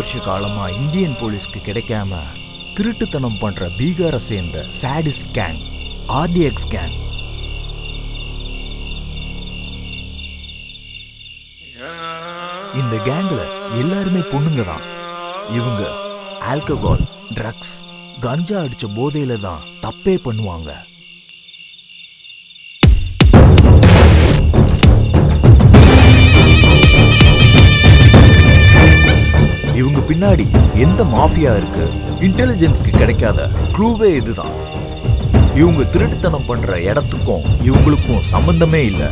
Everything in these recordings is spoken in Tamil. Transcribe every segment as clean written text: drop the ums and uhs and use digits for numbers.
வருஷ காலமா இந்தியன் போலீஸ்க்கு கிடைக்காம திருட்டுத்தனம் பண்ற பீகாரை சேர்ந்த சாடிஸ் கேங் ஆர்டிஎக்ஸ் கேங். இந்த கேங்ல எல்லாருமே பொண்ணுங்க தான். இவங்க ஆல்கஹால், ட்ரக்ஸ், கஞ்சா அடிச்ச போதையில தான் தப்பே பண்ணுவாங்க. இவங்க பின்னாடி எந்த மாஃபியா இருக்கு, இன்டெலிஜென்ஸ்க்கு கிடைக்காத க்ளூவே இதுதான். இவங்க திருட்டுத்தனம் பண்ற இடத்துக்கும் இவங்களுக்கும் சம்பந்தமே இல்லை.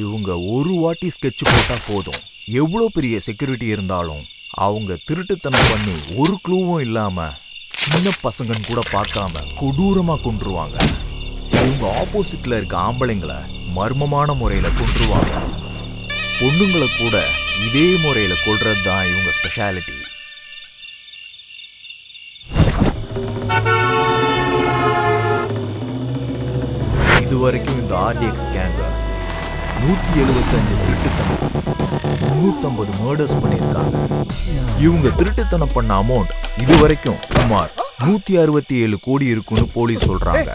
இவங்க ஒரு வாட்டி ஸ்கெட்ச் போட்டா போதும், எவ்வளவு பெரிய செக்யூரிட்டி இருந்தாலும் அவங்க திருட்டுத்தனம் பண்ணி ஒரு க்ளூவும் இல்லாம சின்ன பசங்கன்னு கூட பார்க்காம கொடூரமா கொன்றுவாங்க. இவங்க ஆப்போசிட்ல இருக்க ஆம்பளைங்களை மர்மமான முறையில கொன்றுவாங்க. பொண்ணுங்களை கூட இதே முறையில கொல்றது தான் இவங்க ஸ்பெஷாலிட்டி. இதுவரைக்கும் இந்த ஆர்டிஎக்ஸ் கேங்க 175 திருட்டுத்தனம், 350 மர்டர்ஸ் பண்ணியிருக்காங்க. இவங்க திருட்டுத்தனம் பண்ண அமௌண்ட் இதுவரைக்கும் சுமார் 167 கோடி இருக்குன்னு போலீஸ் சொல்றாங்க.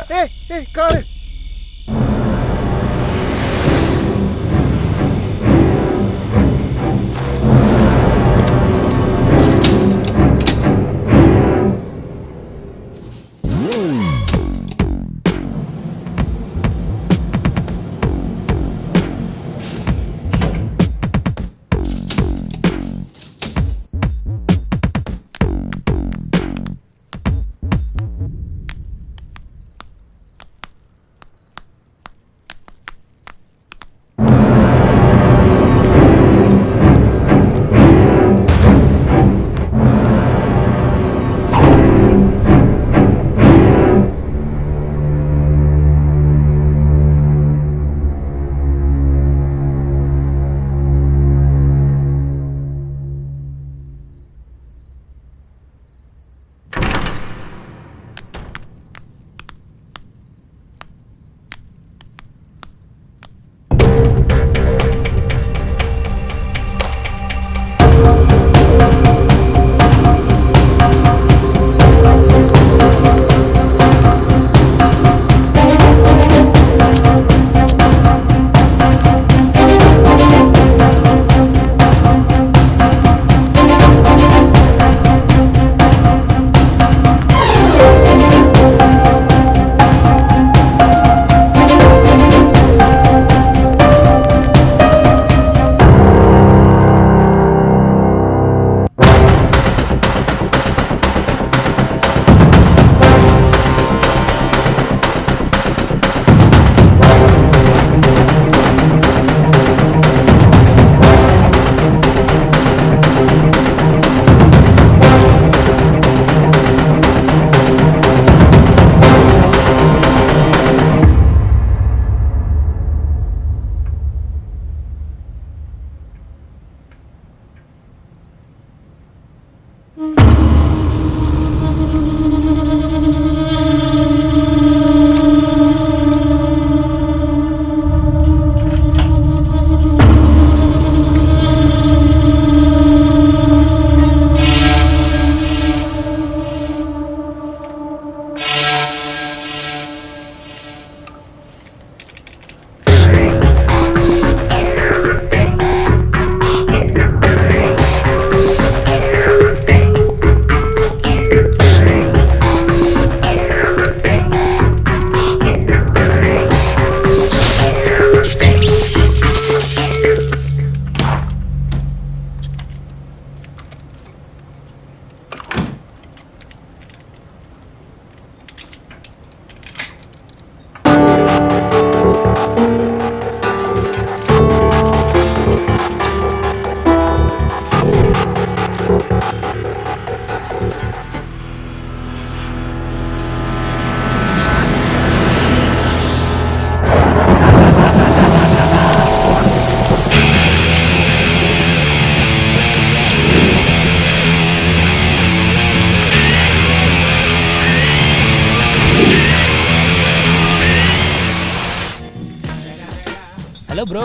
ஹலோ ப்ரோ,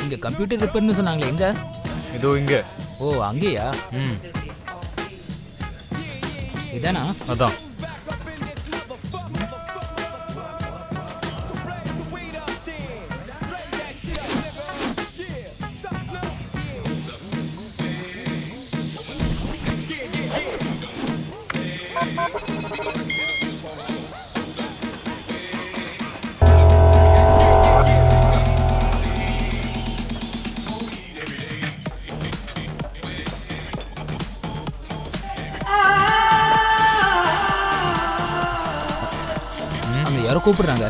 இங்க கம்ப்யூட்டர் ரிப்பேர்னு சொன்னாங்களே, எங்க? இதோ இங்க. ஓ அங்கேயா? இதானா? அதான். அங்க யாரோ கூப்பிடுறாங்க.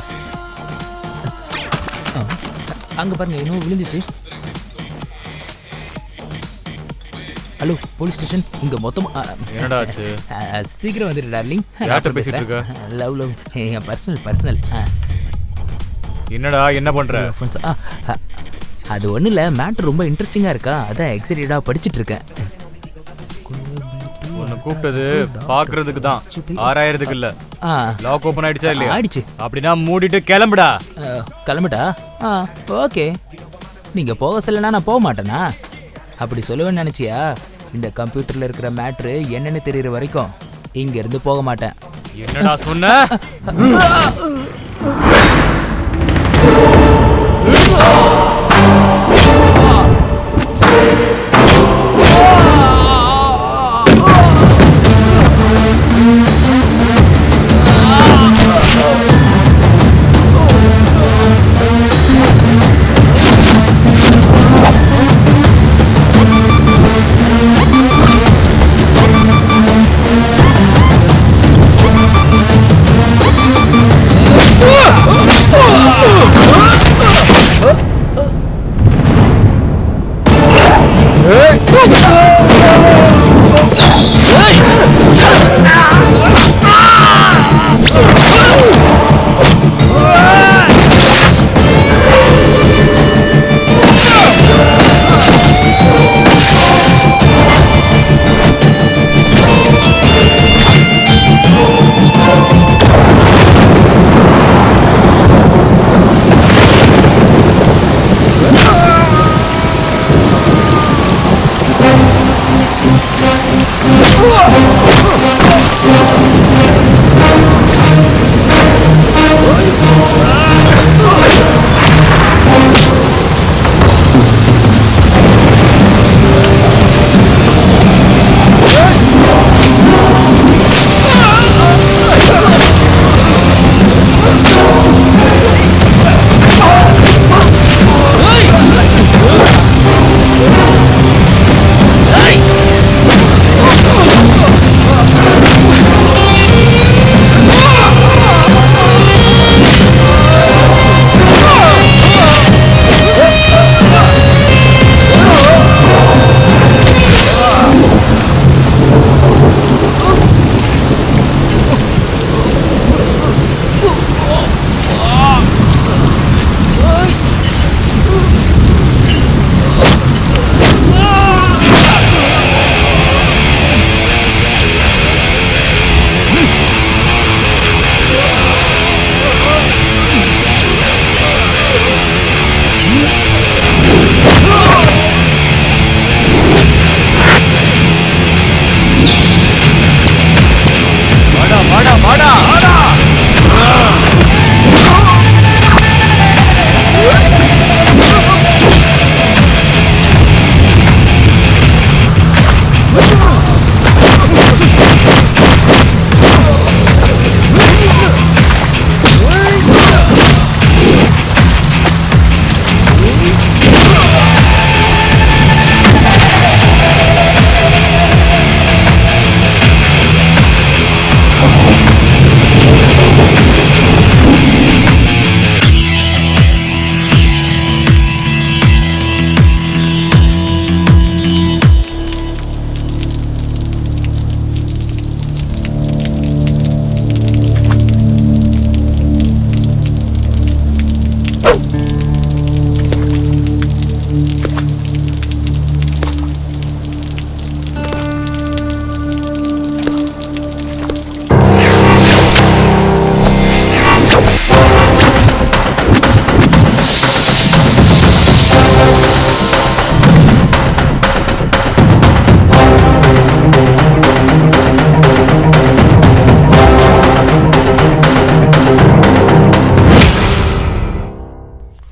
அங்க பாருங்க, இன்னும் விழுந்துச்சு. ஹலோ போலீஸ் ஸ்டேஷன், இங்க மொத்தமா என்னடா ஆச்சு? சீக்கிரம் வந்துடு டார்லிங். யார்கிட்ட பேசிட்டு இருக்க? லவ் என் பர்சனல். என்னடா என்ன பண்ற? அது ஒன்றும் இல்லை, மேட்ரு ரொம்ப இன்ட்ரெஸ்டிங்காக இருக்கா, அதான் எக்ஸைட்டடாக படிச்சுட்டு இருக்கேன். உன்னை கூப்பிட்டது பாக்குறதுக்கு தான், ஆராயறதுக்கு இல்ல. லாக் ஓபன் ஆயிடுச்சா இல்லையா? ஆயிடுச்சு. அப்படின்னா மூடிட்டு கிளம்புடா. கிளம்பிட்டா? ஓகே. நீங்கள் போக சொல்லனா நான் போக மாட்டேனா? அப்படி சொல்லுவேன்னு நினச்சியா? இந்த கம்ப்யூட்டரில் இருக்கிற மேட்ரு என்னன்னு தெரியுற வரைக்கும் இங்கேருந்து போக மாட்டேன். என்னடா சொன்ன?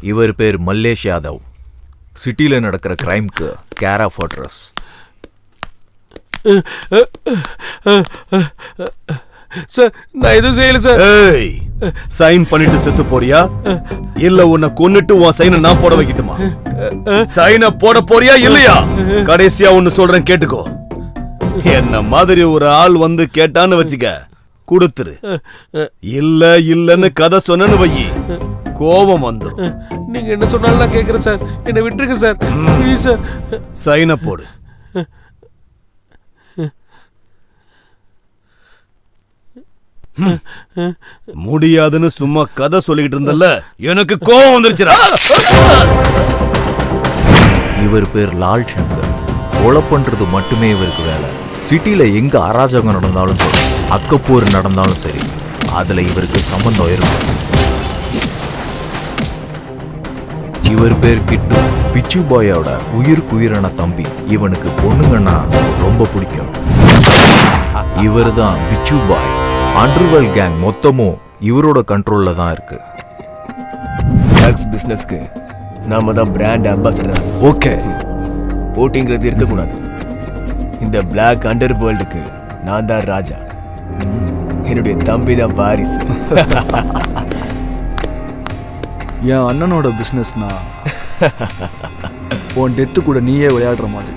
இவர் பேர் மல்லேஷ் யாதவ். சிட்டியில் நடக்கிற கிரைம்க்கு கேர் ஆஃப் அட்ரஸ். சார் நான் எதுவும் செய்யல சார். ஏய், சைன் பண்ணிட்டு செத்து போறியா இல்ல உன்னை கொன்னுட்டு உன் சைனை நான் போட வைக்கட்டுமா? சைனை போட போறியா இல்லையா? கடைசியா ஒன்னு சொல்றேன் கேட்டுக்கோ. என்ன மாதிரி ஒரு ஆள் வந்து கேட்டான்னு வச்சுக்க, கொடுத்துரு. இல்ல இல்லன்னு கதை சொன்னு வை, கோபம் வந்துடும். நீங்க என்ன சொன்னாலும் நான் கேட்கறேன் சார். என்னை விட்டுருங்க சார், ப்ளீஸ் சார். சைனை போடு. முடியாதுன்னு சும்மா கதை சொல்லிக்கிட்டு இருந்தல்ல, எனக்கு கோபம் வந்துருச்சுடா. இவர் பேர் லால் சங்கர். கொலை பண்றது மட்டுமே இவருக்கு வேலை. சிட்டில எங்க அராஜகம் நடந்தாலும் சரி, அக்கப்போர் நடந்தாலும் சரி, அதுல இவருக்கு சம்பந்தம் இருக்கும். இவர் பேர் கிட்டு. பிச்சு பாயோட உயிருக்குயிரான தம்பி. இவனுக்கு பொண்ணுங்கன்னா ரொம்ப பிடிக்கும். இவர் தான் பிச்சு பாய். அண்டர்வேல் கேங் மொத்தமும் இவரோட கண்ட்ரோல்ல தான் இருக்கு. ட்ரக்ஸ் பிசினஸ்க்கு நாம தான் பிராண்ட் அம்பாசிடர். ஓகே, போட்டிங்கிறது இருக்கக்கூடாது. இந்த பிளாக் அண்டர் வேர்ல்டுக்கு நான் தான் ராஜா. என்னுடைய தம்பி தான் வாரிசு. என் அண்ணனோட பிஸ்னஸ்னா உன் டெத்து கூட நீயே விளையாடுற மாதிரி.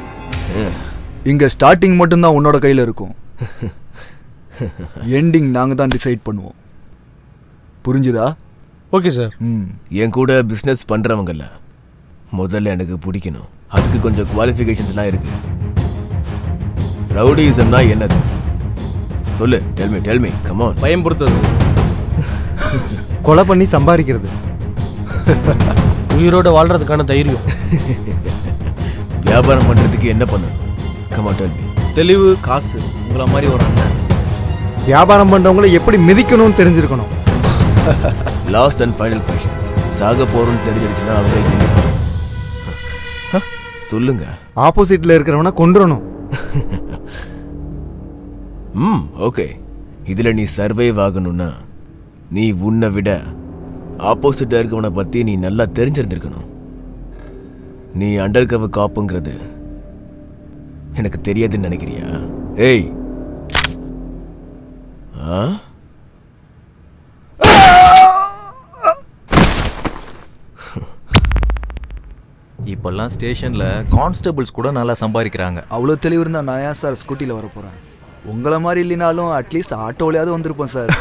இங்க ஸ்டார்டிங் மட்டும்தான் உன்னோட கையில் இருக்கும், எண்டிங் நாங்கள் தான் டிசைட் பண்ணுவோம். புரிஞ்சுதா? Okay sir. என் கூட பிசினஸ் பண்றவங்கல்ல முதல்ல எனக்கு பிடிக்கணும். அதுக்கு கொஞ்சம் குவாலிஃபிகேஷன்ஸ்லாம் இருக்கு. ரவுடிசம்னா என்னது சொல்லு. Tell me come on. பயம்படுத்துறது, கொலை பண்ணி சம்பாதிக்கிறது, உயிரோட வாழ்றதுக்கான தைரியம். வியாபாரம் பண்றதுக்கு என்ன பண்ணணும்? Come on tell me. தெளிவு, காசு. உங்களை மாதிரி ஒரு அண்ணன். வியாபாரம் பண்றவங்களை எப்படி மிதிக்கணும்னு தெரிஞ்சிருக்கணும். Last and final question. சாக போறோம்னு தெரிஞ்சிருச்சுன்னா அவங்க என்ன பண்ணணும்? சொல்லுங்க. ஆப்போசிட்ல இருக்கிறவனை கொன்றணும். ஓகே. இதுல நீ சர்வைவ் ஆகணும்னா நீ உன்னை விட ஆப்போசிட்டா இருக்கவனை பத்தி நீ நல்லா தெரிஞ்சிருந்திருக்கணும். நீ அண்டர் கவர் காப்புங்கிறது எனக்கு தெரியாதுன்னு நினைக்கிறியா? ஏய், இப்பெல்லாம் ஸ்டேஷன்ல கான்ஸ்டபிள்ஸ் கூட நல்லா சம்பாதிக்கிறாங்க. அவ்வளோ தெளிவு இருந்தால் நான் ஏன் சார் ஸ்கூட்டியில் வர போகிறேன்? உங்களை மாதிரி இல்லைனாலும் அட்லீஸ்ட் ஆட்டோவிலையாவது வந்திருப்போம் சார்.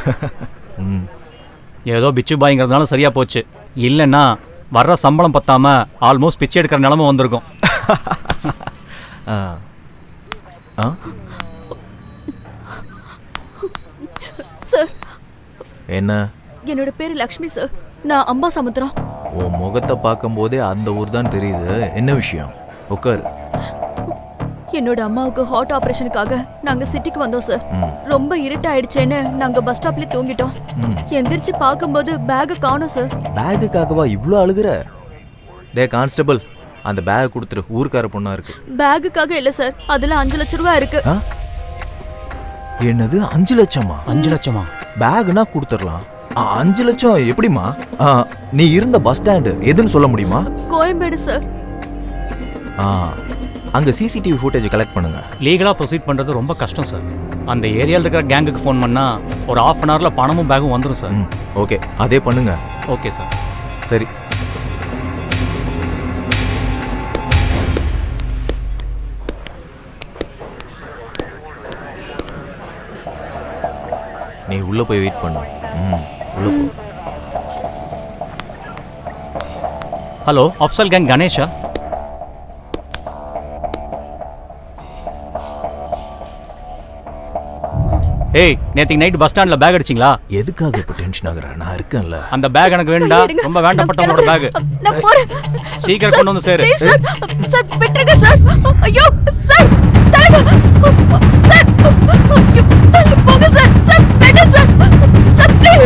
ஏதோ பிச்சு பாய்ங்கிறதுனால சரியா போச்சு. இல்லைன்னா வர்ற சம்பளம் பத்தாம ஆல்மோஸ்ட் பிச்சை எடுக்கிற நிலைமை வந்திருக்கும். சார், என்ன? என்னோட பேரு லக்ஷ்மி சார். நான் அம்பா சமுத்திரம். உன் முகத்தை பார்க்கும்போதே அந்த ஊர் தான் தெரியுது. என்ன விஷயம்? உட்காரு. என்னோட அம்மாவுக்கு ஹார்ட் ஆபரேஷனுக்காக நாங்க சிட்டிக்கு வந்தோம் சார். ரொம்ப இருட்டாயிடுச்சேன்னு நாங்க பஸ் ஸ்டாப்ல தூங்கிட்டோம். எந்திரிச்சு பார்க்கும்போது பேக் காணோம் சார். பேகுக்காகவா இவ்ளோ அழுகுற? டே கான்ஸ்டபிள், அந்த பேக் கொடுத்துரு. ஊர்க்கார பொண்ணா இருக்கு. பேகுக்காக இல்ல சார், அதுல 5 லட்சம் ரூபாய் இருக்கு. என்னது 5 லட்சமா? 5 லட்சமா? பேக்னா கொடுத்துடலாம். 5 லட்சம் எப்படிமா? நீ இருந்த பஸ் ஸ்டாண்டு எதுன்னு சொல்ல முடியுமா? கோயம்பேடு சார். அங்க சிசிடிவி ஃபுட்டேஜ் கலெக்ட் பண்ணுங்க. லீகலா ப்ரொசீட் பண்றது ரொம்ப கஷ்டம் சார். அந்த ஏரியாவில் இருக்கிற கேங்குக்கு ஃபோன் பண்ணா ஒரு 1/2 அன் ஹவர்ல பணமும் பேகும் வந்துடும் சார். ஓகே, அதே பண்ணுங்க. Okay sir. சரி. நீ உள்ள போய் வெயிட் பண்ணு. உள்ள போ. Hello, Afzal gang Ganesha? ஏய், நேத்திக்கு நைட் பஸ் ஸ்டாண்ட்ல பேக் அடிச்சிங்களா? எதுக்காக இப்ப டென்ஷன் ஆகுற? நான் இருக்கேன்ல. அந்த பேக் எனக்கு வேண்டாம். ரொம்ப வேண்டப்பட்டவங்களோட பேக். நான் போறேன். சீக்கிரம் கொண்டு வந்து சேரு. சார், சார் விட்டுருங்க சார். ஐயோ சார், தலைவா சார். ஐயோ, போங்க சார். சார் வேண்டாம் சார். Sir please.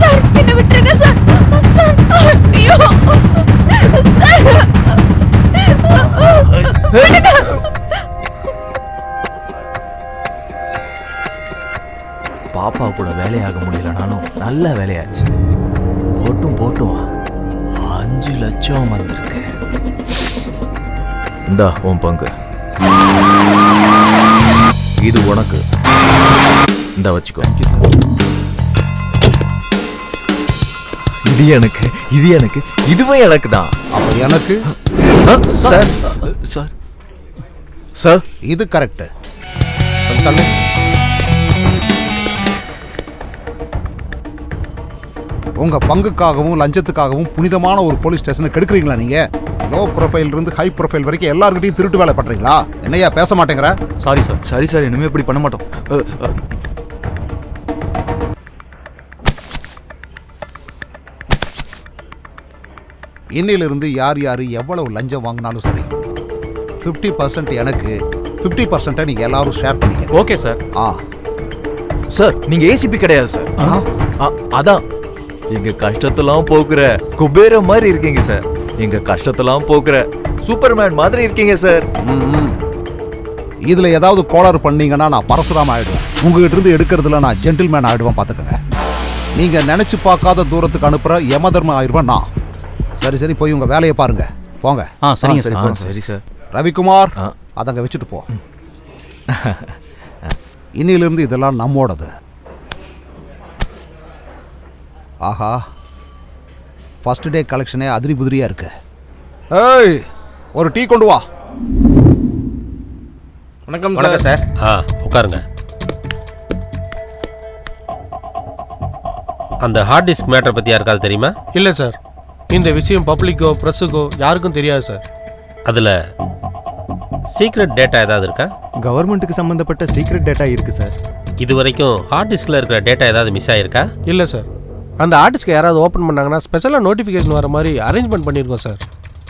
சார் என்ன விட்டுருங்க சார். சார் ஐயோ சார். பாப்பா கூட வேலையாக முடியலனாலும் நல்ல வேலையாச்சு. போட்டும் 5 லட்சம் வந்திருக்கு. இந்தா உன் பங்கு. இது உனக்கு. இந்த வச்சுக்கோ. இது எனக்கு, இது எனக்கு, இதுவே எனக்கு தான். அப்ப எனக்கு சார் சார் சார் இது கரெக்ட். தள்ளு. உங்க பங்குக்காகவும் லஞ்சத்துக்காகவும் புனிதமான ஒரு போலீஸ் ஸ்டேஷனை கெடுக்குறீங்களா நீங்க? லோ ப்ரொஃபைல் இருந்து ஹை ப்ரொஃபைல் வரைக்கும் எல்லார்கிட்டையும் திருட்டு வேலை பண்றீங்களா? என்னையா பேச மாட்டேங்கிற? Sorry sir. சரி சார், இனிமே இப்படி பண்ண மாட்டோம். இன்னிலிருந்து யார் யார் எவ்வளவு லஞ்சம் வாங்கினாலும் சரி 50% எனக்கு, 50% நீங்க எல்லாரும் ஷேர் பண்ணிக்க. Okay sir. சார் நீங்க ஏசிபி கிடையாது சார். அதான் எங்க கஷ்டத்தெல்லாம் போக்குற குபேர மாதிரி இருக்கீங்க சார். எங்க கஷ்டத்தெல்லாம் போக்குற சூப்பர்மேன் மாதிரி இருக்கீங்க சார். இதுல ஏதாவது கோளாறு பண்ணீங்கன்னா நான் பரசுராம ஆயிடுவேன். உங்ககிட்ட இருந்து எடுக்கிறதுல நான் ஜென்டில்மேன் ஆயிடுவேன். பாத்துக்கங்க. நீங்க நினைச்சு பார்க்காத தூரத்துக்கு அனுப்புற யமதர்ம ஆயிடுவேன் நான். சரி சரி, போய் உங்க வேலையை பாருங்க. போங்க. சரிங்க சார். சரி சார். ரவிக்குமார், அதங்க வச்சுட்டு போ. இன்னிலிருந்து இதெல்லாம் நம்மோடது. ஆஹா, ஃபர்ஸ்ட் டே கலெக்ஷனே அதிரி புதிரியா இருக்கு. ஏய், ஒரு டீ கொண்டு வா. வணக்கம் சார். உட்காருங்க. அந்த ஹார்ட் டிஸ்க் மேட்டர் பற்றி யாருக்காவது தெரியுமா? இல்லை சார், இந்த விஷயம் பப்ளிக்கோ ப்ரெஸ்ஸுக்கோ யாருக்கும் தெரியாது சார். அதில் சீக்ரெட் டேட்டா ஏதாவது இருக்கா? கவர்மெண்ட்டுக்கு சம்மந்தப்பட்ட சீக்ரெட் டேட்டா இருக்கு சார். இது வரைக்கும் ஹார்ட் டிஸ்கில் இருக்கிற டேட்டா ஏதாவது மிஸ் ஆகிருக்கா? இல்லை சார், அந்த ஆர்டிஸ்ட்க்கு யாராவது ஓப்பன் பண்ணாங்கன்னா ஸ்பெஷலாக நோட்டிஃபிகேஷன் வர மாதிரி அரேஞ்ச்மெண்ட் பண்ணியிருக்கோம் சார்.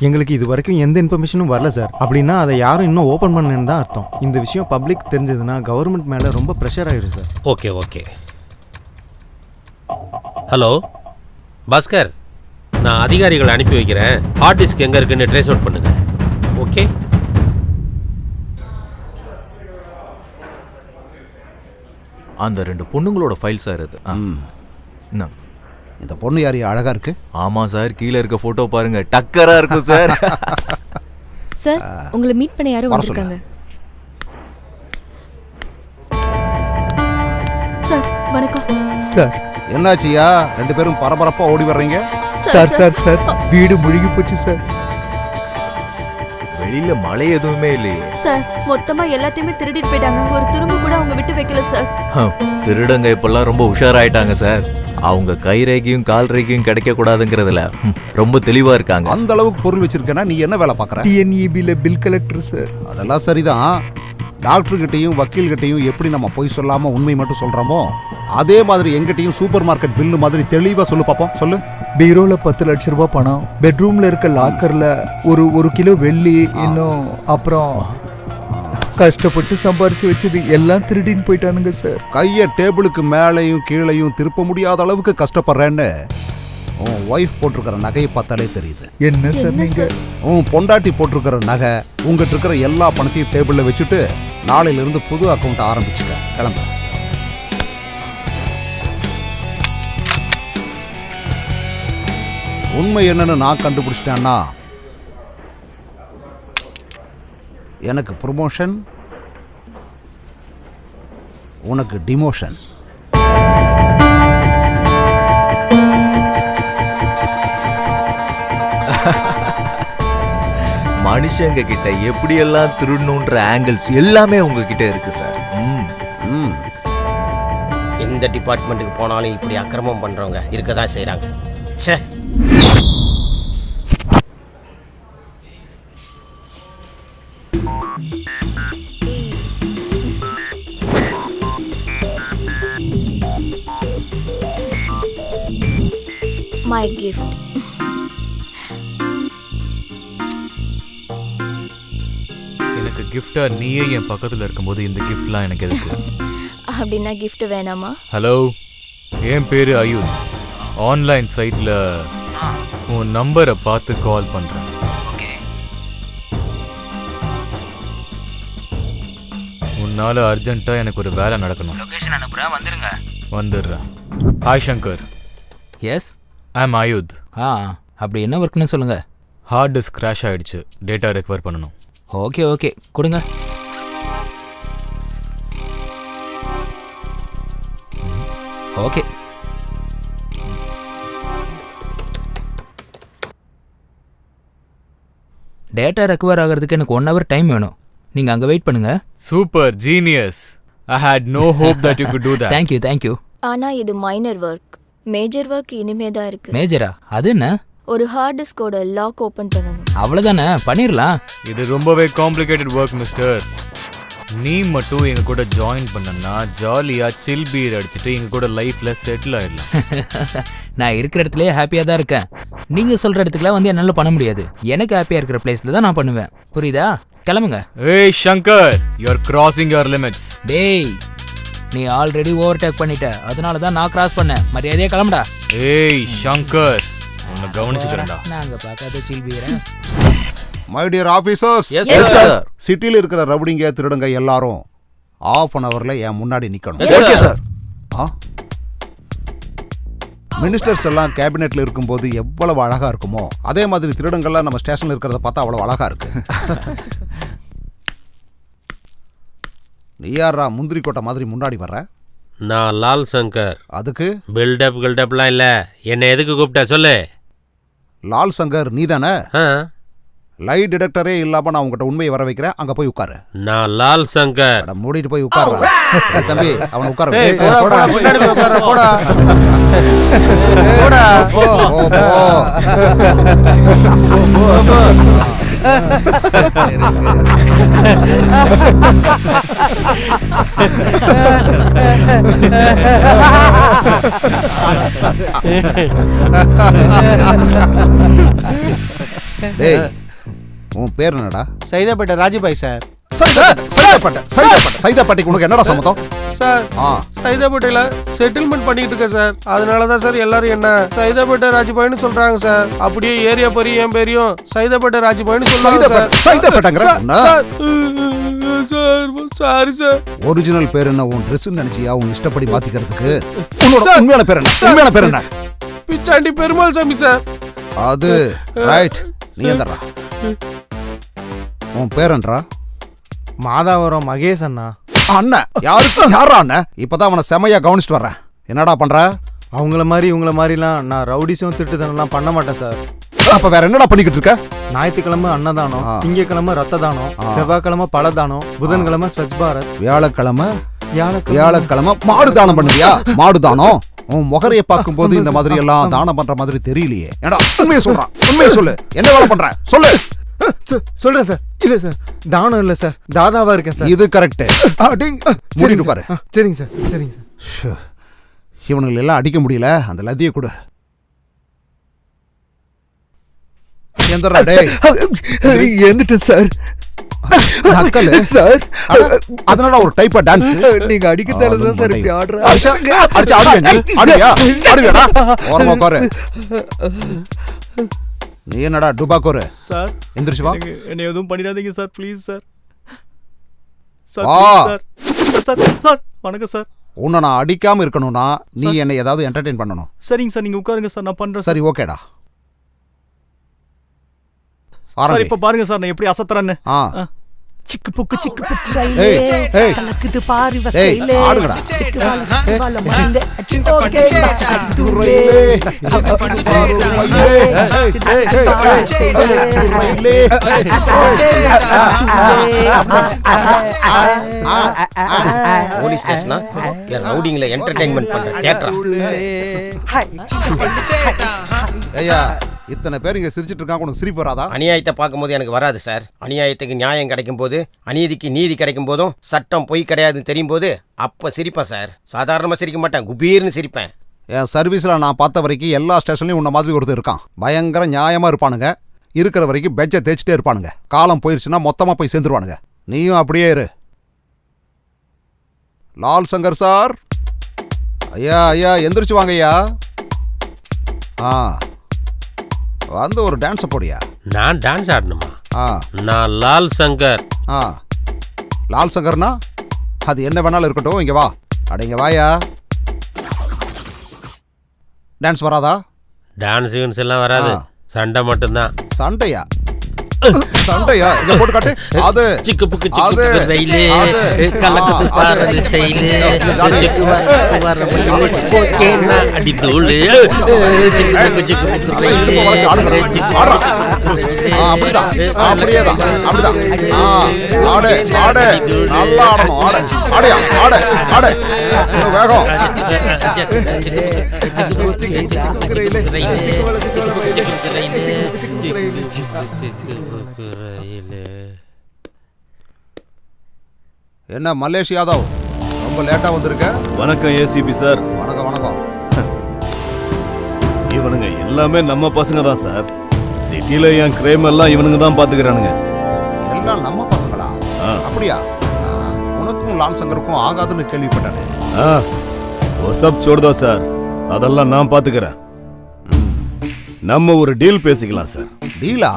எங்களுக்கு இது வரைக்கும் எந்த இன்ஃபர்மேஷனும் வரல சார். அப்படின்னா அதை யாரும் இன்னும் ஓப்பன் பண்ணலன்னு தான் அர்த்தம். இந்த விஷயம் பப்ளிக் தெரிஞ்சதுன்னா கவர்மெண்ட் மேலே ரொம்ப ப்ரெஷர் ஆயிடும் sir. Okay okay. Hello Bhaskar, நான் அதிகாரிகளை அனுப்பி வைக்கிறேன். ஹார்ட் டிஸ்க் எங்கே இருக்குன்னு ட்ரேஸ் அவுட் பண்ணுங்க. ஓகே. அந்த 2 பொண்ணுங்களோட ஃபைல் சார் இது. இந்த பொண்ணு யாரு அழகா இருக்கு? ஆமா சார், கீழே இருக்க போட்டோ பாருங்க, டக்கரா இருக்கு சார். சார், உங்களை மீட் பண்ண யாரும் வந்திருக்காங்க. சார் வணக்கம். சார் என்னாச்சியா, 2 பேரும் பரபரப்பா ஓடி வர்றீங்க? சார் சார் சார், வீடு முழுகி போச்சு சார். வெளியில மழை எதுவுமே இல்லையே சார். மொத்தமா எல்லாத்தையுமே திருடிட்டு போயிட்டாங்க. ஒரு துரும்பு கூட அவங்க விட்டு வைக்கல சார். திருடங்க இப்பெல்லாம் ரொம்ப உஷாராயிட்டாங்க சார். அவங்க கை ரேகையும் கால் ரேகையும் கிடைக்க கூடாதுங்கிறதுல ரொம்ப தெளிவா இருக்காங்க. அந்த அளவுக்கு பொருள் வச்சிருக்கேன்னா நீ என்ன வேலை பார்க்கற? டிஎன்இபில பில் கலெக்டர் சார். அதெல்லாம் சரிதான். டாக்டர் கிட்டையும் வக்கீல் கிட்டையும் எப்படி நம்ம போய் சொல்லாம உண்மை மட்டும் சொல்றோமோ அதே மாதிரி எங்கிட்டையும் சூப்பர் மார்க்கெட் பில்லு மாதிரி தெளிவா சொல்லு பாப்போம். சொல்லு. பீரோல 10 லட்ச ரூபாய் பணம், பெட்ரூம்ல இருக்க லாக்கர்ல ஒரு கிலோ வெள்ளி, இன்னும் அப்புறம் கஷ்டப்பட்டு சம்பாரிச்சு வச்சது எல்லாம் திருடின்னு போயிட்டானுங்க சார். கையை டேபிளுக்கு மேலையும் கீழையும் திருப்ப முடியாத அளவுக்கு கஷ்டப்படுறேன்னு உன் ஒய்ஃப் போட்டிருக்கிற நகையை பார்த்தாலே தெரியுது. என்ன சார் நீங்க? உன் பொண்டாட்டி போட்டிருக்கிற நகை, உங்ககிட்ட இருக்கிற எல்லா பணத்தையும் டேபிள்ல வச்சுட்டு நாளையில இருந்து புது அக்கௌண்ட் ஆரம்பிச்சுக்க. கிளம்ப. உண்மை என்னன்னு நான் கண்டுபிடிச்சிட்டேன்னா எனக்கு ப்ரொமோஷன், உனக்கு டிமோஷன். மனுஷங்க கிட்ட எப்படியெல்லாம் திருடணுன்ற ஆங்கிள்ஸ் எல்லாமே உங்ககிட்ட இருக்கு சார். எந்த டிபார்ட்மெண்ட்டுக்கு போனாலும் இப்படி அக்கிரமம் பண்றவங்க இருக்கதான் செய்றாங்க. ச்சே. My gift. எனக்கு கிஃப்டா நீயே என் பக்கத்துல இருக்கும்போது இந்த கிஃப்ட்லாம் எனக்கு எதுக்கு? அப்படின்னா gift வேணாமா? ஹலோ, என் பேரு அயுத். ஆன்லைன் சைட்ல உன் நம்பரை பார்த்து கால் பண்றேன். உன்னால அர்ஜென்ட்டா எனக்கு ஒரு வேலை நடக்கணும். லொகேஷன் அனுப்புறேன், வந்துருங்க. வந்துடுறேன். ஹாய் சங்கர். எஸ். ஐ அம் அயுத். அப்படி என்ன ஒர்க்னு சொல்லுங்க. ஹார்ட் டிஸ்க் கிராஷ் ஆயிடுச்சு, டேட்டா ரெக்கவர் பண்ணணும். ஓகே ஓகே கொடுங்க. ஓகே. டேட்டா ரெக்கவர் ஆகிறதுக்கு எனக்கு 1 hour டைம் வேணும். நீங்கள் அங்கே வெயிட் பண்ணுங்க. Super genius. I had no hope that you could do that. Thank you thank you. ஆனா இது மைனர் ஒர்க். மேஜர் ஒர்க் இனிமே தான் இருக்கு. மேஜரா? அது என்ன? ஒரு ஹார்ட் டிஸ்கோட லாக் ஓபன் பண்ணணும். அவ்வளோதானே, பண்ணிடலாம். இது ரொம்பவே காம்ப்ளிகேட்டட் ஒர்க் மிஸ்டர். நீ மட்டும் எங்க கூட ஜாயின் பண்ணனா ஜாலியா சில் பீர் அடிச்சுட்டு எங்க கூட லைஃப்ல செட்டில் ஆயிடலாம். நான் இருக்கிற இடத்துலயே ஹாப்பியா தான் இருக்கேன். நீங்க சொல்ற இடத்துக்குலாம் வந்து என்னால பண்ண முடியாது. எனக்கு ஹாப்பியா இருக்கிற பிளேஸ்ல தான் நான் பண்ணுவேன். புரியுதா? கிளம்புங்க. ஏய் Shankar, you are crossing your limits. டேய், நீ ஆல்ரெடி ஓவர்டேக் பண்ணிட்ட. அதனால தான் நான் கிராஸ் பண்ணேன். மரியாதையா கிளம்புடா. ஏய் சங்கர், உன்னை கவனிச்சுக்கிறேன்டா. நாங்க பார்க்காத சில் பீர். My dear officers, yes sir. சிட்டியில் இருக்கிற ரவுடிங்க திருடுங்க எல்லாரும் ½ an hourல என் முன்னாடி நிக்கணும். Okay sir. மினிஸ்டர்ஸ் எல்லாம் கேபினெட்ல இருக்கும்போது எவ்வளவு அழகா இருக்குமோ அதே மாதிரி திருடங்கள்லாம் நம்ம ஸ்டேஷன்ல இருக்கிறத பார்த்தா அவ்வளவு அழகா இருக்கு. நீ யாரா முந்திரி கோட்டை மாதிரி முன்னாடி வர்ற? நான் லால் சங்கர். அதுக்கு பில்டப் கில்டப்லாம் இல்லை. என்னை எதுக்கு கூப்பிட்ட சொல்லு. லால் சங்கர் நீ தானே? லை டிடெக்டரே இல்லாம நான் உங்ககிட்ட உண்மையை வர வைக்கிறேன். அங்க போய் உட்காரு. நான் லால் சங்கர். மூடிட்டு போய் உட்காரு. தம்பி அவனை உட்கார டேய், உன் பேர் என்னடா? சைதாப்பேட்டை ராஜுபாய் சார். சைதாப்பேட்டைக்கு உனக்கு என்னடா சம்மதம் சார்? சைதாப்பேட்டையில செட்டில்மெண்ட் பண்ணிட்டு இருக்கேன் சார். அதனாலதான் சார் எல்லாரும் என்ன சைதாப்பேட்டை ராஜுபாய்னு சொல்றாங்க சார். அப்படியே ஏரியா பெரிய என் பேரையும் சைதாப்பேட்டை ராஜுபாய்னு சொல்றாங்க சார். சைதாப்பேட்டைங்கிற சாரி சார். ஒரிஜினல் பேர் என்ன? உன் ட்ரெஸ் நினைச்சியா உன் இஷ்டப்படி மாத்திக்கிறதுக்கு? உன்னோட உண்மையான பேர் என்ன? உண்மையான பேர் என்ன? பிச்சாண்டி பெருமாள் சாமி சார். அது ரைட். நீ எந்தடா? உன் பேரன்றா? மாதாவரம் மகேஷ் அண்ணா. அண்ணன் யாரா அண்ணன்? இப்பதான் அவனை செமையா கவனிச்சுட்டு வர்றேன். என்னடா பண்ற? அவங்கள மாதிரி இவங்கள மாதிரிலாம் நான் ரவுடிஸும் திட்டுதனெல்லாம் பண்ண மாட்டேன் சார். அப்ப வேற என்னடா பண்ணிக்கிட்டு இருக்க? ஞாயிற்றுக்கிழமை அன்னதானம், திங்கக்கிழமை ரத்த தானம், செவ்வாய்க்கிழமை பழதானம், புதன்கிழமை ஸ்வச் பாரத், வியாழக்கிழமை மாடு தானம் பண்ணுவியா? மாடு தானம். உன் முகரைய பார்க்கும் போது இந்த மாதிரி எல்லாம் தானம் பண்ற மாதிரி தெரியலையே. ஏடா உண்மையை சொல்றான். உண்மையை சொல்லு. என்ன வேலை பண்ற சொல்லு. சொல்றேன் சார். இல்ல சார், தானம் இல்ல சார், தாதாவா இருக்கேன் சார். இது கரெக்ட். மூடிட்டு பாரு. சரிங்க சார். சரிங்க சார். இவனுங்களை எல்லாம் அடிக்க முடியல. அந்த லத்தியை கொடு. எந்தடா டேய்? எழுந்துட்டேன் சார். சார் அதனால ஒரு டைப்பா டான்ஸ் நீங்க அடிக்கிறதால தான் சார் இப்படி ஆடுறா. ஓரமா உட்காரு. நீ என்னடா டுபாக்கோரு? சார் எந்திரிச்சு வா. என்ன எதுவும் பண்ணிடாதீங்க சார், ப்ளீஸ் சார். சார் வணக்கம் சார். உன்னை நான் அடிக்காம இருக்கணும்னா நீ என்னை ஏதாவது என்டர்டெயின் பண்ணணும். சரிங்க சார், நீங்க உட்காருங்க சார், நான் பண்றேன். சரி ஓகேடா. சார் இப்ப பாருங்க சார் நான் எப்படி அசத்துறேன்னு. சிக்கு புக்கு ஸ்டைலே கலக்குது பாரு ஸ்டைலே ஆடுங்கடா. வால மைண்ட் ஓகே போலீஸ் ஸ்டேஷனா இல்ல ரவுடிங்ல என்டர்டெயின்மென்ட் பண்ற தியேட்டரா? ஐயா இத்தனை பேர் இங்க சிரிச்சிட்டு இருக்காங்க, உனக்கு சிரிப்பு வராதா? அநியாயத்தை பார்க்கும்போது எனக்கு வராது சார். அநியாயத்துக்கு நியாயம் கிடைக்கும் போது, அநீதிக்கு நீதி கிடைக்கும் போதும், சட்டம் பொய் கிடையாதுன்னு தெரியும் போது அப்ப சிரிப்பேன் சார். சாதாரணமா சிரிக்க மாட்டேன், குபீர்னு சிரிப்பேன். என் சர்வீஸ்ல நான் பார்த்த வரைக்கும் எல்லா ஸ்டேஷன்லயும் உன்ன மாதிரி ஒருத்தர் இருக்கான். பயங்கர நியாயமா இருப்பானுங்க. இருக்கிற வரைக்கும் பெஞ்சை தேய்ச்சிட்டே இருப்பானுங்க. காலம் போயிருச்சுன்னா மொத்தமா போய் சேர்ந்துருவானுங்க. நீயும் அப்படியே இரு. லால் சங்கர் சார். ஐயா ஐயா எந்திரிச்சு வாங்க ஐயா. வந்து ஒரு டான்ஸ் போடியா. நான் டான்ஸ் ஆடணுமா? நான் லால் சங்கர். லால் சங்கர்னா அது என்ன வேணாலும் இருக்கட்டும். இங்க வா. அடங்க வாயா. டான்ஸ் வராதா? டான்ஸ் எல்லாம் வராது. சண்டை மட்டும்தான். சண்டையா? சண்டையா? இங்க போட்டு காட்டு. அது சிக்கு புக்கு சிக்கு ரயிலே கலக்குது பாரு ஸ்டைலே சிக்கு வர ஓகேனா அடி தூளு சிக்கு புக்கு ரயிலே அப்படிதான் அப்படியேதான் அப்படிதான். ஆடு ஆடு நல்லா ஆடணும். ஆடு ஆடியா ஆடு ஆடு இன்னும் வேகம். என்ன மல்லேஷ் யாதவ், ரொம்ப லேட்டா வந்திருக்க? வணக்கம் ஏசிபி சார். வணக்கம் வணக்கம். இவனுங்க எல்லாமே நம்ம பசங்க தான் சார். சிட்டில என் கிரைம் எல்லாம் இவனுங்க தான் பாத்துக்கிறானுங்க. எல்லாம் நம்ம பசங்களா? அப்படியா? உனக்கும் லால் சங்கருக்கும் ஆகாதுன்னு கேள்விப்பட்டானே. சப் சோடுதோ சார், அதெல்லாம் நான் பாத்துக்கிறேன். நம்ம ஒரு டீல் பேசிக்கலாம் சார். டீலா?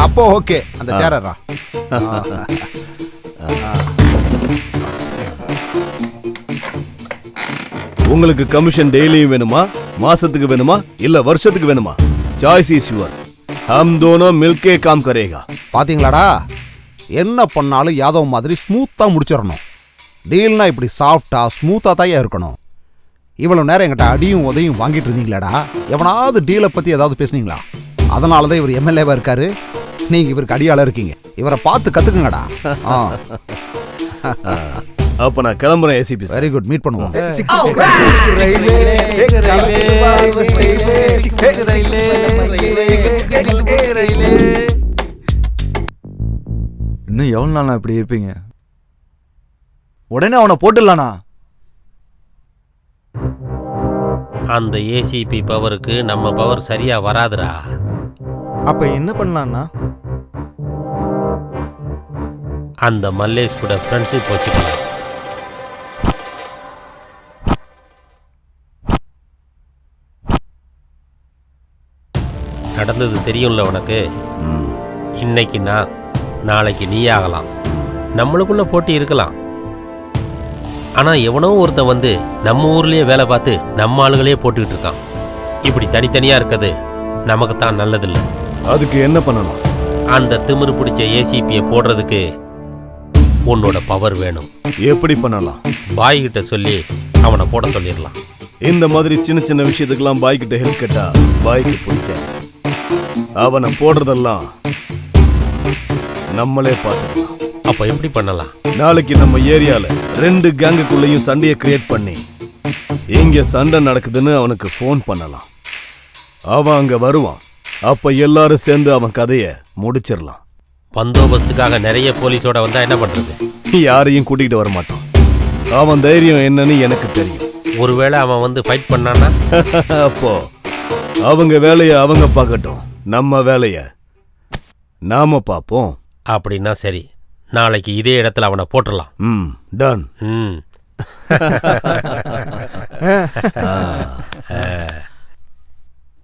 அப்போ ஓகே, அந்த சேரரா. உங்களுக்கு கமிஷன் டெய்லியும் வேணுமா, மாசத்துக்கு வேணுமா, இல்ல வருஷத்துக்கு வேணுமா? Choice is yours. ஹம் दोनों मिलके काम करेगा. பாத்தீங்களாடா, என்ன பண்ணாலும் யாதவ் மாதிரி ஸ்மூத்தா முடிச்சிடணும். டீல்னா இப்படி சாஃப்டா ஸ்மூத்தா தான் இருக்கணும். இவ்வளவு நேரம் என்கிட்ட அடியும் உதையும் வாங்கிட்டு இருந்தீங்களாடா? எவனாவது டீலை பத்தி ஏதாவது பேசுனீங்களா? அதனாலதான் இவர் எம்எல்ஏவா இருக்காரு. நீங்க இவருக்கு அடியாள இருக்கீங்க. இவரை பார்த்து கத்துக்குங்கடா. அப்ப நான் கிளம்புறேன் ஏசிபி. வெரி குட், மீட் பண்ணுவோம். இன்னும் எவ்வளவு நாள் இப்படி இருப்பீங்க? உடனே அவனை போட்டுடலானா? அந்த ஏசிபி பவருக்கு நம்ம பவர் சரியா வராதுடா. அப்ப என்ன பண்ணலாம்னா, அந்த மல்லேஷ் கூட ஃப்ரெண்ட்ஷிப் வச்சுக்கலாம். நடந்தது தெரியும்ல உனக்கு. இன்னைக்கு நான், நாளைக்கு நீ ஆகலாம். நம்மளுக்குள்ள போட்டி இருக்கலாம். ஆனா எவனோ ஒருத்தன் வந்து நம்ம ஊர்லயே வேலை பார்த்து நம்ம ஆளுகளே போட்டுக்கிட்டு இருக்கான். இப்படி தனித்தனியா இருக்கிறது நமக்கு தான் நல்லதில்லை. அதுக்கு என்ன பண்ணலாம்? அந்த திமிரு பிடிச்ச ஏசிபியை போடுறதுக்கு உன்னோட பவர் வேணும். எப்படி பண்ணலாம்? பாய் கிட்ட சொல்லி அவனை போட சொல்லிடலாம். இந்த மாதிரி சின்ன சின்ன விஷயத்துக்கெல்லாம் பாய் கிட்ட ஹெல்ப் கேட்டா பாய்க்கு பிடிக்காது. அவனை போடுறதெல்லாம் நம்மளே பார்த்துக்கலாம். அப்ப எப்படி பண்ணலாம்? நாளைக்கு நம்ம ஏரியால 2 கேங்குக்குள்ளேயும் சண்டையை கிரியேட் பண்ணி இங்க சண்டை நடக்குதுன்னு அவனுக்கு ஃபோன் பண்ணலாம். அவன் அங்க வருவான். அப்ப எல்லாரும் சேர்ந்து அவன் கதைய முடிச்சிடலாம். பந்தோபஸ்துக்காக நிறைய போலீஸோட வந்தா என்ன பண்றது? யாரையும் கூட்டிகிட்டு வர மாட்டான். அவன் தைரியம் என்னன்னு எனக்கு தெரியும். ஒருவேளை அவன் வந்து ஃபைட் பண்ணானா அப்போ அவங்க வேலையை அவங்க பார்க்கட்டும், நம்ம வேலைய நாம பார்ப்போம். அப்படின்னா சரி, நாளைக்கு இதே இடத்துல அவனை போட்டுடலாம். டன்.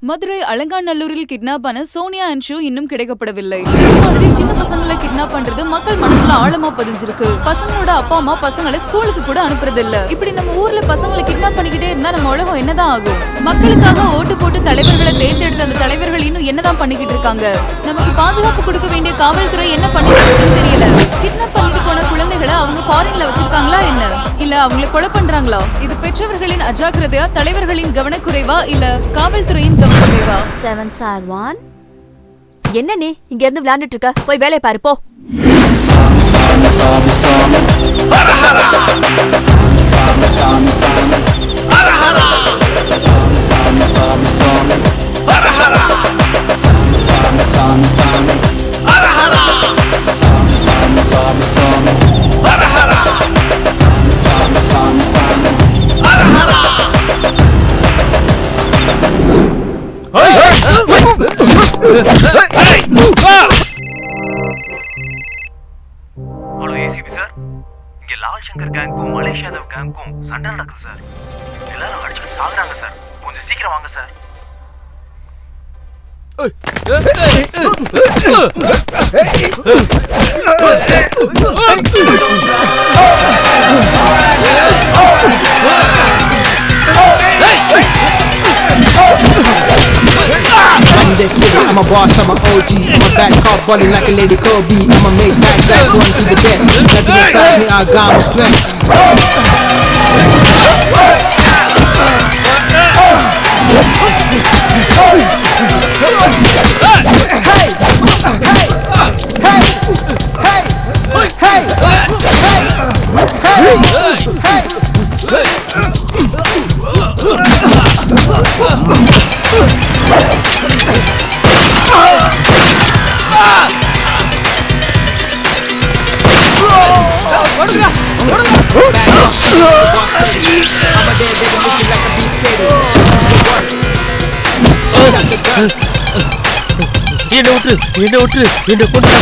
மதுரை அலங்காநல்லூரில் கிட்னாப் ஆன சோனியா அண்ட் ஷூ இன்னும் கிடைக்கப்படவில்லை. இந்த மாதிரி சின்ன பசங்களை கிட்னாப் பண்றது மக்கள் மனசுல ஆழமா பதிஞ்சிருக்கு. பசங்களோட அப்பா அம்மா பசங்களை ஸ்கூலுக்கு கூட அனுப்புறது இல்ல. இப்படி நம்ம ஊர்ல பசங்களை கிட்னாப் பண்ணிக்கிட்டே இருந்தா நம்ம உலகம் என்னதான் ஆகும்? மக்களுக்காக ஓட்டு போட்டு தலைவர்களை தேர்ந்தெடுத்த அந்த தலைவர்கள் இன்னும் என்னதான் பண்ணிக்கிட்டு இருக்காங்க? நமக்கு பாதுகாப்பு கொடுக்க வேண்டிய காவல்துறை என்ன பண்ணிக்கிட்டு தெரியல. கிட்னாப் பண்ணிட்டு போன குழந்தைகளை அவங்க ஃபாரின்ல வச்சிருக்காங்களா என்ன? இல்ல அவங்களை கொலை பண்றாங்களா? இது பெற்றவர்களின் அஜாக்கிரதையா, தலைவர்களின் கவனக்குறைவா, இல்ல காவல்துறையின் கவனக்குறைவா? 7 sir 1. என்ன நீ இங்க இருந்து விளையாண்டுட்டு இருக்க? போய் வேலைய பாரு போ. ஹலோ ஏசிபி சார், இங்க லால் சங்கர் கேங்க்கும் மலேஷ் யாதவ் கேங்க்கும் சண்டை நடக்குது சார். எல்லாரும் அடிச்சுட்டு சாகுறாங்க சார். கொஞ்சம் சீக்கிரம் வாங்க சார். இந்த I'm a boss, I'm a OG. I'm a bad cop, balling like a lady Kobe. I'ma make bad guys run to the death. Nothing can stop me, I got my strength. என்ன விட்டு என்ன கொண்டு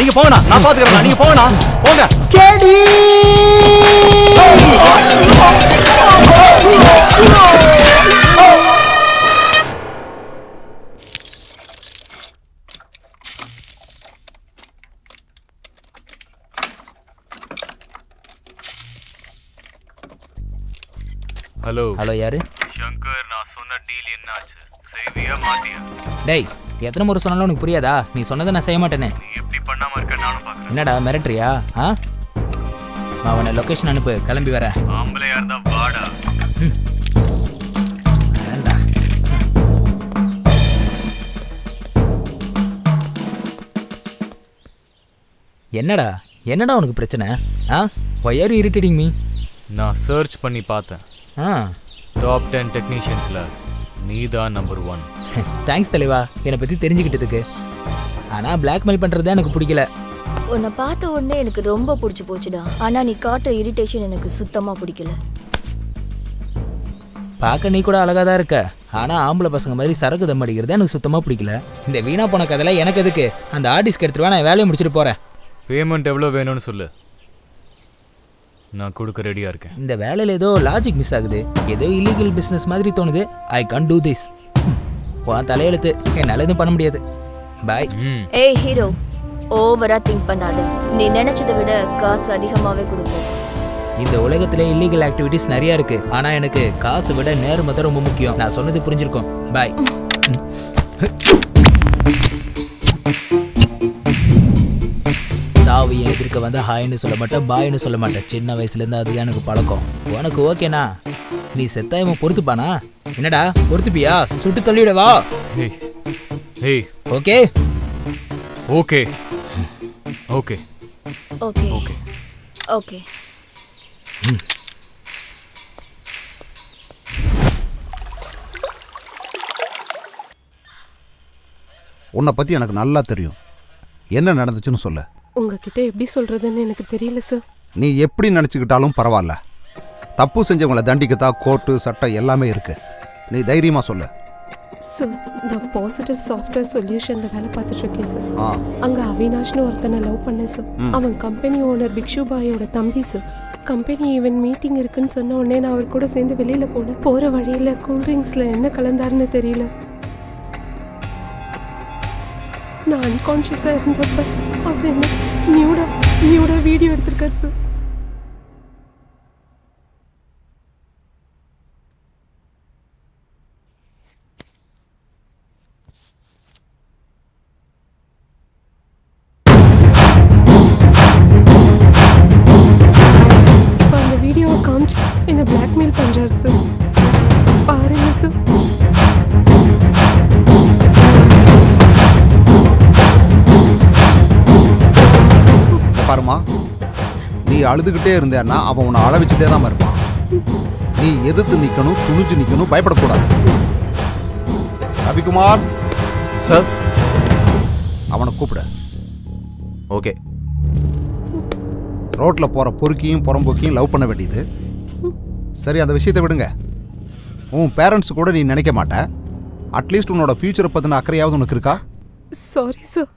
நீங்க போங்கண்ணா நான் பாத்துக்கிறேன் நீங்க போங்கண்ணா போங்க ஹலோ ஹலோ யாரு? சங்கர், நான் சொன்ன டீல் என்னாச்சு? செய்வியா மாட்டியா? டேய் எத்தனை முறை சொன்னாலும் உனக்கு புரியாதா? நீ சொன்னதை நான் செய்ய மாட்டேனே. நீ எப்படி பண்ணாம இருக்க நானும் பாக்குறேன். என்னடா மிரட்டுறியா? அவனை லொகேஷன் அனுப்பு, கிளம்பி வரேன். ஆம்பளையா இருந்தா வாடா. என்னடா என்னடா உனக்கு பிரச்சனை? why are you irritating me? நான் சர்ச் பண்ணி பார்த்தேன். டாப் 10 டெக்னீஷியன்ஸ்ல நீதான் நம்பர் 1. தேங்க்ஸ் தலைவா என்னை பற்றி தெரிஞ்சுக்கிட்டதுக்கு. ஆனால் பிளாக்மெயில் பண்ணுறது எனக்கு பிடிக்கல. உன்னை பார்த்த உடனே எனக்கு ரொம்ப பிடிச்சி போச்சுடா. ஆனால் நீ காட்ட இரிட்டேஷன் எனக்கு சுத்தமாக பிடிக்கல. பார்க்க நீ கூட அழகாக தான் இருக்க. ஆனால் ஆம்பளை பசங்க மாதிரி சரக்கு தம் அடிக்கிறது எனக்கு சுத்தமாக பிடிக்கல. இந்த வீணா போன கதையில் எனக்கு எதுக்கு? அந்த ஆர்டிஸ்க்கு எடுத்துருவா, நான் வேலையை முடிச்சுட்டு போகிறேன். பேமெண்ட் எவ்வளோ வேணும்னு சொல்லு, நான் கொடுக்க ரெடியாக இருக்கேன். இந்த வேலையில் ஏதோ லாஜிக் மிஸ் ஆகுது. ஏதோ இல்லீகல் பிஸ்னஸ் மாதிரி தோணுது. ஐ கான் டூ திஸ். உன் தலையெழுத்து, என்னால் எதுவும் பண்ண முடியாது. பாய். ஏய் ஹீரோ, ஓவரா திங்க் பண்ணாத. நீ நினைச்சதை விட காசு அதிகமாகவே கொடுப்போம். இந்த உலகத்துல இல்லீகல் ஆக்டிவிட்டிஸ் நிறைய இருக்கு. ஆனால் எனக்கு காசை விட நேர்மை தான் ரொம்ப முக்கியம். நான் சொன்னது புரிஞ்சிருக்கும். பாய். சாவியை எதிர்க்க வந்து ஹாய்னு சொல்ல மாட்டேன், பாய்னு சொல்ல மாட்டேன். சின்ன வயசுலேருந்து அதுதான் எனக்கு பழக்கம். உனக்கு ஓகேண்ணா? நீ செத்தாயமா பொறுத்துப்பானா? என்னடா பொறுத்துப்பியா? சுட்டு தள்ளிவிடவா? Okay okay okay okay okay. உன்னை பற்றி எனக்கு நல்லா தெரியும். என்ன நடந்துச்சுன்னு சொல்ல. உங்ககிட்ட எப்படி சொல்றதுன்னு எனக்கு தெரியல சார். நீ எப்படி நினச்சிக்கிட்டாலும் பரவாயில்ல. தப்பு செஞ்சவங்களை தண்டிக்கத்தான் கோர்ட்டு சட்டம் எல்லாமே இருக்கு. நீ தைரியமாக சொல்லு. சார், நான் பாசிட்டிவ் சாஃப்ட்வேர் சொல்யூஷனில் வேலை பார்த்துட்டு இருக்கேன் சார். அங்கே அவினாஷ்னு ஒருத்தனை லவ் பண்ணேன் சார். அவன் கம்பெனி ஓனர் பிக்ஷு பாயோட தம்பி சார். கம்பெனி ஈவென்ட் மீட்டிங் இருக்குன்னு சொன்ன உடனே நான் அவர் கூட சேர்ந்து வெளியில் போனேன். போகிற வழியில் கூல்ட்ரிங்க்ஸில் என்ன கலந்தாருன்னு தெரியல. நான் அன்கான்ஷியஸாக இருந்தப்ப அவர் என்ன நியூடா வீடியோ எடுத்திருக்காரு சார். அந்த வீடியோவை காமிச்சு என்னை பிளாக்மெயில் பண்ணுறாரு சார். பாருங்க சார். பாருமா, நீ அழுதுகிட்டே இருந்தேன்னா அவன் உன்னை அழ வச்சுட்டே தான் இருப்பான். நீ எதிர்த்து நிற்கணும், துணிஞ்சு நிற்கணும், பயப்படக்கூடாது. ரவிக்குமார் சார், அவனை கூப்பிட. ஓகே. ரோட்ல போற பொறுக்கியும் புறம்போக்கியும் லவ் பண்ண வேண்டியது. சரி, அந்த விஷயத்தை விடுங்க. உன் பேரண்ட்ஸ் கூட நீ நினைக்க மாட்ட. அட்லீஸ்ட் உன்னோட ஃபியூச்சரை பத்தின அக்கறையாவது உனக்கு இருக்கா? Sorry sir.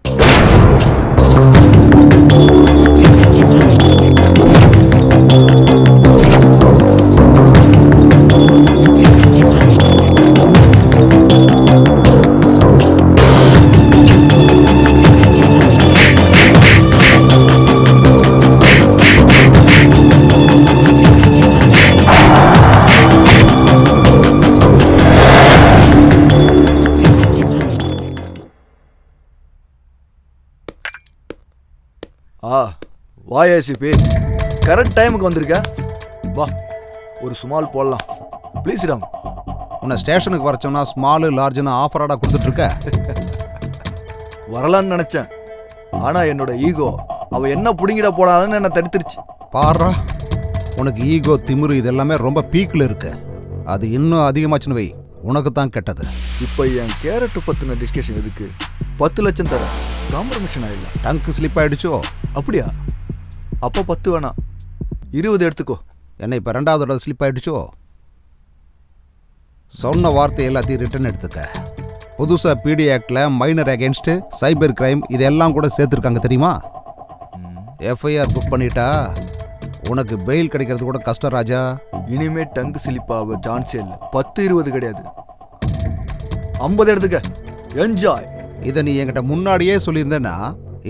வா ஏசிபி, கரெக்ட் டைமுக்கு வந்திருக்க. வா, ஒரு ஸ்மால் போடலாம் ப்ளீஸ். ராம், உன்னை ஸ்டேஷனுக்கு வர சொன்னா ஸ்மாலு லார்ஜ்னு ஆஃபராடா கொடுத்துட்டு இருக்க. வரலான்னு நினைச்சேன், ஆனா என்னோட ஈகோ அவ என்ன புடுங்கிட போனாலும் என்ன தடுத்துருச்சு. பாரா, உனக்கு ஈகோ திமிரு இதெல்லாமே ரொம்ப பீக்கில் இருக்கு. அது இன்னும் அதிகமாச்சுன்னு வை, உனக்கு தான் கெட்டது. இப்போ என் கேரட் பத்தின டிஸ்கஷன் எதுக்கு? 10 லட்சம் தர காம்ப்ரமைஷன் ஆயிடலாம். டங்கு ஸ்லிப் ஆயிடுச்சோ? அப்படியா? அப்போ 10 வேணாம், 20 எடுத்துக்கோ. என்ன இப்போ 2வது தடவை ஸ்லிப் ஆயிடுச்சோ? சொன்ன வார்த்தை எல்லாத்தையும் ரிட்டர்ன் எடுத்துக்க. புதுசாக பிடி ஆக்டில் மைனர் அகேன்ஸ்ட்டு சைபர் கிரைம் இதெல்லாம் கூட சேர்த்துருக்காங்க தெரியுமா? எஃப்ஐஆர் புக் பண்ணிட்டா உனக்கு பெயில் கிடைக்கிறது கூட கஷ்டம் ராஜா. இனிமே டங்கு ஸ்லிப்பாக சான்ஸே இல்லை. 10 20 கிடையாது, 50 எடுத்துக்க. என்ஜாய். இதை நீ என்கிட்ட முன்னாடியே சொல்லியிருந்தேன்னா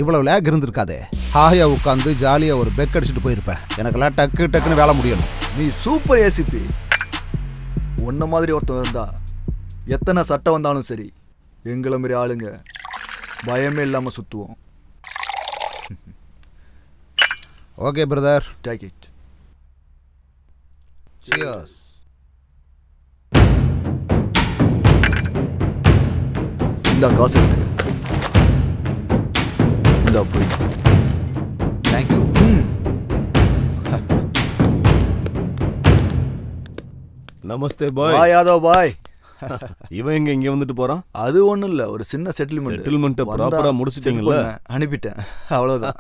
இவ்வளவு லேக் இருந்திருக்காதே. ஹாயா உட்காந்து ஜாலியாக ஒரு பெக் அடிச்சுட்டு போயிருப்பேன். எனக்கெல்லாம் டக்கு டக்குன்னு வேலை முடியணும். நீ சூப்பர் ஏசிபி. உன்ன மாதிரி ஒருத்தன் இருந்தா எத்தனை சட்டம் வந்தாலும் சரி, எங்களை மாதிரி ஆளுங்க பயமே இல்லாமல் சுற்றுவோம். Okay brother, take it. Cheers. இந்த காசு எடுத்துக்க. இந்த போய். தேங்க்யூ. நமஸ்தே பாய். பாய் யாதவ் பாய். இவன் எங்க இங்க வந்துட்டு போறான்? அது ஒண்ணும் இல்ல, ஒரு சின்ன செட்டில்மெண்ட் ப்ராப்பரா முடிச்சிட்டீங்கல்ல? அனுப்பிட்டேன், அவ்வளவுதான்.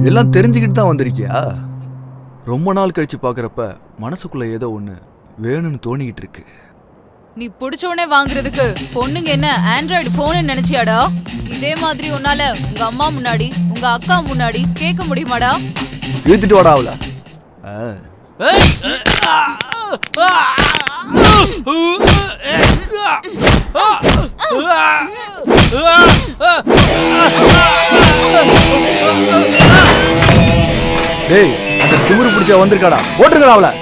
எல்லாம் தெரிஞ்சுக்கிட்டு தான் வந்திருக்கியா? ரொம்ப நாள் கழிச்சு பாக்குறப்ப மனசுக்குள்ள ஏதோ ஒண்ணு வேணும்னு தோணிக்கிட்டு இருக்கு. நீ பிடிச்ச உடனே வாங்குறதுக்கு பொண்ணுங்க என்ன ஆண்ட்ராய்டு போன் நினைச்சியாடா? இதே மாதிரி உன்னால உங்க அம்மா முன்னாடி உங்க அக்கா முன்னாடி கேட்க முடியுமாடா? இழுத்துட்டு வாடா அவள. டேய், அந்த திமிரு பிடிச்ச வந்திருக்காடா, ஓட்டுங்கடா அவள.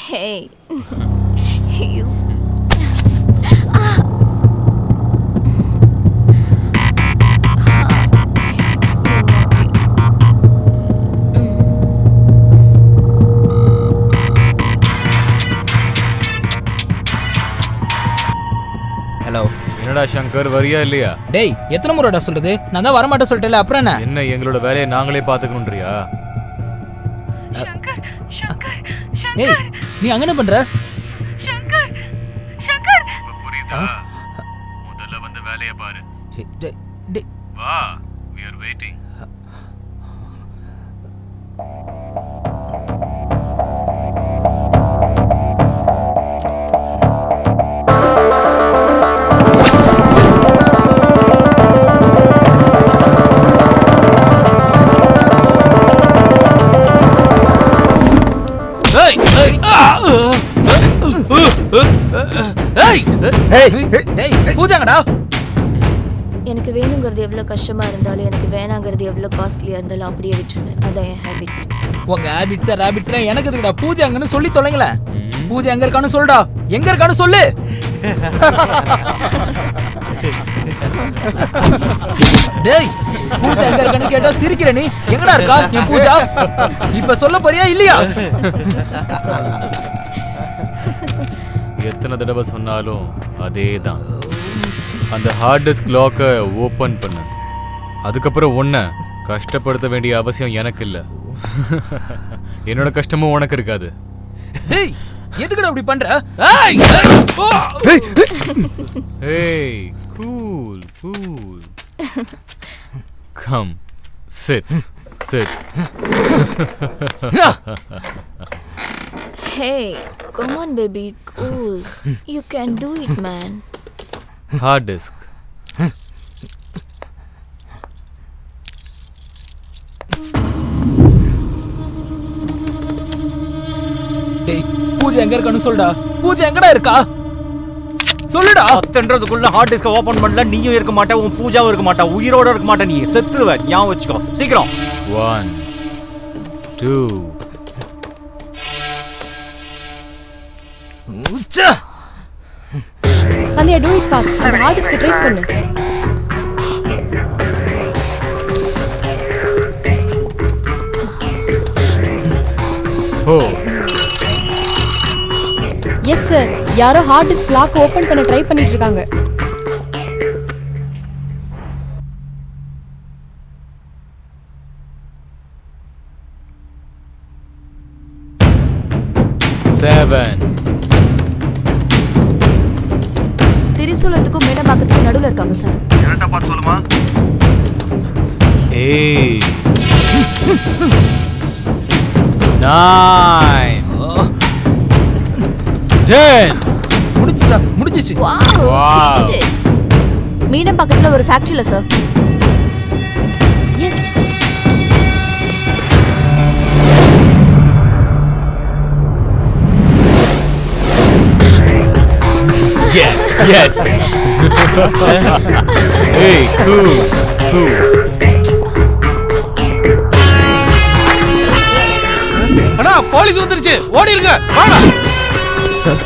Hey. You. ஹலோ. என்னடா சங்கர், வரியா இல்லையா? டேய், எத்தனை முறைடா சொல்றது? நான் தான் வரமாட்டேன் சொல்லிட்டேல, அப்புறம் என்ன? என்ன எங்களோட வேலையை நாங்களே பாத்துக்கணும்ன்றியா? ஏய், நீ அங்க என்ன பண்ற? புரியுதா? முதல்ல வந்து வேலையை பாரு. வா, we are waiting. பூஜாங்கடா. எனக்கு வேணுங்கிறது எவ்வளவு கஷ்டமா இருந்தாலும் எனக்கு வேணாங்கிறது எவ்வளவு காஸ்ட்லியா இருந்தாலும் அப்படியே விட்டுருவேன். அதான் என் ஹேபிட். உங்க ஹேபிட்ஸ் ரேபிட்ஸ்லாம் எனக்கு இருக்குடா. பூஜாங்கன்னு சொல்லி தொலைங்கள. பூஜா எங்க இருக்கான்னு சொல்லுடா. எங்க இருக்கான்னு சொல்லு. டேய், பூஜா எங்க இருக்கான்னு கேட்டா சிரிக்கிற நீ. எங்கடா இருக்கா என் பூஜா? இப்ப சொல்ல போறியா இல்லையா? எத்தனை தடவை சொன்னாலும் அதேதான். அந்த ஹார்ட் டிஸ்க் லாக்கை ஓபன் பண்ணு. அதுக்கப்புறம் உன்னை கஷ்டப்படுத்த வேண்டிய அவசியம் எனக்கு இல்லை. என்னோட கஷ்டமும் உனக்கு இருக்காது. டேய், எதுக்குடா அப்படி பண்ற? ஏய், cool cool. Come, sit sit. Hey, come on baby, cool. You can do it, man. Hard disk. டேய், பூஜா எங்க இருக்கான்னு சொல்லுடா. பூஜா எங்கடா இருக்கா? சொல்லுடா. அத்தன்றதுக்குள்ள ஹார்ட் டிஸ்க ஓபன் பண்ணல, நீயும் இருக்க மாட்டே, உன் பூஜாவும் இருக்க மாட்டா, உயிரோட இருக்க மாட்டே, நீ செத்துருவ. ஞாபகம் வச்சுக்கோ. சீக்கிரம். 1 2 சந்தியா, do it fast. அந்த ஹார்ட் டிஸ்க் ட்ரேஸ் பண்ணு. எஸ் சார், யாரோ ஹார்ட் டிஸ்க் லாக் ஓபன் பண்ண ட்ரை பண்ணிட்டு இருக்காங்க. திரிசூலத்துக்கும் மேடம்பாக்கத்துக்கும் நடுவுல இருக்காங்க சார். என்னடா பார்த்து சொல்லுமா? ஏய், 9 10. முடிஞ்சிச்சு. Wow. மீனம்பாக்கத்துல ஒரு ஃபேக்டரியில sir. Yes. Yes, yes. Hey, cool, cool. அண்ணா, போலீஸ் வந்துருச்சு. ஓடிருங்க. வாடா. Sir,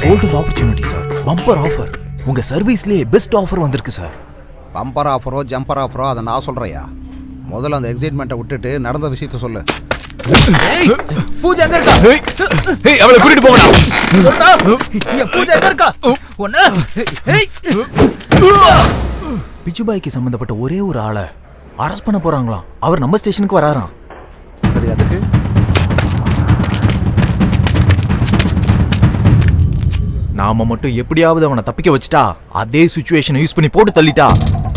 golden opportunity sir. Bumper offer. உங்க சர்வீஸ்லயே பெஸ்ட் ஆஃபர் வந்திருக்கு சார். பம்பர் ஆஃபரோ ஜம்பர் ஆஃபரோ அதை நான் சொல்றையா. முதல்ல அந்த எக்ஸைட்மெண்ட்டை விட்டுட்டு நடந்த விஷயத்த சொல்லு. பூஜா எங்க இருக்கா? ஏய், அவளை கூட்டிட்டு போங்கடா. சொல்டா. பூஜா எங்க இருக்கா? ஒண்ணு. ஏய், பிச்சுபாய்க்கு சம்பந்தப்பட்ட ஒரே ஒரு ஆளை அரெஸ்ட் பண்ண போறாங்களாம். அவர் நம்ம ஸ்டேஷனுக்கு வராராம். சரி, அதுக்கு நாம மட்டும் எப்படியாவது அவனை தப்பிக்க வச்சுட்டா, அதே சிச்சுவேஷனை யூஸ் பண்ணி போட்டு தள்ளிட்டா,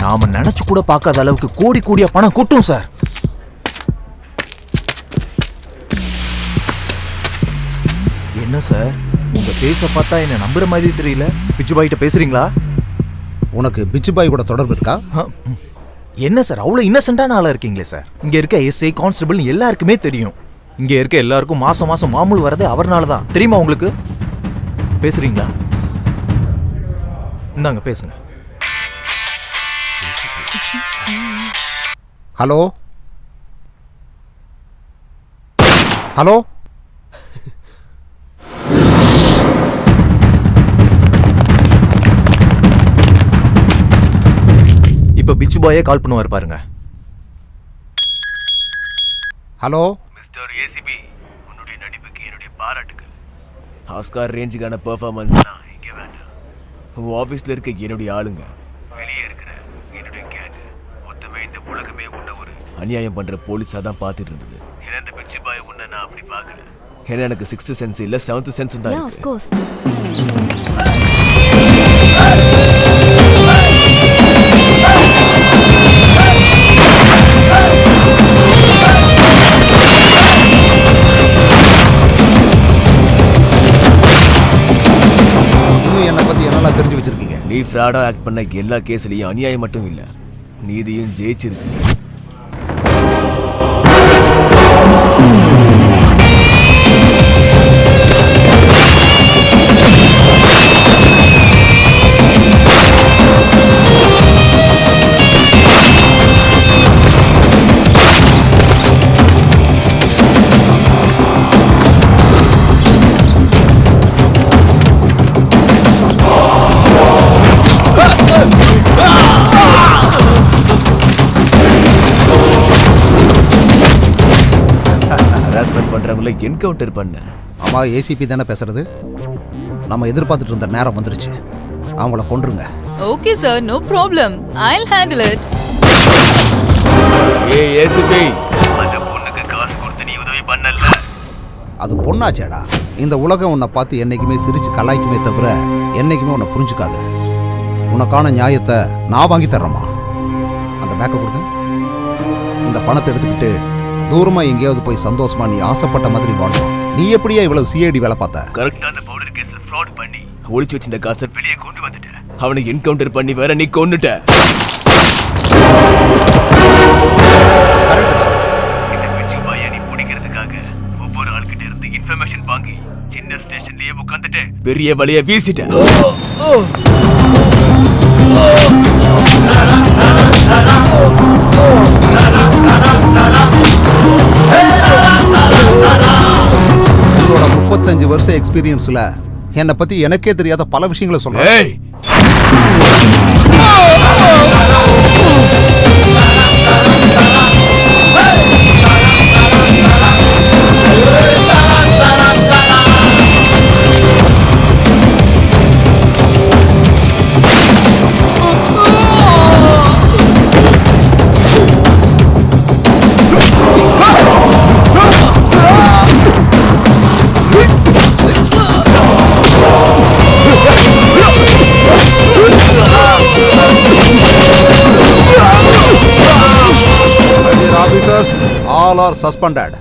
நாம நினைச்சு கூட பார்க்காத அளவுக்கு கோடி கோடியா பணம் கொட்டும் சார். என்ன சார், உங்க பேச பார்த்தா என்ன நம்புற மாதிரி தெரியல. பிச்சுபாய்கிட்ட பேசுறீங்களா? உனக்கு பிச்சுபாய் கூட தொடர்பு இருக்கா? என்ன சார், அவ்வளவு இன்னசென்ட்டான ஆளா இருக்கீங்களே சார். இங்க இருக்க எஸ்ஐ கான்ஸ்டபிள் எல்லாருக்குமே தெரியும். இங்க இருக்க எல்லாருக்கும் மாசம் மாசம் மாமூல் வரது அவர்னால தான். தெரியுமா உங்களுக்கு? பேசுறீங்களா? இந்தாங்க பேசுங்க. ஹலோ ஹலோ பாயே கால் பண்ணுவார் பாருங்க. ஹலோ மிஸ்டர் ஏசிபி, உன்னுடைய நடிப்புக்கு என்னுடைய பாராட்டுகள். ஆஸ்கார் ரேஞ்சுக்கான பெர்ஃபார்மன்ஸ் இங்கே வேண்டாம். உன் ஆஃபீஸில் இருக்க என்னுடைய ஆளுங்க, வெளியே இருக்கிற என்னுடைய கேங், மொத்தமே இந்த உலகமே உன்ன ஒரு அநியாயம் பண்ற போலீஸாக தான் பார்த்துட்டு இருந்தது. ஏன்னா இந்த பிச்சு பாய் உன்னை நான் அப்படி பார்க்கல. ஏன்னா எனக்கு 6th சென்ஸ் இல்லை 7th சென்ஸ் தான் இருக்கு. இன்னும் என்னை பத்தி என்னெல்லாம் தெரிஞ்சு வச்சிருக்கீங்க? நீ ஃப்ராடா ஆக்ட் பண்ண எல்லா கேஸ்லயும் அநியாயம் மட்டும் இல்ல, நீதியும் ஜெயிச்சிருக்கு. பண்றவங்கள என்கவுண்டர் பண்ண. ஆமா, ஏசிபி தானே பேசுறது. நம்ம எதிர்பார்த்துட்டு இருந்த நேரம் வந்துருச்சு. அவங்கள கொன்றுங்க. Okay sir, no problem. I'll handle it. ஏய் ஏசிபி, அந்த பொண்ணுக்கு காசு கொடுத்து நீ உதவி பண்ணல. அது பொண்ணாச்சேடா. இந்த உலகம் உன்னை பார்த்து என்னைக்குமே சிரிச்சு கலாய்க்குமே தவிர என்னைக்குமே உன்னை புரிஞ்சுக்காது. உனக்கான நியாயத்தை நான் வாங்கி தர்றேம்மா. அந்த பேக்கை கொடுங்க. இந்த பணத்தை எடுத்துக்கிட்டு தூரமா எங்கேயாவது போய் சந்தோஷமா நீ ஆசைப்பட்ட மாதிரி வாழும். நீ எப்படியா இவ்வளவு சிஐடி வேலை பார்த்த? கரெக்டா அந்த பவுடர் கேஸ்ல ஃப்ராட் பண்ணி ஒளிச்சு வச்சிருந்த காசை வெளியே கொண்டு வந்துட்ட. அவனை என்கவுண்டர் பண்ணி வேற நீ கொன்னுட்ட. இந்த பிச்சு பாயை நீ பிடிக்கிறதுக்காக ஒவ்வொரு ஆள்கிட்ட இருந்து இன்ஃபர்மேஷன் வாங்கி சின்ன ஸ்டேஷன்லயே உட்காந்துட்டு பெரிய வலைய வீசிட்ட. உங்களோட 35 வருஷம் எக்ஸ்பீரியன்ஸ்ல என்னை பத்தி எனக்கே தெரியாத பல விஷயங்களை சொல்றேன். All are suspended.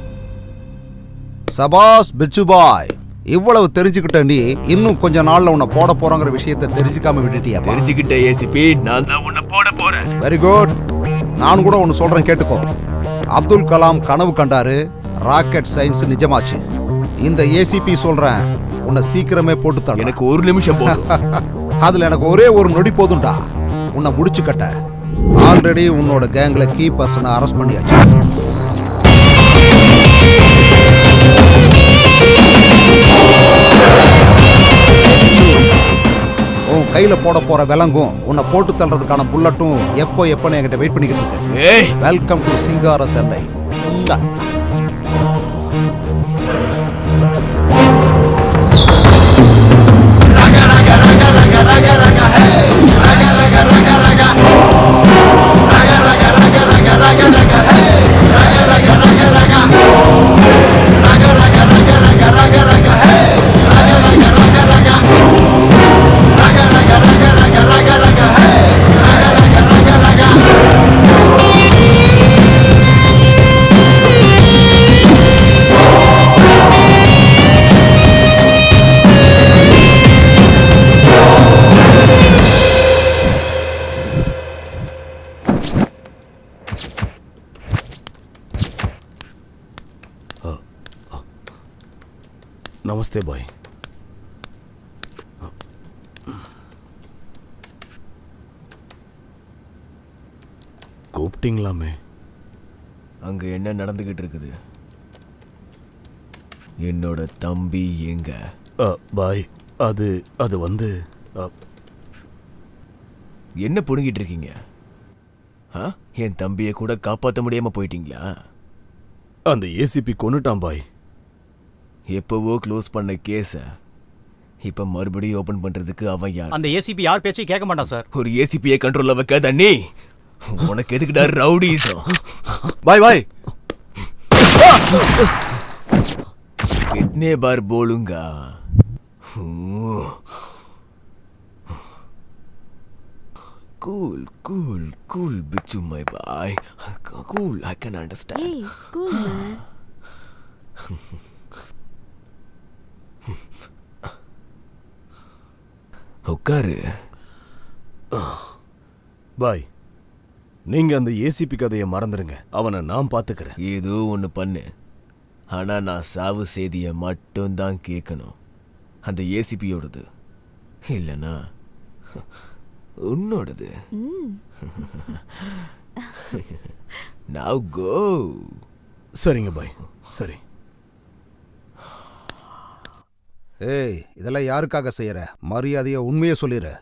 சபாஸ் பிச்சு பாய், இவ்வளவு தெரிஞ்சுக்கிட்ட நீ இன்னும் கொஞ்ச நாள்ல உன்னை போட போறங்கிற விஷயத்தை தெரிஞ்சுக்காம விட்டுட்டியா? தெரிஞ்சுக்கிட்ட ஏசிபி, நான் தான் உன்னை போட போறேன். Very good. நான் கூட ஒன்னு சொல்றேன் கேட்டுக்கோ. அப்துல் கலாம் கனவு கண்டாரு, ராக்கெட் சயின்ஸ் நிஜமாச்சு. இந்த ஏசிபி சொல்றேன், உன்னை சீக்கிரமே போட்டு தர. எனக்கு ஒரு நிமிஷம் போதும். அதுல எனக்கு ஒரே ஒரு நொடி போதும்டா உன்னை முடிச்சு கட்ட. ஆல்ரெடி உன்னோட கேங்ல கீ பர்சனை அரெஸ்ட் பண்ணியாச்சு. உன் கையில போட போற விலங்கும் உன்னை போட்டு தள்ளுறதுக்கான புல்லட்டும் எப்போ எப்பன்னு என்கிட்ட வெயிட் பண்ணிக்கிட்டு இருக்கு. வெல்கம் டு சிங்கார சென்னை. நமஸ்தே பாய். கூப்பிட்டீங்களாமே? அங்க என்ன நடந்துகிட்டு இருக்குது? என்னோட தம்பி எங்க? பாய், அது வந்து என்ன புடுங்கிட்டு இருக்கீங்க? என் தம்பியை கூட காப்பாற்ற முடியாம போயிட்டீங்களா? அந்த ஏசிபி கொன்னுட்டான் பாய். எப்பவோ க்ளோஸ் பண்ண கேஸ இப்ப மறுபடியும் ஓபன் பண்றதுக்கு அவன் யார்? அந்த ஏசிபி யார் பேச்சையும் கேட்க மாட்டான் சார். ஒரு ஏசிபியை கண்ட்ரோல்ல வைக்காத நீ. உனக்கு எதுக்குடா ரவுடிசம்? பாய் பாய் कितने बार बोलूंगा? Cool, cool, cool, Bichu, my boy. Cool, I can understand. Hey, cool man. உட்காரு. பாய், நீங்க அந்த ஏசிபி கதையை மறந்துருங்க. அவனை நான் பாத்துக்கிறேன். ஏதோ ஒன்று பண்ணு, ஆனா நான் சாவு செய்தியை மட்டும்தான் கேட்கணும். அந்த ஏசிபியோடது இல்லைன்னா உன்னோடது. Now go. சரிங்க பாய், சரி. ஏய், இதெல்லாம் யாருக்காக செய்யற? மரியாதையை உண்மையை சொல்லிடு.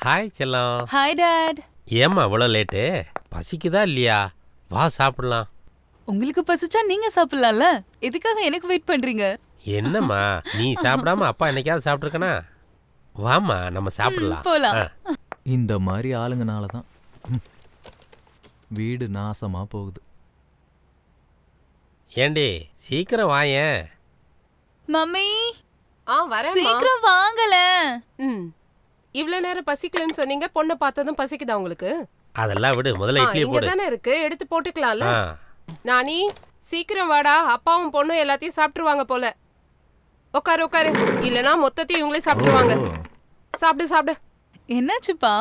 ஹாய் செல்லம். Hi dad. ஏம்மா இவ்வளோ லேட்டு? பசிக்குதா இல்லையா? வா சாப்பிடலாம். உங்களுக்கு பசிச்சா நீங்க சாப்பிடலாம்ல, எதுக்காக எனக்கு வெயிட் பண்றீங்க? என்னம்மா நீ சாப்பிடாம அப்பா என்னைக்காவது சாப்பிட்ருக்கனா? வாம்மா நம்ம சாப்பிடலாம். போலாம். இந்த மாதிரி ஆளுங்கனால தான் வீடு நாசமா போகுது. ஏண்டி சீக்கிரம் வாயேன். மம்மி வரேன். சீக்கிரம் வாங்கல. இவ்ளோ நேரம் பசிக்கலன்னு சொன்னீங்க, பொண்ணை பார்த்ததும் பசிக்குதா உங்களுக்கு? அதெல்லாம் விடு, முதல்ல இட்லி இங்க போடு. தானே இருக்கு, எடுத்து போட்டுக்கலாம்ல. நானி சீக்கிரம் வாடா, அப்பாவும் பொண்ணும் எல்லாத்தையும் சாப்பிட்டுருவாங்க போல. உட்காரு உட்காரு, இல்லனா மொத்தத்தையும் இவங்களே சாப்பிட்டுருவாங்க. சாப்பிடு சாப்பிடு. என்னாச்சுப்பா?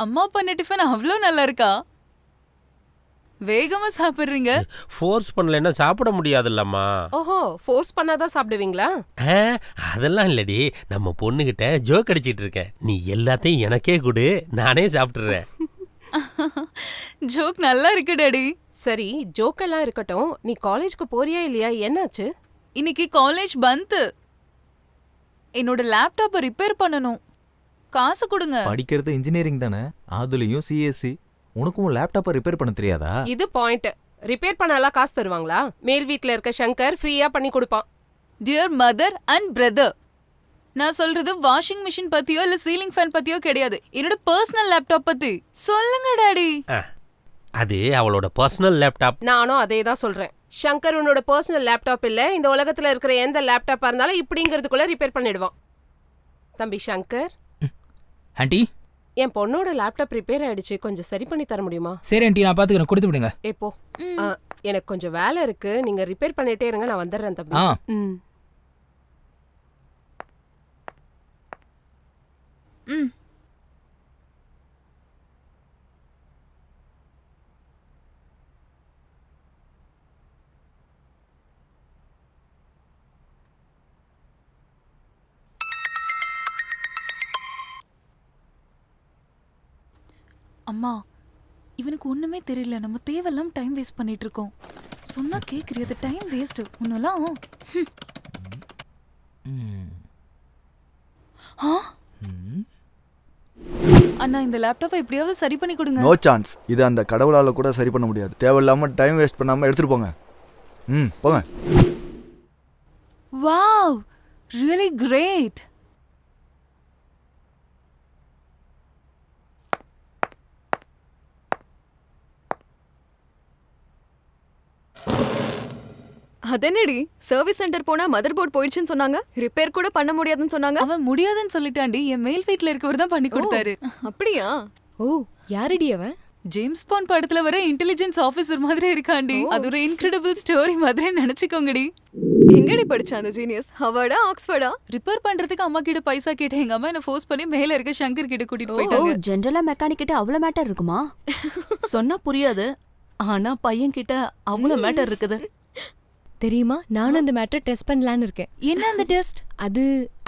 அம்மா பண்ண டிஃபன் அவ்வளோ நல்லா இருக்கா? வேகமா சாப்பிடுறீங்க. ஃபோர்ஸ் பண்ணலன்னா சாப்பிட முடியாதுல்லம்மா. ஓஹோ, ஃபோர்ஸ் பண்ணாதான் சாப்பிடுவீங்களா? அதெல்லாம் இல்லடி, நம்ம பொண்ணுகிட்ட ஜோக் அடிச்சிட்டு இருக்கேன். நீ எல்லாத்தையும் எனக்கே கொடு, நானே சாப்பிட்டுறேன். ஜோக் நல்லா இருக்கு டாடி. சரி, ஜோக் எல்லாம் இருக்கட்டும், நீ காலேஜ்க்கு போறியா இல்லையா? என்னாச்சு? இன்னைக்கு காலேஜ் பந்த். என்னோட லேப்டாப்பை ரிப்பேர் பண்ணணும், காசு கொடுங்க. படிக்கிறது இன்ஜினியரிங் தானே, அதுலயும் சிஎஸ்சி. உனக்கும் லேப்டாப்பை ரிப்பேர் பண்ண தெரியாதா? இது பாயிண்ட். ரிப்பேர் பண்ணலாம் காசு தருவாங்களா? மேல் வீட்ல இருக்க சங்கர் ஃப்ரீயா பண்ணி கொடுப்பான். டியர் மதர் அண்ட் பிரதர், நான் சொல்றது வாஷிங் மிஷின் பத்தியோ இல்ல சீலிங் ஃபேன் பத்தியோ கிடையாது. என்னோட பர்சனல் லேப்டாப் பத்தி சொல்லுங்க டாடி. அது அவளோட பர்சனல் லேப்டாப். நானும் அதே தான் சொல்றேன். சங்கர் உன்னோட பர்சனல் லேப்டாப் இல்ல. இந்த உலகத்துல இருக்கிற எந்த லேப்டாப்பா இருந்தாலும் இப்படிங்கிறதுக்குள்ள ரிப்பேர் பண்ணிடுவான். தம்பி சங்கர். ஆண்டி, என் பொண்ணோட லேப்டாப் ரிப்பேர் ஆயிடுச்சு, கொஞ்சம் சரி பண்ணி தர முடியுமா? சரி ஆண்டி, நான் பாத்துக்கிறேன், கொடுத்து விடுங்க. எப்போ? எனக்கு கொஞ்சம் வேலை இருக்கு, நீங்க ரிப்பேர் பண்ணிட்டே இருங்க, நான் வந்துடுறேன் தம்பி. அம்மா, இவனுக்கு ஒண்ணுமே தெரியல. நம்ம தேவையில்லாம டைம் வேஸ்ட் பண்ணிட்டு இருக்கோம். சொன்னா கேக்குறியா? அது டைம் வேஸ்ட். ஒன்னெல்லாம் அண்ணா, இந்த லேப்டாப்பை எப்படியாவது சரி பண்ணி கொடுங்க. No chance. இது அந்த கடவுளால கூட சரி பண்ண முடியாது. தேவையில்லாம டைம் வேஸ்ட் பண்ணாம எடுத்துட்டு போங்க. போங்க. Wow, really great. அதென்னடி, சர்வீஸ் சென்டர் போனா மதர் போர்ட் போயிடுச்சுன்னு சொன்னாங்க, ரிப்பேர் கூட பண்ண முடியாதுன்னு சொன்னாங்க. அவன் முடியாதுன்னு சொல்லிட்டாண்டி. என் மேல் வீட்ல இருக்கவர் தான் பண்ணி கொடுத்தாரு. அப்படியா? ஓ, யாரடி அவன்? ஜேம்ஸ் பாண்ட் படத்துல வர இன்டெலிஜென்ஸ் ஆபீசர் மாதிரி இருக்காண்டி. அது ஒரு இன்கிரெடிபிள் ஸ்டோரி மாதிரி நினைச்சுக்கோங்கடி. எங்கடி படிச்ச அந்த ஜீனியஸ்? ஹார்வர்டா ஆக்ஸ்ஃபோர்டா? ரிப்பேர் பண்றதுக்கு அம்மா கிட்ட பைசா கேட்ட எங்க அம்மா என்ன ஃபோர்ஸ் பண்ணி மேல இருக்க சங்கர் கிட்ட கூட்டிட்டு போயிட்டாங்க. ஜெனரலா மெக்கானிக் கிட்ட அவ்வளவு மேட்டர் இருக்குமா? சொன்னா புரியாது, ஆனா பையன் கிட்ட அவ்வளவு மேட்டர் இருக்குது. தெரியுமா, நானும் அந்த மேட்டர் டெஸ்ட் பண்ணலான்னு இருக்கேன். என்ன அந்த டெஸ்ட்? அது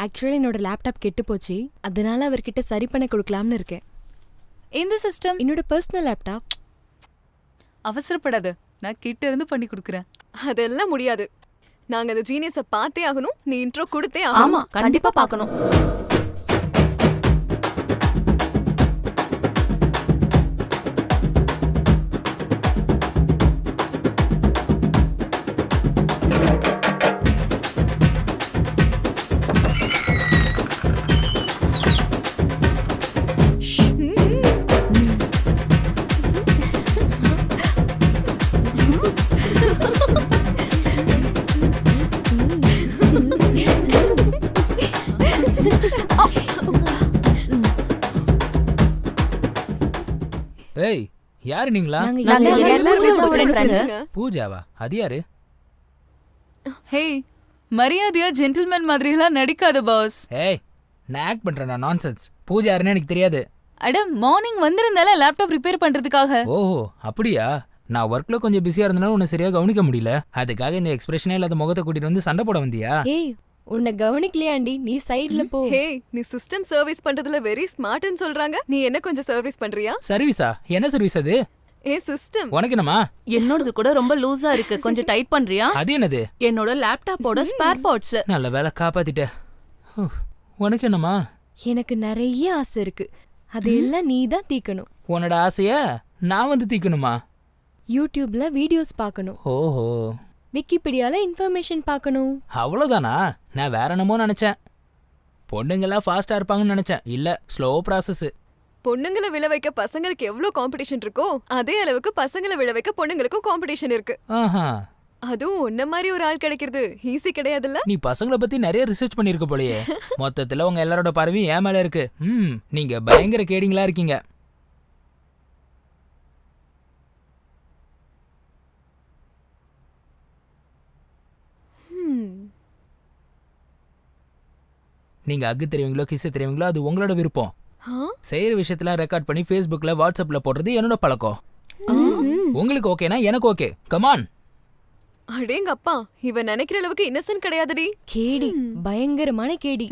ஆக்சுவலி என்னோட லேப்டாப் கெட்டு போச்சு, அதனால அவர்கிட்ட சரி பண்ண கொடுக்கலாம்னு இருக்கேன். இந்த சிஸ்டம் என்னோட பர்சனல் லேப்டாப். அவசரப்படாத, நான் கிட்ட இருந்து பண்ணி கொடுக்குறேன். அதெல்லாம் முடியாது. நாங்க அந்த ஜீனியஸை பார்த்தே ஆகணும். நீ இன்ட்ரோ கொடுத்தே ஆகணும். ஆமா, கண்டிப்பா பார்க்கணும். ஏய், யாரு நீங்களா? பூஜாவா? அது யாரு? ஹே, மரியாதையா ஜென்டில்மேன் மாதிரி எல்லாம் நடிக்காத பாஸ். ஏய், நான் ஆக்ட் பண்றேனா? நான்சென்ஸ். பூஜா யாருன்னு எனக்கு தெரியாது. அட, மார்னிங் வந்திருந்தால லேப்டாப் ரிப்பேர் பண்றதுக்காக. ஓஹோ, அப்படியா? நான் ஒர்க்ல கொஞ்சம் பிஸியா இருந்தனால உன்னை சரியா கவனிக்க முடியல. அதுக்காக இந்த எக்ஸ்பிரஷனே இல்லாத முகத்தை கூட்டிட்டு வந்து சண்டை போட வந்தியா? ஏய், உன்னை கவனிக்கலையாண்டி, நீ சைடுல போ. ஹே, நீ சிஸ்டம் சர்வீஸ் பண்றதுல வெரி ஸ்மார்ட்னு சொல்றாங்க. நீ என்ன கொஞ்சம் சர்வீஸ் பண்றியா? சர்வீஸா? என்ன சர்வீஸ் அது? ஏ சிஸ்டம். உனக்கு என்னமா? என்னோடது கூட ரொம்ப லூசா இருக்கு, கொஞ்சம் டைட் பண்றியா? அது என்னது? என்னோட லேப்டாப்போட ஸ்பேர் பார்ட்ஸ். நல்ல வேலை காப்பாத்திட்ட. உனக்கு என்னமா? எனக்கு நிறைய ஆசை இருக்கு, அதெல்லாம் நீ தான் தீக்கணும். உன்னோட ஆசைய நான் வந்து தீக்கணுமா? யூடியூப்ல வீடியோஸ் பார்க்கணும். ஓஹோ. விக்கிபீடியால இன்ஃபர்மேஷன் பார்க்கணும். அவ்வளவுதானா? நான் வேற என்னமோ நினைச்சேன். பொண்ணுங்கெல்லாம் ஃபாஸ்டா இருப்பாங்கன்னு நினைச்சேன். இல்ல, ஸ்லோ ப்ராசஸ். பொண்ணுங்களை விழ வைக்க பசங்களுக்கு எவ்வளவு காம்படிஷன் இருக்கோ அதே அளவுக்கு பசங்களை விழ வைக்க பொண்ணுங்களுக்கும் காம்படிஷன் இருக்கு. ஆஹா. அதுவும் உன்ன மாதிரி ஒரு ஆள் கிடைக்கிறது ஈஸி கிடையாதுல்ல. நீ பசங்களை பத்தி நிறைய ரிசர்ச் பண்ணிருக்க போலயே. மொத்தத்துல உங்க எல்லாரோட பார்வையும் ஏன் மேல இருக்கு. நீங்க பயங்கர கேடிங்களா இருக்கீங்க. நீங்க அக்கு தெரியுங்களோ கிஸ் தெரியுங்களோ அது உங்களோட விருப்பம். செய்யற விஷயத்துல ரெக்கார்ட் பண்ணி ஃபேஸ்புக்ல வாட்ஸ்அப்ல போடுறது என்னோட பழக்கம். உங்களுக்கு ஓகேனா எனக்கு ஓகே. கமான். அடேங்கப்பா, இவன் நினைக்கிற அளவுக்கு இன்னசென்ட் கிடையாதுடி. கேடி, பயங்கரமான கேடி.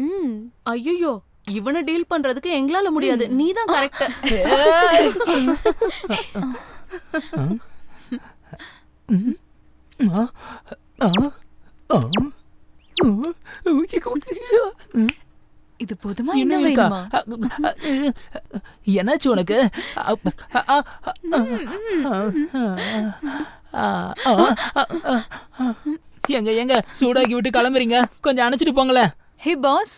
ஐயோ, இவனை டீல் பண்றதுக்கு எங்களால முடியாது, நீதான் கரெக்ட். இது போதுமா? என்ன வேணுமா? என்னாச்சு உனக்கு? எங்க எங்க சூடாக்கி விட்டு கிளம்புறீங்க? கொஞ்சம் அணைச்சிட்டு போங்களேன். ஹே பாஸ்,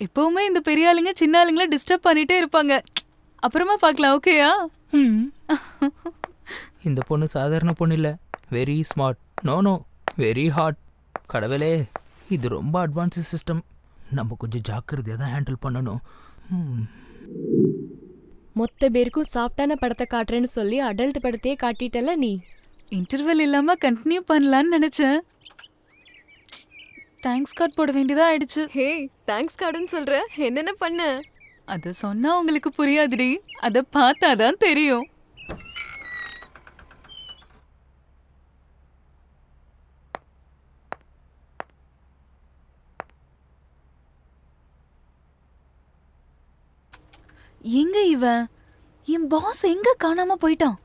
எப்பவுமே இந்த பெரிய ஆளுங்க சின்ன ஆளுங்களை டிஸ்டர்ப் பண்ணிட்டே இருப்பாங்க. அப்புறமா பார்க்கலாம், ஓகேயா? இந்த பொண்ணு சாதாரண பொண்ணு இல்ல, very smart. No no, very hot. கடவுளே, இது ரொம்ப அட்வான்ஸ் சிஸ்டம். நம்ம கொஞ்சம் ஜாக்கிரதையா தான் ஹேண்டில் பண்ணணும். மொத்த பேருக்கும் சாஃப்டான படத்தை காட்டுறேன்னு சொல்லி அடல்ட் படத்தையே காட்டிட்டல நீ. இன்டர்வெல் இல்லாம கண்டினியூ பண்ணலான்னு நினைச்சேன். தேங்க்ஸ் கார்டு போட வேண்டியதா ஆயிடுச்சு. ஹே, தேங்க்ஸ் கார்டுன்னு சொல்ற, என்னென்ன பண்ண? அத சொன்னா உங்களுக்கு புரியாதுடி, அத பார்த்தாதான் தெரியும். எங்க இவன்? என் பாஸ் எங்க காணாம போயிட்டான்?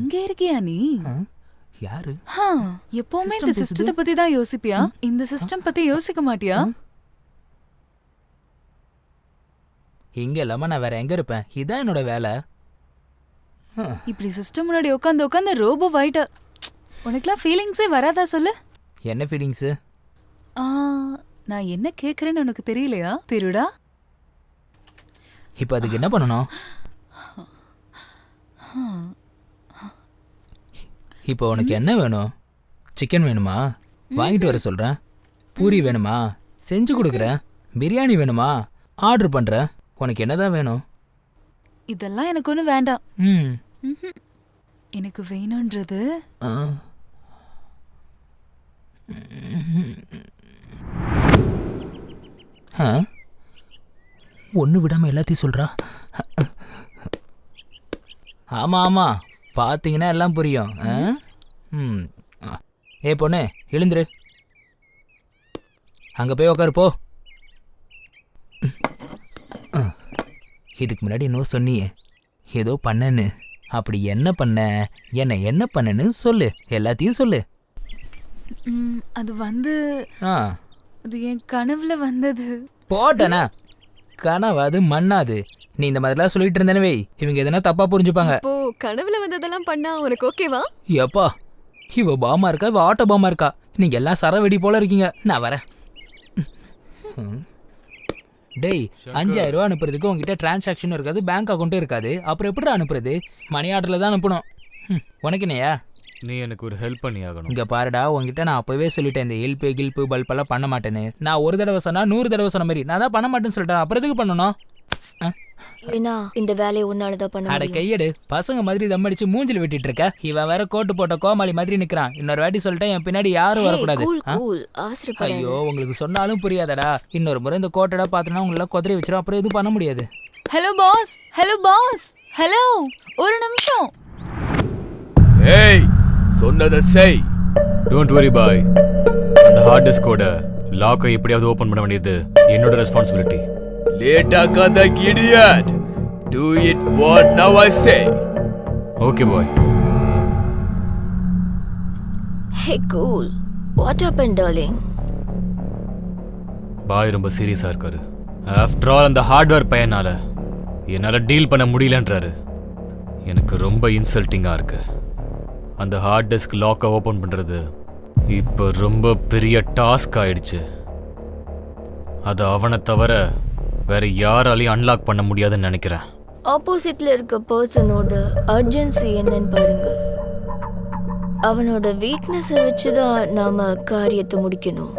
இங்க இருக்கியா நீ? யாரு? எப்பவுமே இந்த சிஸ்டத்தை பத்தி தான் யோசிப்பியா? இந்த சிஸ்டம் பத்தி யோசிக்க மாட்டியா? இங்க இல்லாம நான் வேற எங்க இருப்பேன்? இதான் என்னோட வேலை. இப்படி சிஸ்டம் முன்னாடி உட்காந்து உட்காந்து ரோபோ ஆயிட்ட. உனக்குலாம் ஃபீலிங்ஸே வராதா சொல்லு? என்ன ஃபீலிங்ஸ்? நான் என்ன கேக்குறேன்னு உனக்கு தெரியலையா திருடா? இப்போ அதுக்கு என்ன பண்ணணும்? இப்போ உனக்கு என்ன வேணும்? சிக்கன் வேணுமா? வாங்கிட்டு வர சொல்றேன். பூரி வேணுமா? செஞ்சு கொடுக்குறேன். பிரியாணி வேணுமா? ஆர்டர் பண்றேன். உனக்கு என்னதான் வேணும்? இதெல்லாம் எனக்கு ஒன்றும் வேண்டாம். எனக்கு வேணும்ன்றது ஒன்று விடாம எல்லாத்தையும் சொல்றா. ஆமா ஆமா, பார்த்தீங்கன்னா எல்லாம் புரியும். ஏ பொண்ணு, எழுந்துரு. அங்க போய் உக்காரு போ. இதுக்கு முன்னாடி இன்னும் சொன்னியே ஏதோ பண்ணன்னு. அப்படி என்ன பண்ண, என்ன பண்ணன்னு சொல்லு, எல்லாத்தையும் சொல்லு. அது வந்து அது என் கனவுல வந்தது. போட்டனா கனவாது மண்ணாது. நீ இந்த மாதிரிலாம் சொல்லிட்டு இருந்தனவே இவங்க எதனா தப்பா புரிஞ்சுப்பாங்க. இப்போ கனவுல வந்ததெல்லாம் பண்ணா உனக்கு ஓகேவா? எப்பா இவ பாமா இருக்கா, இவ ஆட்டோ பாமா இருக்கா? நீங்க எல்லாம் சரவெடி போல இருக்கீங்க. நான் வரேன். டேய், 5000 ரூபா அனுப்புறதுக்கு உங்ககிட்ட டிரான்சாக்ஷனும் இருக்காது, பேங்க் அக்கௌண்ட்டும் இருக்காது. அப்புறம் எப்படி அனுப்புறது? மணி ஆர்டர்ல தான் அனுப்பணும். உனக்கு என்னையா? நீ எனக்கு ஒரு ஹெல்ப் பண்ணி ஆகணும். இங்க பாருடா, உங்ககிட்ட நான் அப்பவே சொல்லிட்டேன் இந்த ஹெல்ப் கில்ப்பு பல்பெல்லாம் பண்ண மாட்டேன்னு. நான் ஒரு தடவை சொன்னா 100 தடவை சொன்ன மாதிரி. நான் தான் பண்ண மாட்டேன்னு சொல்லிட்டேன். அப்புறம் எதுக்கு பண்ணணும்? ஏன்னா இந்த வேலையை உன்னாலதான் பண்ண அட கையெடு, பசங்க மாதிரி தம் அடிச்சு மூஞ்சில விட்டுட்டு இருக்க. இவன் வேற கோட்டு போட்ட கோமாளி மாதிரி நிக்கிறான். இன்னொரு வாட்டி சொல்லிட்டேன், என் பின்னாடி யாரும் வரக்கூடாது. ஐயோ, உங்களுக்கு சொன்னாலும் புரியாதடா. இன்னொரு முறை இந்த கோட்டடா பாத்தனா உங்களை குதிரை வச்சிரும். அப்புறம் எதுவும் பண்ண முடியாது. Hello boss, hello boss, hello, ஒரு நிமிஷம். ஏய், சொன்னதை செய். டோன்ட் வரி பாய். அந்த ஹார்ட் டிஸ்கோட லாக்கை எப்படியாவது ஓபன் பண்ண வேண்டியது என்னோட ரெஸ்பான்சிபிலிட்டி. லேட்டா கதை idiot. Do it what now I say. Okay boy. Hey cool. What happened darling? பாய் ரொம்ப சீரியஸா இருக்காரு. ஆஃப்டர் ஆல் அந்த ஹார்ட்வேர் பையனால என்னால டீல் பண்ண முடியலன்றாரு. எனக்கு ரொம்ப இன்சல்ட்டிங்கா இருக்கு. அந்த ஹார்ட் டிஸ்க் லாக்கை ஓபன் பண்றது இப்போ ரொம்ப பெரிய டாஸ்க் ஆயிடுச்சு. அது அவனை தவிர வேற யாராலையும் அன்லாக் பண்ண முடியாதுன்னு நினைக்கிறேன். ஆப்போசிட்ல இருக்க பர்சனோட அர்ஜென்சி என்னன்னு பாருங்க. அவனோட வீக்னஸை வச்சுதான் நாம காரியத்தை முடிக்கணும்.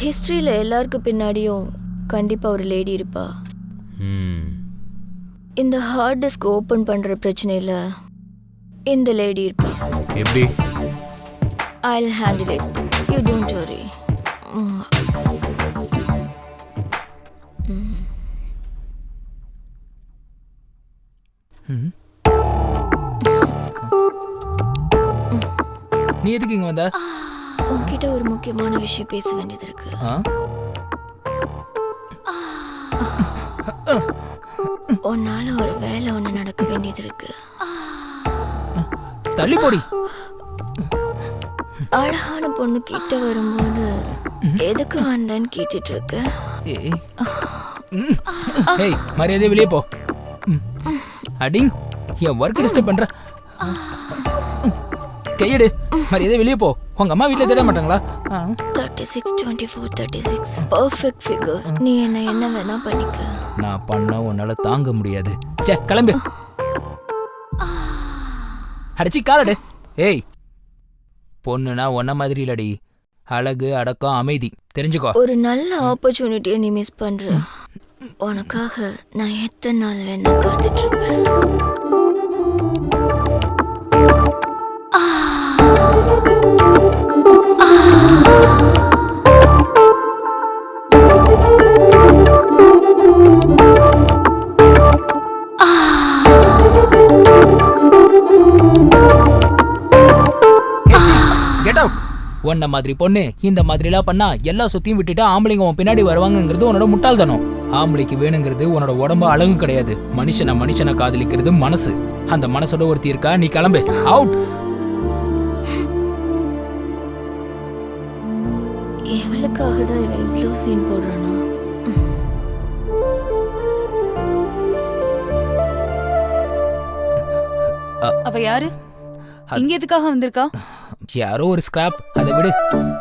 ஹிஸ்டரியில எல்லாருக்கு பின்னாடியும் கண்டிப்பா ஒரு லேடி இருப்பா. இந்த ஹார்ட் டிஸ்க் ஓபன் பண்ற பிரச்சனையில இந்த லேடி இருப்பா. எப்படி? I'll handle it. You don't worry. நீ எதுக்கு இங்க வந்த? உன்கிட்ட ஒரு முக்கியமான விஷயம் பேச வேண்டியது இருக்கு. உன்னால ஒரு வேலை ஒண்ணு நடக்க வேண்டியது இருக்கு. தள்ளி போடி. அழகான பொண்ணு கிட்ட வரும்போது எதுக்கு வந்தேன்னு கேட்டுட்டு இருக்க? ஏய், மரியாதை வெளியே போ. அடிங், என் ஒர்க் டிஸ்டர்ப் பண்ற. கையெடு, மரியாதை வெளியே போ. உங்க அம்மா வீட்டுல தேட மாட்டாங்களா? 36 24 36 பெர்ஃபெக்ட் ஃபிகர். நீ என்ன வேணா பண்ணிக்க. நான் பண்ண உன்னால தாங்க முடியாது. சே, கிளம்பு. அடிச்சி காலடு. ஏய், பொண்ணுனா ஒன்ன மாதிரி இல்லடி. அழகு, அடக்கம், அமைதி, தெரிஞ்சுக்கோ. ஒரு நல்ல ஆப்பர்ச்சுனிட்டியை நீ மிஸ் பண்ற. உனக்காக நான் எத்தனை நாள் வேணா காத்துட்டு இருப்பேன். உன்ன மாதிரி பொண்ணு இந்த மாதிரிலாம் பண்ணா எல்லா சுத்தியும் விட்டுட்டு ஆம்பளைங்க உன் பின்னாடி வருவாங்கங்கிறது உன்னோட முட்டாள்தனம். ஆம்பளைக்கு வேணுங்கிறது உன்னோட உடம்பு அழகும் கிடையாது. மனுஷனை காதலிக்கிறது மனசு. அந்த மனசோட ஒருத்தி இருக்கா, நீ கிளம்பு. அவுட். எவளுக்காக தான் இவன் இவ்வளோ சீன் போடுறானா? அவ யாரு? இங்க எதுக்காக வந்திருக்கா? யாரோ ஒரு ஸ்கிராப், அதை விடு.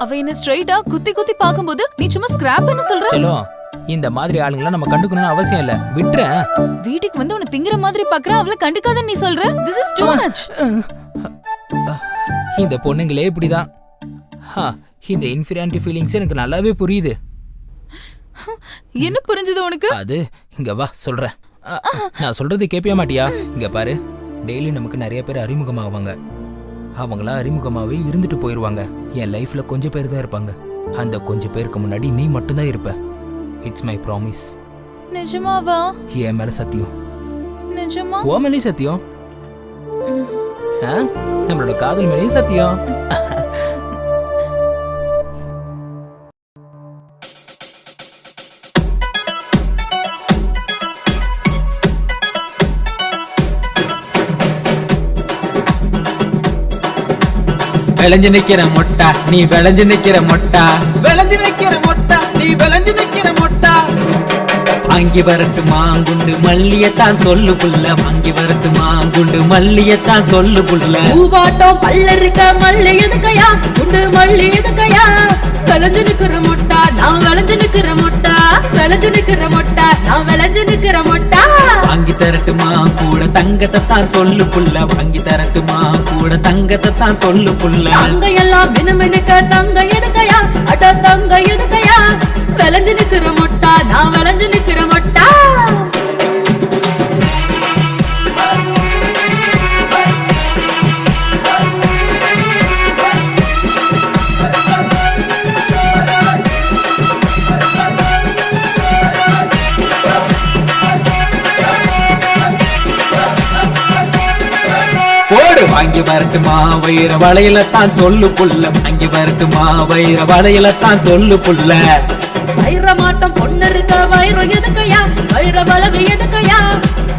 அவ என்ன ஸ்ட்ரைட்டா குத்தி குத்தி பாக்கும்போது நீ சும்மா ஸ்கிராப்னு சொல்ற? செல்லம், இந்த மாதிரி ஆளுங்களை நம்ம கண்டுக்கணும்னு அவசியம் இல்ல, விட்டுறேன். வீட்டுக்கு வந்து உன்னை திங்கிற மாதிரி பாக்குற, அவளை கண்டுக்காத நீ சொல்ற? This is too much. இந்த பொண்ணுங்களே இப்படிதான். இந்த இன்ஃபீரியாரிட்டி ஃபீலிங்ஸ் எனக்கு நல்லாவே புரியுது. என்ன புரிஞ்சது உனக்கு? அது இங்க வா சொல்றேன். நான் சொல்றது கேட்பியா மாட்டியா? இங்க பாரு, டெய்லி நமக்கு நிறைய பேர் அறிமுகமாவாங்க. அவங்களா அறிமுகமாவே இருந்துட்டு போயிடுவாங்க. என் லைஃப்ல கொஞ்சம் பேர் தான் இருப்பாங்க. அந்த கொஞ்சம் பேருக்கு முன்னாடி நீ மட்டும்தான் இருப்ப. It's my promise. நிஜமாவா? என் மேல சத்தியம். நிஜமா? ஓ மேலே சத்தியம். நம்மளோட காதல் மேலேயும் சத்தியம். விளைஞ்சு நிக்கிற மொட்டா நீ விளைஞ்சு நிக்கிற மொட்டா, விளைஞ்சு நிக்கிற மொட்டா நீ விளைஞ்சு நிக்கிற மொட்டா. வாங்கி வரட்டு மாங்குண்டு மல்லியத்தான் சொல்லு புள்ள, வாங்கி வரட்டு மாங்குண்டு மல்லியத்தான் சொல்லு புள்ள. பூவாட்டம் பல்ல இருக்க மல்லி எதுக்கையா, குண்டு மல்லி எதுக்கையா. விளைஞ்சு நிக்கிற மொட்டா நான் விளைஞ்சு நிக்கிற மொட்டா, விளைஞ்சு நிக்கிற மொட்டா நான் விளைஞ்சு நிக்கிற மொட்டா. வாங்கி தரட்டுமா கூட தங்கத்தை தான் சொல்லு புள்ள, வாங்கி தரட்டுமா கூட தங்கத்தை தான் சொல்லு புள்ள. தங்க எல்லாம் மினுமினுக்க தங்க எதுக்கையா, அட தங்க எதுக்கையா. விளைஞ்சு நிக்கிற மொட்டா நான் விளைஞ்சு நிக்கிற மொட்டா. போடு வாங்கி வரட்டுமா வைர வளையல தான் சொல்லு புள்ள, வாங்கி வரட்டுமா வைர வளையல தான் சொல்லு புள்ள. வைரமாட்டம் பொண்ணு இருக்க வைரம் எதுக்கையா, வைர வளவு எதுக்கையா.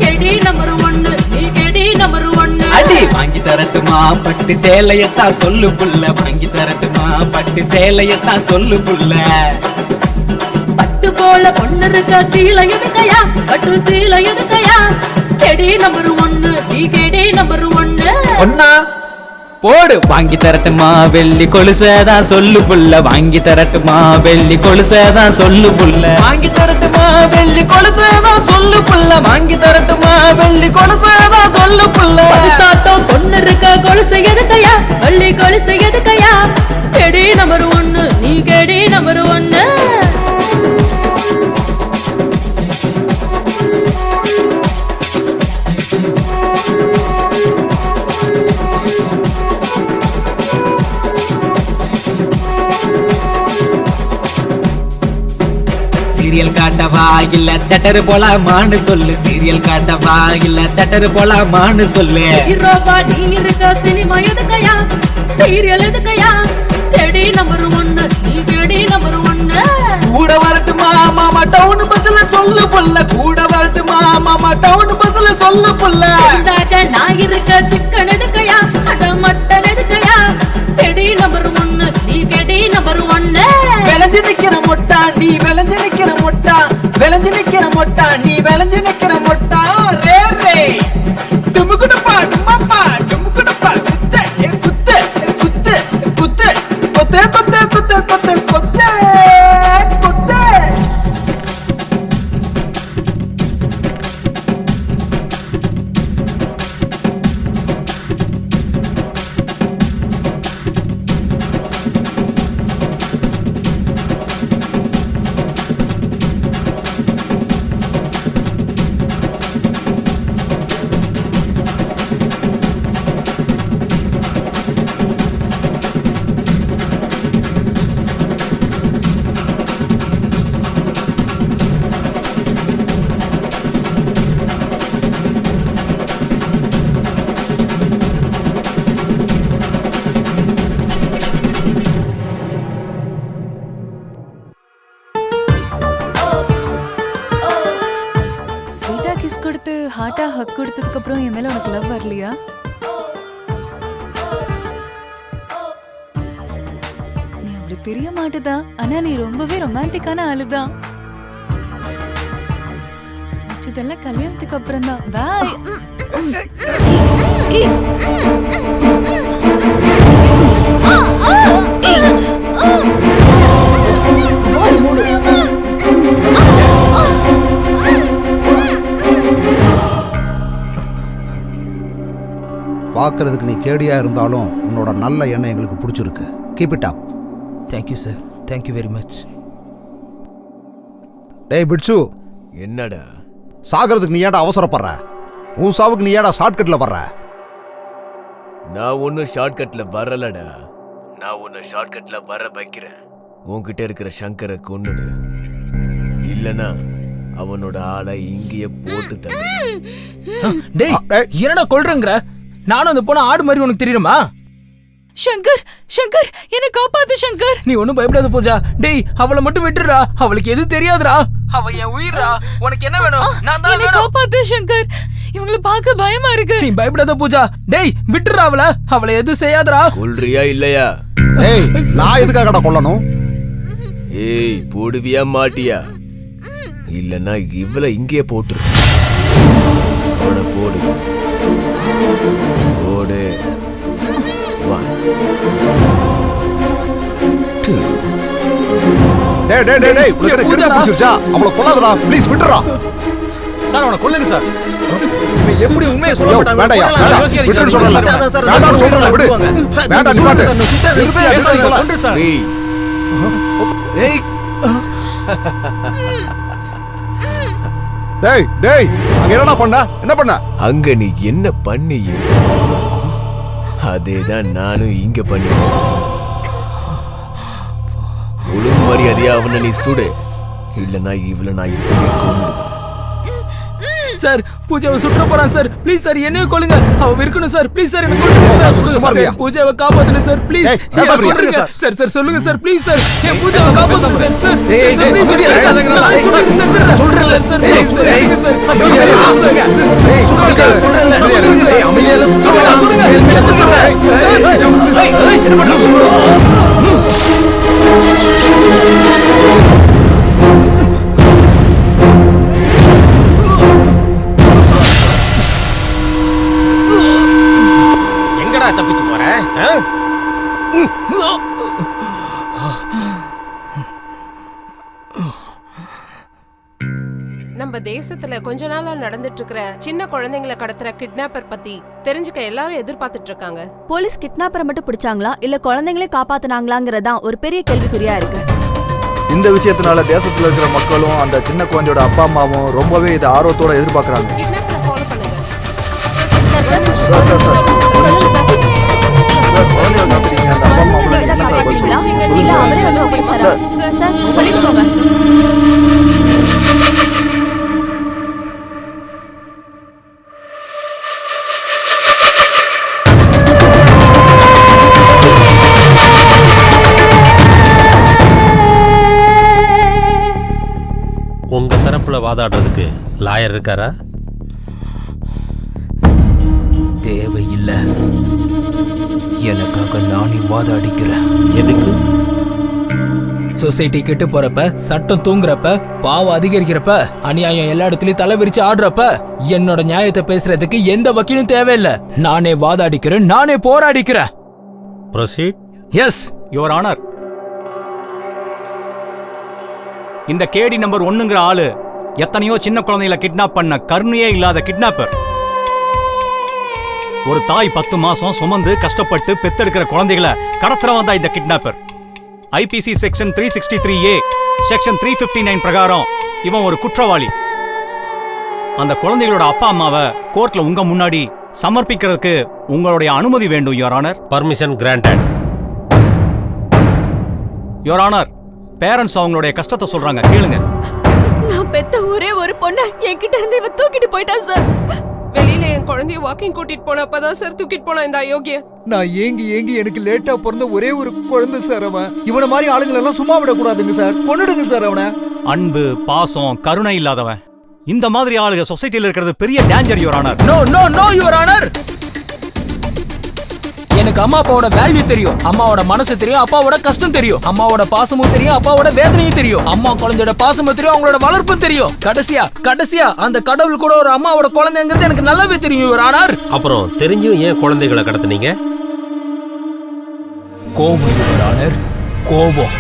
கெடி நம்பர் 1 நீ கெடி நம்பர் 1. அடி வாங்கி தரட்டுமா பட்டு சேலையத்தான் சொல்லு புள்ள, வாங்கி தரட்டுமா பட்டு சேலையத்தான் சொல்லு புள்ள. பட்டு போல பொண்ணு இருக்க சீலை எதுக்கையா, பட்டு சீலை எதுக்கையா. கெடி நம்பர் 1 நீ கெடி நம்பர் 1. ஒன்னா போடு வாங்கி தரட்டுமா வெள்ளி கொலுசதான் சொல்லு புள்ள, வாங்கி தரட்டுமா வெள்ளி கொலுசதான் சொல்லு புள்ள. வாங்கி தரட்டுமா வெள்ளி கொலுசதான் சொல்லு புள்ள, வாங்கி தரட்டுமா வெள்ளி கொலுசதான் சொல்லு புள்ள. சாட்டம் பொண்ணு இருக்க கொலுசு எதுக்கையா, வெள்ளி கொலுசு எதுக்கையா. கெடி நம்பர் 1 நீ கெடி நம்பர் 1. சீரியல் காட்டவா இல்ல தட்டரு போலாமான்னு சொல்லு, சீரியல் காட்டவா இல்ல தட்டரு போலாமான்னு சொல்லு. ஹீரோவா நீ இருக்க சினிமா எதுக்கையா, சீரியல் எதுக்கையா. கெடி நம்பர் 1 நீ கெடி நம்பர் 1. கூட வரட்டுமா மாமா டவுன் பஸ்ல சொல்லு புள்ள, கூட வரட்டுமா மாமா டவுன் பஸ்ல சொல்லு புள்ள. நான் இருக்க சிக்கன் எதுக்கையா, அட மட்டன் எதுக்கையா. கெடி நம்பர் 1 நீ கெடி நம்பர் 1. விளைஞ்சு நிக்கிற மொட்டா நீ விளைஞ்சு நிக்கிற மொட்டா, விளைஞ்சு நிக்கிற மொட்டா நீ விளைஞ்சு நிக்கிற மொட்டா. ரே ரே டுமுகுடுப்பா டும்மப்பா டுமுகுடுப்பா குத்து குத்து குத்து குத்து கொத்து கொத்து கொத்து கொத்து கொத்து கொத்து. கொடுத்து ஹார்ட்டா ஹக் கொடுத்ததுக்கு அப்புறம் என் மேல உனக்கு லவ் வரலையா? நீ அப்படி தெரிய மாட்டுதா, ஆனா நீ ரொம்பவே ரொமான்டிக்கான ஆளுதான். இதெல்லாம் கல்யாணத்துக்கு அப்புறம் தான். பாய். பார்க்கறதுக்கு நீ கேடியா இருந்தாலும் உன்னோட நல்ல எண்ணம் எங்களுக்கு பிடிச்சிருக்கு. Keep it up. Thank you sir, thank you very much. டேய் பிட்சு, என்னடா சாகிறதுக்கு நீ ஏடா அவசரப்படுற? உன் சாவுக்கு நீ ஏடா ஷார்ட்கட்ல வர்ற? நான் ஒன்னும் ஷார்ட்கட்ல வரலடா. நான் உன்னை ஷார்ட்கட்ல வர வைக்கிறேன். உன்கிட்ட இருக்கிற சங்கரை கொன்னுடு, இல்லனா அவனோட ஆளை இங்கேயே போட்டு தர. டேய் என்னடா கொல்றங்கற? நானும் அந்த பொண்ணு ஆடு மாதிரி உனக்கு தெரியுமா? சங்கர், சங்கர் என்ன காப்பாத்து சங்கர். நீ ஒண்ணும் பயப்படாத பூஜா. டேய் அவளை மட்டும் விட்டுறா, அவளுக்கு எது தெரியாதுடா. அவ என் உயிரா. உனக்கு என்ன வேணும்? நான் தான். என்ன காப்பாத்து சங்கர், இவங்கள பார்க்க பயமா இருக்கு. நீ பயப்படாத பூஜா. டேய் விட்டுறா அவளை, அவளை எது செய்யாதடா. கொல்றியா இல்லையா? டேய் நான் எதுக்காகடா கொல்லணும்? ஏய் போடுவியா மாட்டியா? இல்லனா இவளை இங்கேயே போட்டு போடு போடு. டேய் டேய் டேய் டேய், உனக்கு கிறுக்கு பிடிச்சிருச்சா? அவளை கொல்லாதடா, ப்ளீஸ் விட்டுறா. சார் அவனை கொல்லுங்க சார். இவன் எப்படி உண்மையை சொல்ல மாட்டான்? வேண்டாம்யா, விட்டுன்னு சொல்றேன் சார். வேண்டாம்னு சொல்றேன், விடு. வேண்டாம் நிப்பாட்டு. சொல்றேன் சார். டேய் டேய் டேய், அங்க என்னடா பண்ண? என்ன பண்ண? அங்க நீ என்ன பண்ணிய அதேதான் நானும் இங்க பண்ணுவேன். ஒழுங்கு மரியாதையா அவனை நீ சுடு, இல்லனா இவளை நான் இப்படியே கொன்னுடுவேன். சார் பூஜாவை சுற்ற போறான் சார். ப்ளீஸ் சார் என்னைய கொல்லுங்க. அவ இருக்கணும் சார். ப்ளீஸ் சார் என்ன கொல்லுங்க சார். பூஜாவை காப்பாத்துங்க சார். Please sir. சார் சொல்லுங்க சார். ப்ளீஸ் சார் என் பூஜாவை காப்பாத்துங்க சார். சார் சொல்றேன் சார். ப்ளீஸ் சார் சொல்றேன். அமைதியா தப்பிச்சு போற? நம்ம தேசத்துல கொஞ்ச நாளா நடந்துட்டு இருக்கிற சின்ன குழந்தைங்களை கடத்துற கிட்னாப்பர் பத்தி தெரிஞ்சுக்க எல்லாரும் எதிர்பார்த்துட்டு இருக்காங்க. போலீஸ் கிட்னாப்பரை மட்டும் பிடிச்சாங்களா இல்ல குழந்தைங்களே காப்பாத்துனாங்களாங்கறதான் ஒரு பெரிய கேள்விக்குறியா இருக்கு. இந்த விஷயத்தினால தேசத்துல இருக்கிற மக்களும் அந்த சின்ன குழந்தையோட அப்பா அம்மாவும் ரொம்பவே இதை ஆர்வத்தோட எதிர்பார்க்கறாங்க. கிட்னாப்பரை ஃபாலோ பண்ணுங்க. உங்க தரப்புல வாதாடுறதுக்கு லாயர் இருக்காரா? தேவையில்லை. எனக்காக நானே வாதாடிக்கிறேன். எதுக்கு? சொசைட்டி கெட்டு போறப்ப, சட்டம் தூங்குறப்ப, பாவம் அதிகரிக்கிறப்ப, அநியாயம் எல்லா இடத்துலயும் தலை விரிச்சு ஆடுறப்ப என்னோட நியாயத்தை பேசுறதுக்கு எந்த வக்கீலும் தேவையில்லை. நானே வாதாடிக்கிறேன், நானே போராடிக்கிறேன். ப்ரொசீட். Yes your honour. இந்த கேடி நம்பர் 1ங்கிற ஆளு எத்தனையோ சின்ன குழந்தைகளை கிட்னாப் பண்ண கருணையே இல்லாத கிட்னாப்பர். ஒரு தாய் 10 மாசம் சுமந்து கஷ்டப்பட்டு பெத்தெடுக்கிற குழந்தைகளை கடத்துறவன் தான் இந்த kidnapper. IBC section 363A section 359 பிரகாரம் இவன் ஒரு குற்றவாளி. அந்த குழந்தைகளோட அப்பா அம்மாவை கோர்ட்ல உங்க முன்னாடி சமர்ப்பிக்கிறதுக்கு உங்களுடைய அனுமதி வேண்டும் your honour. Permission granted. Your honour, parents அவங்களுடைய கஷ்டத்தை சொல்றாங்க, கேளுங்க. நான் பெத்த ஒரே ஒரு பொண்ணை என்கிட்ட இருந்து இவன் தூக்கிட்டு போயிட்டான் சார். வெளியில என் குழந்தைய வாக்கிங் கூட்டிட்டு போனப்பதான் சார் தூக்கிட்டு போனா இந்த அயோக்கிய. நான் ஏங்கி எனக்கு லேட்டா பிறந்த ஒரே ஒரு குழந்தை சார் அவன். இவனை மாதிரி ஆளுங்களை எல்லாம் சும்மா விடக்கூடாதுங்க சார். கொன்னுடுங்க சார் அவனை. அன்பு, பாசம், கருணை இல்லாதவன் இந்த மாதிரி ஆளுங்க சொசைட்டில இருக்கிறது பெரிய danger your honour. No no no your honour. எனக்கு அம்மா அப்பாவோட வேல்யூ தெரியும், அம்மாவோட மனசு தெரியும், அப்பாவோட கஷ்டம் தெரியும், அம்மாவோட பாசமும் தெரியும், அப்பாவோட வேதனையும் தெரியும், அம்மா குழந்தையோட பாசமும் தெரியும், அவங்களோட வளர்ப்பும் தெரியும். கடைசியா அந்த கடவுள் கூட ஒரு அம்மாவோட குழந்தைங்கிறது எனக்கு நல்லாவே தெரியும் யுவர் ஆனர். அப்புறம் தெரிஞ்சும் ஏன் குழந்தைகளை கடத்துனீங்க? கோவம் யுவர் ஆனர், கோவம்.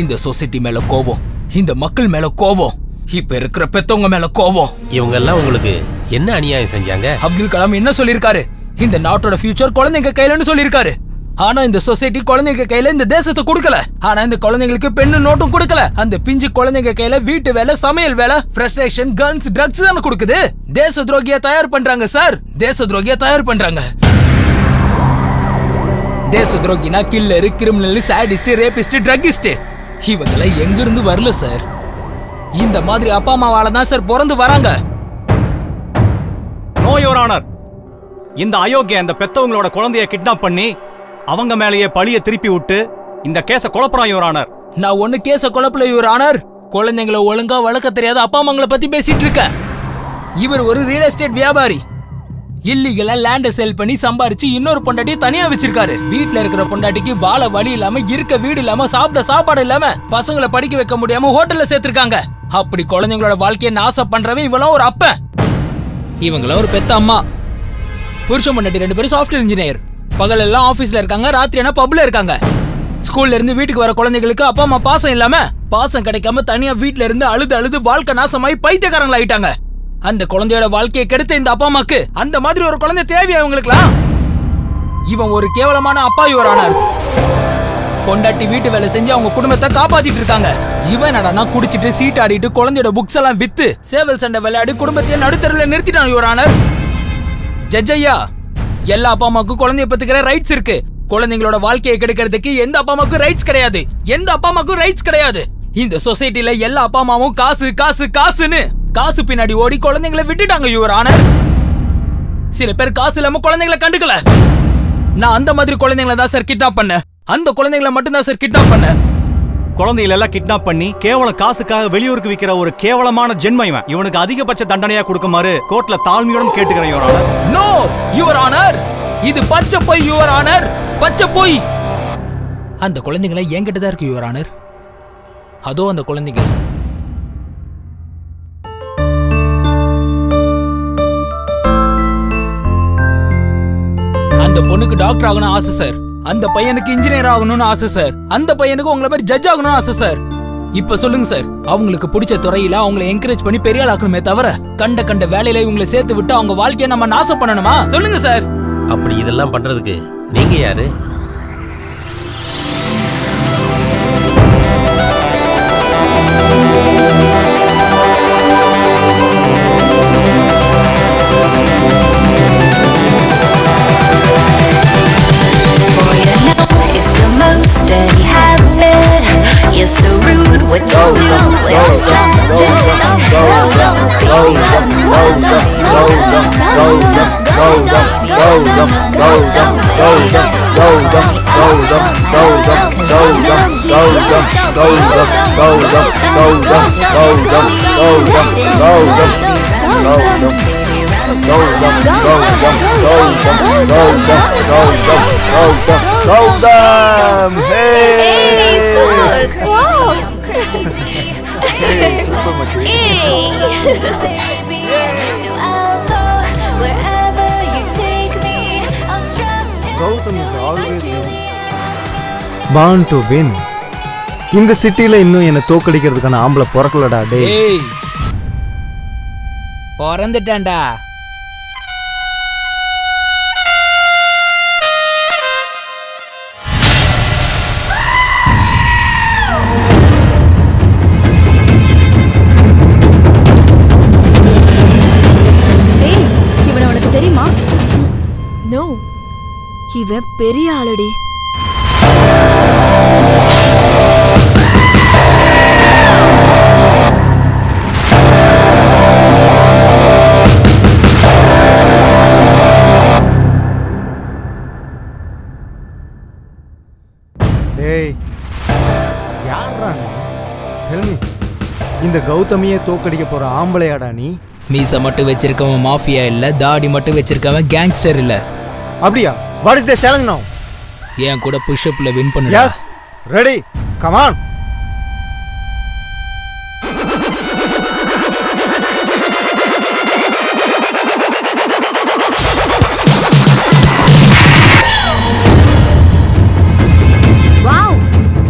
இந்த சொசைட்டி மேல கோவம், இந்த மக்கள் மேல கோவம், இப்ப இருக்கிற பெத்தவங்க மேல கோவம். இவங்க எல்லாம் உங்களுக்கு என்ன அநியாயம் செஞ்சாங்க? அப்துல் கலாம் என்ன சொல்லிருக்காரு? இந்த நாட்டோட ஃபியூச்சர் குழந்தைங்க கையிலன்னு சொல்லிருக்காரு. ஆனா இந்த சொசைட்டி குழந்தைங்க கையில இந்த தேசத்தை கொடுக்கல. ஆனா இந்த குழந்தைங்களுக்கு பெண்ணு நோட்டும் கொடுக்கல. அந்த பிஞ்சு குழந்தைங்க கையில வீட்டு வேலை, சமையல் வேலை, ஃப்ரஸ்ட்ரேஷன், கன்ஸ், ட்ரக்ஸ் தான கொடுக்குது. தேச துரோகியா தயார் பண்றாங்க சார், தேச துரோகியா தயார் பண்றாங்க. தேச துரோகினா killer, criminal, sadist, rapist, druggist இவங்கள எங்க இருந்து வரல சார். இந்த மாதிரி அப்பா அம்மாவால தான் சார் பிறந்து வராங்க. No your honour. இந்த அயோக்கிய அந்த பெத்தவங்களோட குழந்தைய கிட்னாப் பண்ணி அவங்க மேலேயே பழிய திருப்பி விட்டு இந்த கேஸ குழப்பறான் யுவர் ஆனர். நான் ஒண்ணு கேஸ குழப்பல யுவர் ஆனர். குழந்தைங்களை ஒழுங்கா வளர்க்க தெரியாத அப்பா அம்மாங்களை பத்தி பேசிட்டு இருக்க. இவர் ஒரு ரியல் எஸ்டேட் வியாபாரி. இல்லீகலா லேண்ட சேல் பண்ணி சம்பாரிச்சு இன்னொரு பொண்டாட்டியை தனியா வச்சிருக்காரு. வீட்டுல இருக்கிற பொண்டாட்டிக்கு வாழ வழி இல்லாம, இருக்க வீடு இல்லாம, சாப்பிட சாப்பாடு இல்லாம, பசங்களை படிக்க வைக்க முடியாம ஹோட்டல்ல சேர்த்திருக்காங்க. அப்படி குழந்தைங்களோட வாழ்க்கையை நாசம் பண்றவன் இவெல்லாம் ஒரு அப்பன், இவங்கள ஒரு பெத்த அம்மா. புருஷன் பொண்டாட்டி 2 பேரும் சாஃப்ட்வேர் இன்ஜினியர். பகல் எல்லாம் ஆபீஸ்ல இருக்காங்க, ராத்திரி என்ன பப்ல இருக்காங்க. ஸ்கூல்ல இருந்து வீட்டுக்கு வர குழந்தைகளுக்கு அப்பா அம்மா பாசம் இல்லாம, பாசம் கிடைக்காம தனியா வீட்டுல இருந்து அழுது அழுது வாழ்க்கை நாசமாயி பைத்தியக்காரங்களா ஆயிட்டாங்க. அந்த குழந்தையோட வாழ்க்கையை கெடுத்த இந்த அப்பா அம்மாக்கு அந்த மாதிரி ஒரு குழந்தை தேவையா இவங்களுக்குலாம்? இவன் ஒரு கேவலமான அப்பா யுவர் ஆனர். பொண்டாட்டி வீட்டு வேலை செஞ்சு அவங்க குடும்பத்தை காப்பாத்திட்டு இருக்காங்க. இவன் என்னடா குடிச்சிட்டு சீட் ஆடிட்டு குழந்தையோட புக்ஸ் எல்லாம் வித்து சேவல் சண்டை விளையாடி குடும்பத்தையே நடுத்தருவில் நிறுத்திட்டான் யுவர் ஆனர். ஜட்ஜ் ஐயா, எல்லா அப்பா அம்மாவுக்கும் குழந்தைய பத்துக்கிற ரைட்ஸ் இருக்கு. குழந்தைங்களோட வாழ்க்கையை கெடுக்கிறதுக்கு எந்த அப்பா அம்மாவுக்கும் ரைட்ஸ் கிடையாது, எந்த அப்பா அம்மாவுக்கும் ரைட்ஸ் கிடையாது. இந்த சொசைட்டில எல்லா அப்பா அம்மாவும் காசு காசு காசுன்னு காசு பின்னாடி ஓடி குழந்தைங்களை விட்டுட்டாங்க யுவர் ஆனர். சில பேர் காசு இல்லாம குழந்தைங்களை கண்டுக்கல. நான் அந்த மாதிரி குழந்தைங்களை தான் சார் கிட்னாப் பண்ணேன். அந்த குழந்தைங்களை மட்டும் தான் சார் கிட்னாப் பண்ணேன். குழந்தைகளை எல்லாம் கிட்னாப் பண்ணி கேவலம் காசுக்காக வெளியூருக்கு விக்கிற ஒரு கேவலமான ஜென்ம இவன். இவனுக்கு அதிகபட்ச தண்டனையா கொடுக்குமாறு கோர்ட்ல தாழ்மையுடன் கேட்டுக்கிறேன் your honour. No your honour, இது பச்சை பொய் யுவர் ஆனர், பச்சை பொய். அந்த குழந்தைங்களை என்கிட்ட தான் இருக்கு யுவர் ஆனர். அதோ அந்த குழந்தைங்க. அந்த பொண்ணுக்கு டாக்டர் ஆகணும்னு ஆசை சார், அந்த பையனுக்கு இன்ஜினியர் ஆகணும்னு ஆசை சார், அந்த பையனுக்கு உங்களை மாதிரி ஜட்ஜ் ஆகணும்னு ஆசை சார். இப்ப சொல்லுங்க சார், அவங்களுக்கு பிடிச்ச துறையில அவங்களை என்கரேஜ் பண்ணி பெரிய ஆள் ஆக்கணுமே தவிர கண்ட வேலையில இவங்களை சேர்த்து விட்டு அவங்க வாழ்க்கையை நம்ம நாசம் பண்ணணுமா? சொல்லுங்க சார். அப்படி இதெல்லாம் பண்றதுக்கு நீங்க யாரு? You're so rude, what you do is tragic. Born to win. இந்த சிட்டில இன்னும் என்ன தோக்கடிக்கிறதுக்கான ஆம்பளை பிறக்கலடா டேய். பிறந்துட்டேன்டா. இவனை உனக்கு தெரியுமா? நோ, இவன் பெரிய ஆளடி. இந்த கௌதமியை தோக்கடிக்க போற ஆம்பளையாடா நீ? மீசை மட்டும் வச்சிருக்கவன் மாஃபியா இல்ல, தாடி மட்டும் வச்சிருக்கவன் கேங்ஸ்டர் இல்ல. அப்படியா? வாட் இஸ் தி சேலஞ்ச் நவ? என் கூட புஷ் அப்ல வின் பண்ணுடா. Yes, ready, come on. Wow!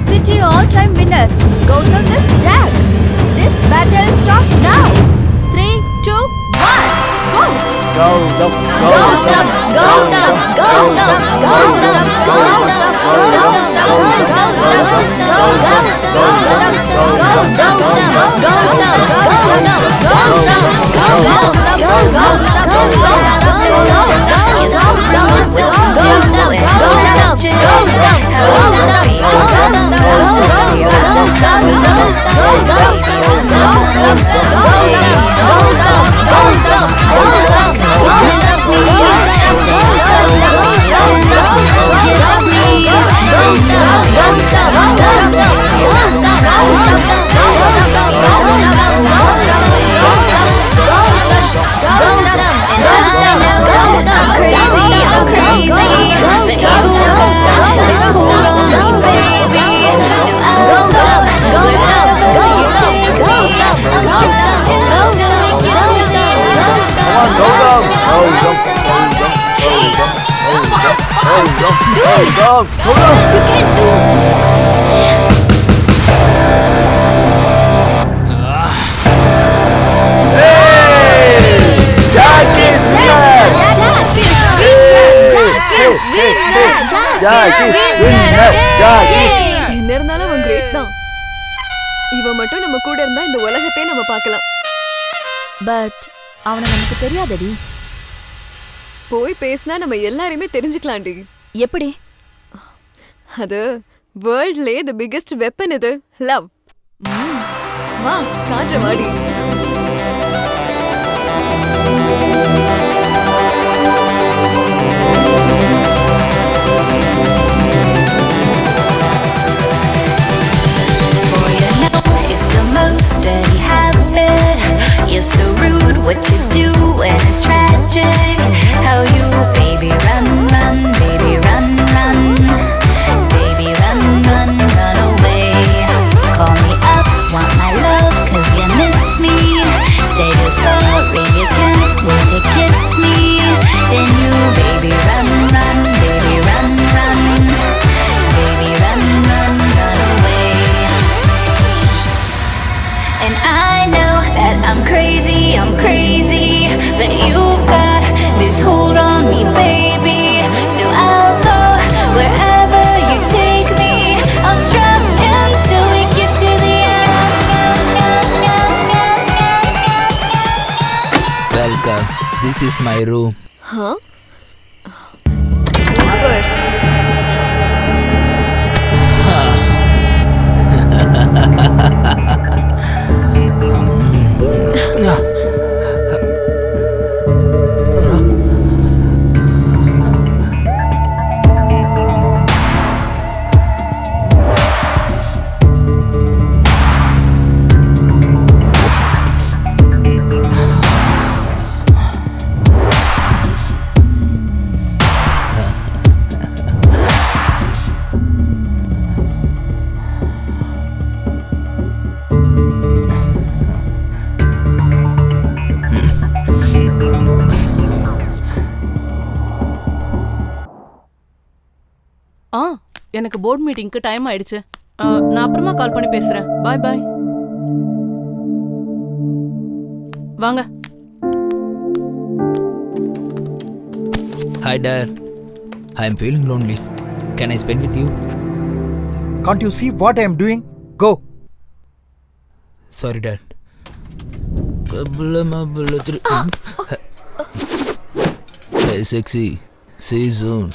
City all-time winner, Gautam is dead. This battle stops now. 3, 2, 1, go! Gautam, Gautam, Gautam, Gautam, Gautam, என்ன இருந்தாலும் அவன் கிரேட் தான். இவன் மட்டும் நம்ம கூட இருந்தா இந்த உலகத்தை நம்ம பார்க்கலாம். பட் அவனை நமக்கு தெரியாதடி. போய் பேசினா நம்ம எல்லாரையுமே தெரிஞ்சுக்கலாம்டி. எப்படி? அது வேர்ல்ட்லயே தி பிகெஸ்ட் வெப்பன் இது, லவ். வா காற்ற வாடி. Steady habit. You're so rude. What you do when it's tragic. How you, baby, run, run, baby, run, run, baby, run, run, run away. Call me up, want my love, 'cause you miss me. Say you're sorry, you can't wait to kiss me. Then you, baby, run, run, baby, run, run, baby, run, run, run away. And I know that I'm crazy, but you've got this hold on me, baby. So I'll go wherever you take me. I'll strap until we get to the end. Welcome. This is my room. Huh? Super. எனக்கு போர்ட் மீட்டிங்க்கு டைம் ஆயிடுச்சு. நான் அப்புறமா கால் பண்ணி பேசுறேன். பாய் பாய். வாங்க. Hi dad. I am feeling lonely. Can I spend with you? Can't you see what I am doing? Go. Sorry dad. Hey sexy. See you soon.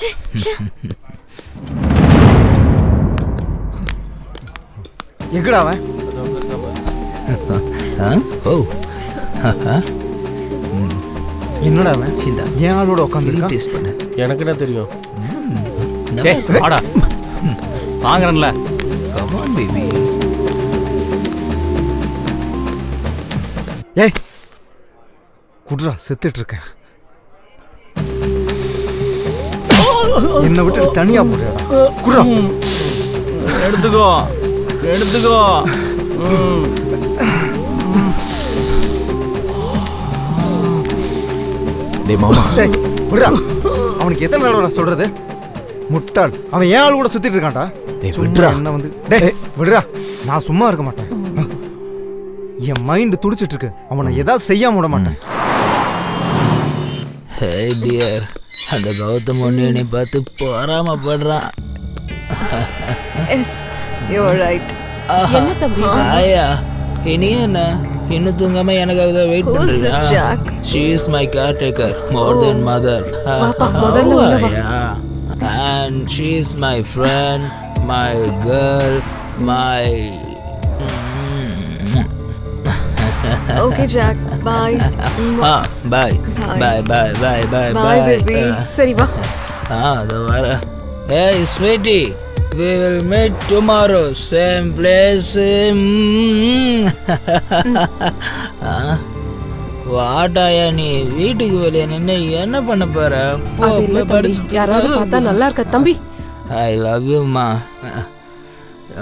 எங்கடா அவன்? ஓ. என்னடா அவன்? ஏன் ஆளோட உட்கார்ந்து டேஸ்ட் பண்ணு. எனக்கு என்ன தெரியும்? டேய் வாடா. வாங்குறேன்ல. Come on baby. ஏய் குட்ரா, செத்துட்டு இருக்கேன். என்னை விட்டு தனியா போடுறா. குட்ரா. எடுத்துக்கோ எடுத்துக்கோ. டேய் மாமா, டேய் விடுடா. அவனுக்கு எத்தனை தடவை நான் சொல்றது? முட்டாள், அவன் ஏன் ஆள் கூட சுத்திட்டு இருக்கான்டா. விட்றா. என்ன வந்து டேய் விடுடா. நான் சும்மா இருக்க மாட்டேன். என் மைண்ட் துடிச்சிட்டு இருக்கு. அவனை ஏதாவது செய்யாம விட மாட்டேன். ஹே டியர், அந்த கௌதம் ஒன்று என்னை பார்த்து பொறாமப்படுறான். Yes you are right. என்ன தம்பி? ஆயா, இனி என்ன இன்னும் தூங்காம எனக்காக தான் வெயிட் Who's this பண்றீங்க? Jack? She is my caretaker, more than mother. வாப்பா, முதல்ல உள்ள வா. Yeah. And she is my friend, my girl, my okay Jack, bye. bye bye bye bye bye bye baby. சரி வா. அதோ வர. Hey sweetie, we will meet tomorrow, same place. வாட்டாயா, நீ வீட்டுக்கு வெளியே நின்று என்ன பண்ண போற? அது இல்ல தம்பி, யாராவது பார்த்தா நல்லா இருக்க தம்பி. ஐ லவ் யூ மா.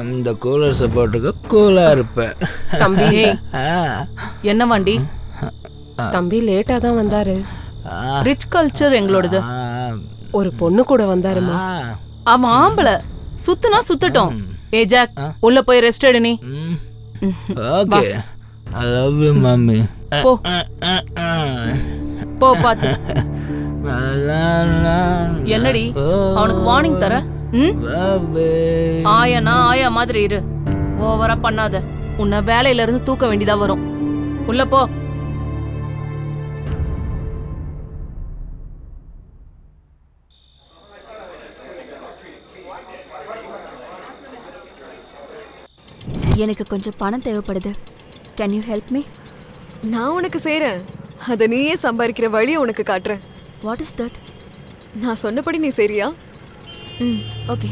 இந்த கூலர் சப்போர்ட்டுக்கு கூலா இருப்பேன். தம்பி என்ன வண்டி? தம்பி லேட்டா தான் வந்தாரு. ரிச் கல்ச்சர் எங்களோடது. ஒரு பொண்ணு கூட வந்தாருமா. அவன் ஆம்பளை, சுத்துனா சுத்தட்டும். ஏ ஜாக், உள்ள போய் ரெஸ்ட் எடு நீ. Okay, I love you mummy. போ போ பாத்து. என்னடி அவனுக்கு வார்னிங் தர? ஆயானா ஆயா மாதிரி இரு, ஓவரா பண்ணாத. உன்னை வேலையில இருந்து தூக்க வேண்டியதா வரும். உள்ள போ. எனக்கு கொஞ்சம் பணம் தேவைப்படுது. Can you help me? நான் உனக்கு செய்றேன். அதை நீயே சம்பாதிக்கிற வழியை உனக்கு காட்டுறேன். What is that? நான் சொன்னபடி நீ சரியா? ஓகே.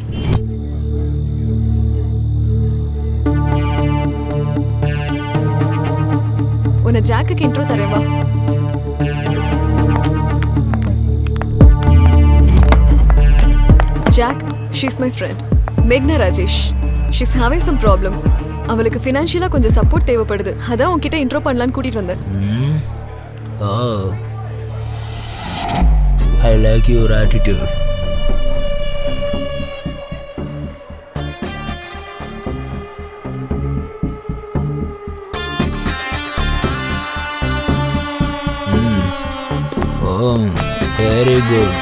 உன்னை ஜாக்குக்கு இன்ட்ரோ தரேன் வா. ஜாக், ஷீஸ் மை ஃப்ரெண்ட் மேக்னா Rajesh. She's having some problem. அவளுக்கு ஃபினான்ஷியலாக கொஞ்சம் சப்போர்ட் தேவைப்படுது. அதான் உன்கிட்ட இன்ட்ரோ பண்ணலான்னு கூட்டிட்டு வந்தேன். Oh, I like your attitude. Oh, very good.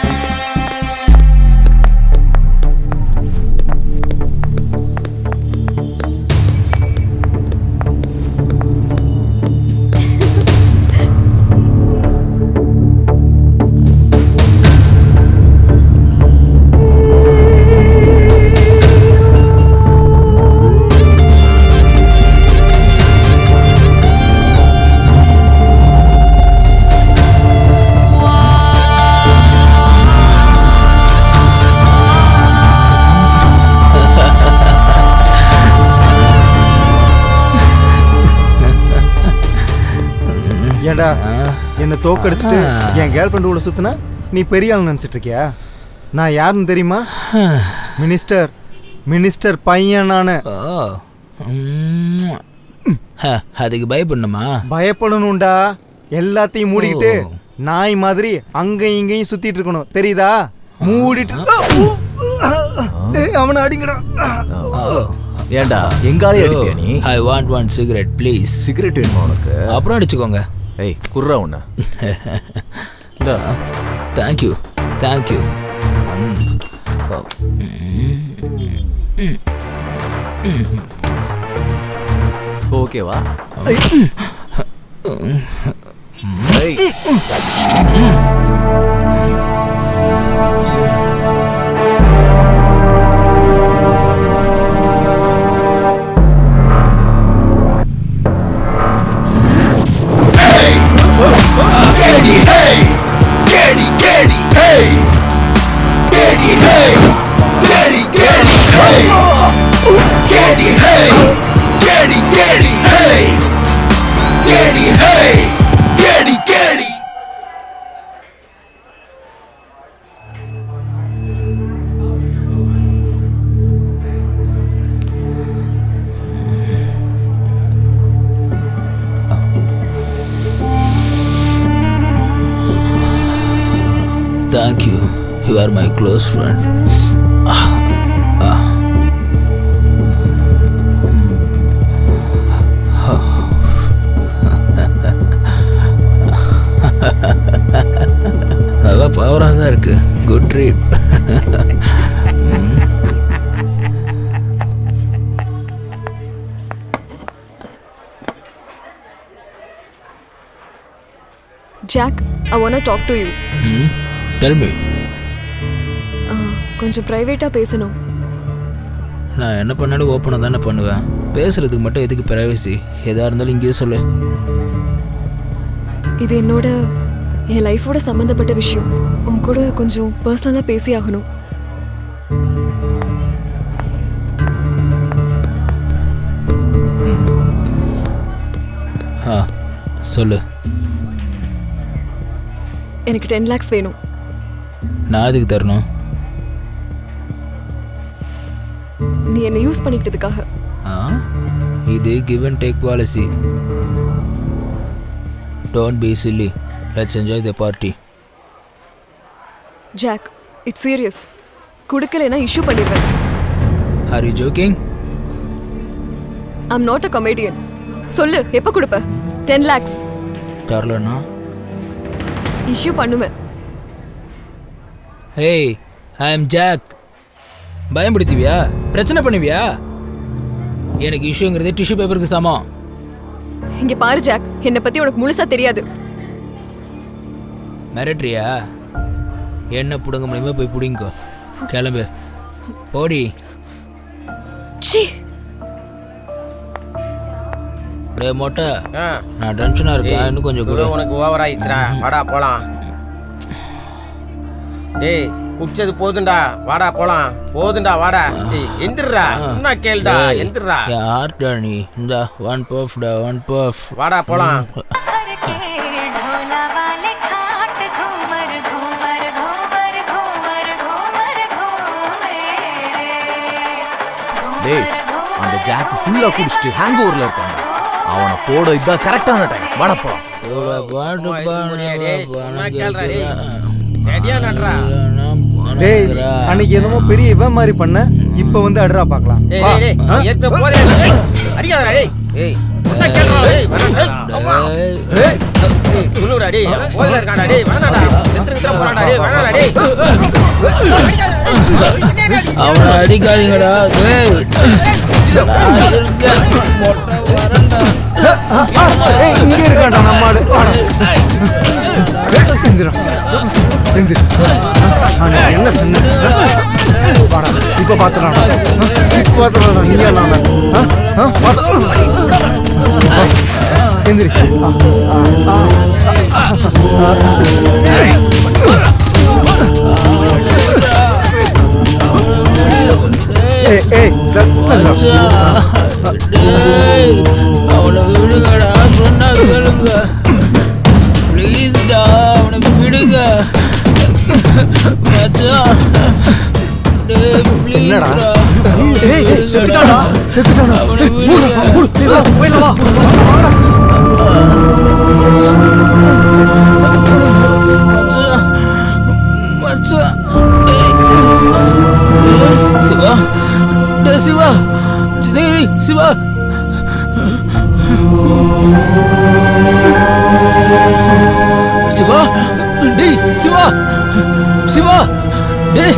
ஏண்டா என்னை தோக்கடிச்சிட்டு என் கேர்ள் ஃப்ரெண்டு கூட சுத்தினா நீ பெரிய ஆள் நினச்சிட்டு இருக்கியா? நான் யாருன்னு தெரியுமா? மினிஸ்டர் பையன் நானு. அதுக்கு பயப்படணுமா? பயப்படணும்டா. எல்லாத்தையும் மூடிக்கிட்டு நாய் மாதிரி அங்கேயும் இங்கேயும் சுத்திட்டு இருக்கணும், தெரியுதா? மூடிட்டு அவனை அடிங்கடா. ஏண்டா எங்காலே அடிப்பியா நீ? I want one cigarette please. Cigarette வேணுமா உனக்கு? அப்புறம் அடிச்சுக்கோங்க. ஏய் குர்ரா உன்ன. Thank you thank you. ஓகேவா? Hey! Thank you, you are my close friend. நல்லா பவராக தான் இருக்கு. Good treat. Jack, I want to talk to you. Tell me. கொஞ்சம் பிரைவேட்டா பேசணும். நான் என்ன பண்ணாலும் ஓப்பனாக தானே பண்ணுவேன். பேசுறதுக்கு மட்டும் எதுக்கு பிரைவசி? எதா இருந்தாலும் இங்கேயே சொல்லு. இது என் லைஃபோட சம்மந்தப்பட்ட விஷயம். உன் கூட கொஞ்சம் பர்சனலாக பேசி ஆகணும். சொல்லு. எனக்கு 10 lakhs வேணும். நான் எதுக்கு தரணும்? நீ என்ன யூஸ் பண்ணிக்கிட்டதுக்காக. இது give and take policy. Don't be silly. Let's enjoy the party. Jack, it's serious. குடுக்கலைன்னா இஷ்யூ பண்ணிடுவேன். Are you joking? I'm not a comedian. சொல்லு, எப்போ கொடுப்ப? 10 lakhs. தரலனா இஷ்யூ பண்ணுவேன். Hey, I am Jack. பயன்படுத்துவியா? பிரச்சனை பண்ணுவியா? எனக்கு இஷ்யூங்கிறது டிஷ்யூ பேப்பருக்கு சமம். இங்க பாரு ஜாக், என்னை பத்தி உனக்கு முழுசா தெரியாது. மிரட்ரியா? என்ன புடுங்க முடியுமா போய் புடிங்கோ. கிளம்பு, போடி. டே மொட்டை, நான் டென்ஷனா இருக்கேன். இன்னும் கொஞ்சம் கூட உனக்கு ஓவர் ஆயிடுச்சுடா. வாடா போலாம். டேய் குடிச்சது போதுண்டா, வாடா போலாம். போதுண்டா, வாடா. டேய் எந்திரடா, என்ன கேளுடா, எந்திரடா. யார்டா நீ? இந்த ஒன் பஃப்டா, ஒன் பஃப். வாடா போலாம். டேய், அந்த ஜாக் ஃபுல்லா குடிச்சிட்டு ஹேங் ஓவர்ல இருக்கான்டா. அவனை போட இதான் கரெக்டான டைம். வாடா போலாம். டேய், அன்னைக்கு என்னமோ பெரிய இவன் மாதிரி பண்ண, இப்ப வந்து அட்ரா பார்க்கலாம். அவனை அடிக்காதீங்கடா. இங்க இருக்காண்டா நம்மாடு. என்ன சொன்ன? இப்ப பாத்துறான். இப்ப பாத்துறான். நீ எல்லாம் எந்திரி. அவனை விடுங்கடா, சொன்னா கேளுங்க ப்ளீஸ்டா. அவனை விடுங்க மச்சான். என்னடா? செத்துட்டானா? செத்துட்டானா? போயிடலாம். சிவா, டே சிவா, சிவா. சிவா, டேய் சிவா, சிவா, டேய்.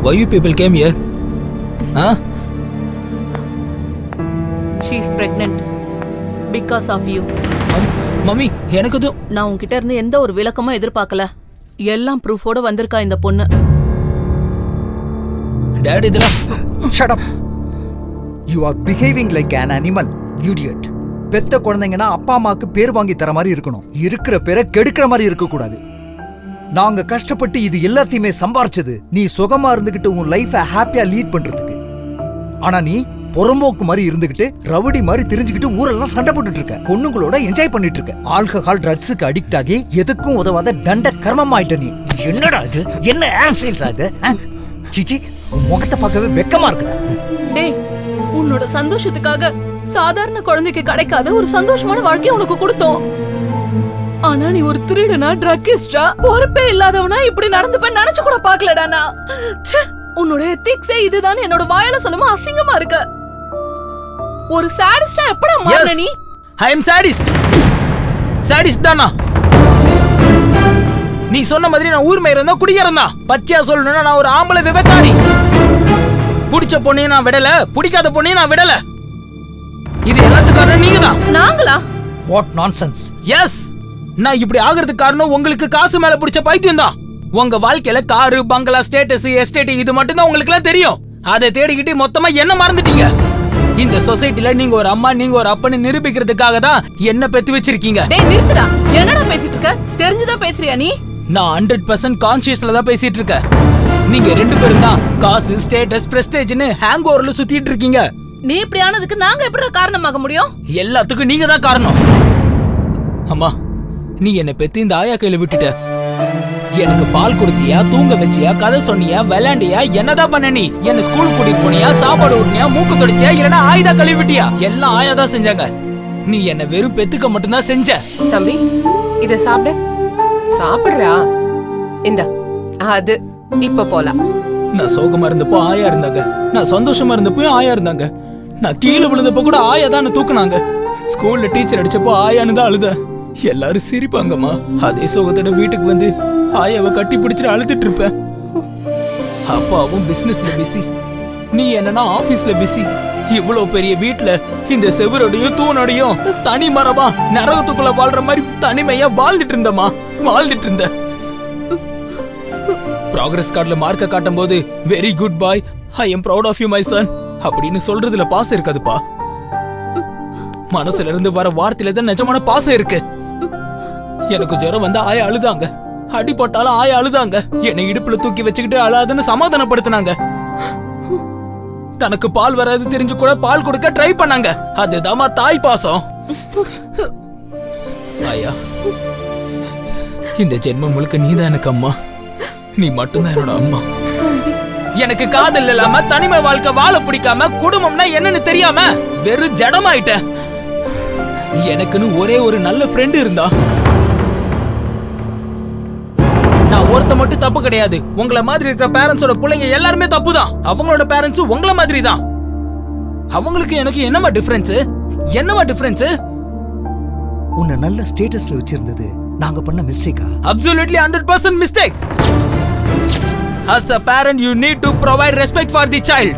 Why you people came here? Huh? She is pregnant because of you. Mummy, எனக்கு அது நான் உன்கிட்ட இருந்து எந்த ஒரு விளக்கமும் எதிர்பார்க்கல. எல்லாம் ப்ரூஃபோட வந்திருக்கா இந்த பொண்ணு. டாடி இதெல்லாம் Shut up. You are behaving like an animal, idiot. பெத்த குழந்தைங்கன்னா அப்பா அம்மாக்கு பேர் வாங்கி தர மாதிரி இருக்கணும், இருக்கிற பேரை கெடுக்கிற மாதிரி இருக்க கூடாது. நாங்க கஷ்டப்பட்டு இது எல்லாத்தையுமே சம்பாரிச்சது நீ சுகமா இருந்துகிட்டு உன் லைஃபை ஹாப்பியா லீட் பண்றதுக்கு. ஆனா நீ புறம்போக்கு மாதிரி இருந்துகிட்டு ரவுடி மாதிரி தெரிஞ்சுக்கிட்டு ஊரெல்லாம் சண்டை போட்டுட்டு இருக்க, பொண்ணுங்களோட என்ஜாய் பண்ணிட்டு இருக்க, ஆல்கஹால் ட்ரக்ஸுக்கு அடிக்ட் ஆகி எதுக்கும் உதவாத தண்ட கர்மம் ஆயிட்ட நீ. என்னடா இது, என்ன ஆக்சிடென்ட் அது? சிச்சி, உன் முகத்தை பார்க்கவே வெக்கமா இருக்குடா. டேய், உன்னோட சந்தோஷத்துக்காக சாதாரண குழந்தைக்கு கிடைக்காத ஒரு சந்தோஷமான வாழ்க்கையை உனக்கு கொடுத்தோம். ஆனா நீ ஒரு திருடனா, ட்ரக்கிஸ்டா, பொறுப்பே இல்லாதவனா இப்படி நடந்துப்பேன்னு நினைச்சு கூட பாக்கலடா நான். உன்னோட எத்திக்ஸே இதுதான் என்னோட வாயால சொல்லுமா அசிங்கமா இருக்கு. ஒரு சாடிஸ்டா எப்படா மாறன நீ? ஐ அம் சாடிஸ்ட். சாடிஸ்ட் தானா? நீ சொன்ன மாதிரி நான் ஊர் மேயறதா குடியறதா? பச்சையா சொல்லணும்னா நான் ஒரு ஆம்பளை விபச்சாரி. புடிச்ச பொண்ணையும் நான் விடல, பிடிக்காத பொண்ணையும் நான் விடல. இது எல்லாத்துக்கும் காரணம் நீங்க தான். நாங்களா? What nonsense. எஸ், நான் இப்படி ஆகிறதுக்கு காரணம் உங்களுக்கு காசு மேல பிடிச்ச பைத்தியம் தான். உங்க வாழ்க்கையில காரு, பங்களா, ஸ்டேட்டஸ், எஸ்டேட் இது மட்டும் தான் உங்களுக்கு எல்லாம் தெரியும். அதை தேடிக்கிட்டு மொத்தமா என்ன மறந்துட்டீங்க. இந்த சொசைட்டில நீங்க ஒரு அம்மா, நீங்க ஒரு அப்பன்னு நிரூபிக்கிறதுக்காக தான் என்ன பெத்து வச்சிருக்கீங்க. டேய் நிறுத்துடா. என்னடா பேசிட்டு இருக்க? தெரிஞ்சுதான் பேசுறியா நீ? நான் 100% கான்ஷியஸ்ல தான் பேசிட்டு இருக்கேன். நீங்க ரெண்டு பேரும் தான் காசு, ஸ்டேட்டஸ், பிரஸ்டேஜ்னு ஹேங் ஓவர்ல சுத்திட்டு இருக்கீங்க. நீ இப்படி ஆனதுக்கு நாங்க எப்படி காரணமாக முடியும்? எல்லாத்துக்கும் நீங்க தான் காரணம். அம்மா, நீ என்ன பெத்து இந்த ஆயா கையில விட்டுட்ட. எனக்கு பால் கொடுத்தியா, தூங்க வச்சியா, கதை சொன்னியா, விளையாண்டியா, என்னதான் பண்ண? நீ என்ன ஸ்கூலுக்கு கூட்டிட்டு போனியா, சாப்பாடு ஊட்டினியா, மூக்கு தொடிச்சியா, இல்லனா ஆயுதா கழுவி விட்டியா? எல்லாம் ஆயா தான் செஞ்சாங்க. நீ என்ன வெறும் பெத்துக்க மட்டும்தான் செஞ்ச. தம்பி, இத சாப்பிடு. சாப்பிடுறா. இந்த அது இப்ப போலாம். நான் சோகமா இருந்தப்போ ஆயா இருந்தாங்க, நான் சந்தோஷமா இருந்தப்போ ஆயா இருந்தாங்க, நான் கீழே விழுந்தப்போ கூட ஆயா தான் தூக்குனாங்க, ஸ்கூல்ல டீச்சர் அடிச்சப்போ ஆயான்னு தான் அழுத. எல்லாரும் சிரிப்பாங்கம்மா. அதே சோகத்தோட வீட்டுக்கு வந்து ஆயாவை கட்டி பிடிச்சிட்டு அழுதுட்டு இருப்பேன். அப்பாவும் பிசினஸ்ல பிஸி, நீ என்னன்னா ஆபீஸ்ல பிஸி. இவ்வளவு பெரிய வீட்டுல இந்த செவரோடையும் தூணோடையும் தனி மரபா நரகத்துக்குள்ள வாழ்ற மாதிரி தனிமையா வாழ்ந்துட்டு இருந்தமா, வாழ்ந்துட்டு இருந்த. ப்ராக்ரஸ் கார்டுல மார்க்க காட்டும் போது very good boy, I am proud of you my son அப்படின்னு சொல்றதுல பாசம் இருக்காதுப்பா. மனசுல இருந்து வர வார்த்தையில தான் நிஜமான பாசம் இருக்கு. எனக்கு ஜுரம் வந்து ஆயா அழுதாங்க, அடிபட்டாலும் ஆயா அழுதாங்க, என்னை இடுப்புல தூக்கி வச்சுக்கிட்டு அழாதுன்னு சமாதானப்படுத்தினாங்க. தனக்கு பால் வராது தெரிஞ்சு கூட பால் கொடுக்க ட்ரை பண்ணாங்க. அதுதாமா தாய் பாசம். ஆயா, இந்த ஜென்மம் முழுக்க நீதான் எனக்கு அம்மா, நீ மட்டும்தான் என்னோட அம்மா. எனக்கு காதல் இல்லாம தனிமை வாழ்க்கை வாழ பிடிக்காம குடும்பம்னா என்னன்னு தெரியாம வெறும் ஜடமாயிட்ட. எனக்குன்னு ஒரே ஒரு நல்ல ஃப்ரெண்ட் இருந்தா. நான் ஒருத்த மட்டும் தப்பு கிடையாது. உங்கள மாதிரி இருக்கிற பேரண்ட்ஸோட பிள்ளைங்க எல்லாருமே தப்பு தான். அவங்களோட பேரண்ட்ஸ் உங்கள மாதிரி தான். அவங்களுக்கு எனக்கு என்னமா டிஃபரன்ஸ்? என்னமா டிஃபரன்ஸ்? உன்னை நல்ல ஸ்டேட்டஸ்ல வச்சிருந்தது நாங்க பண்ண மிஸ்டேக்கா? Absolutely 100% mistake. As a parent, you need to provide respect for the child,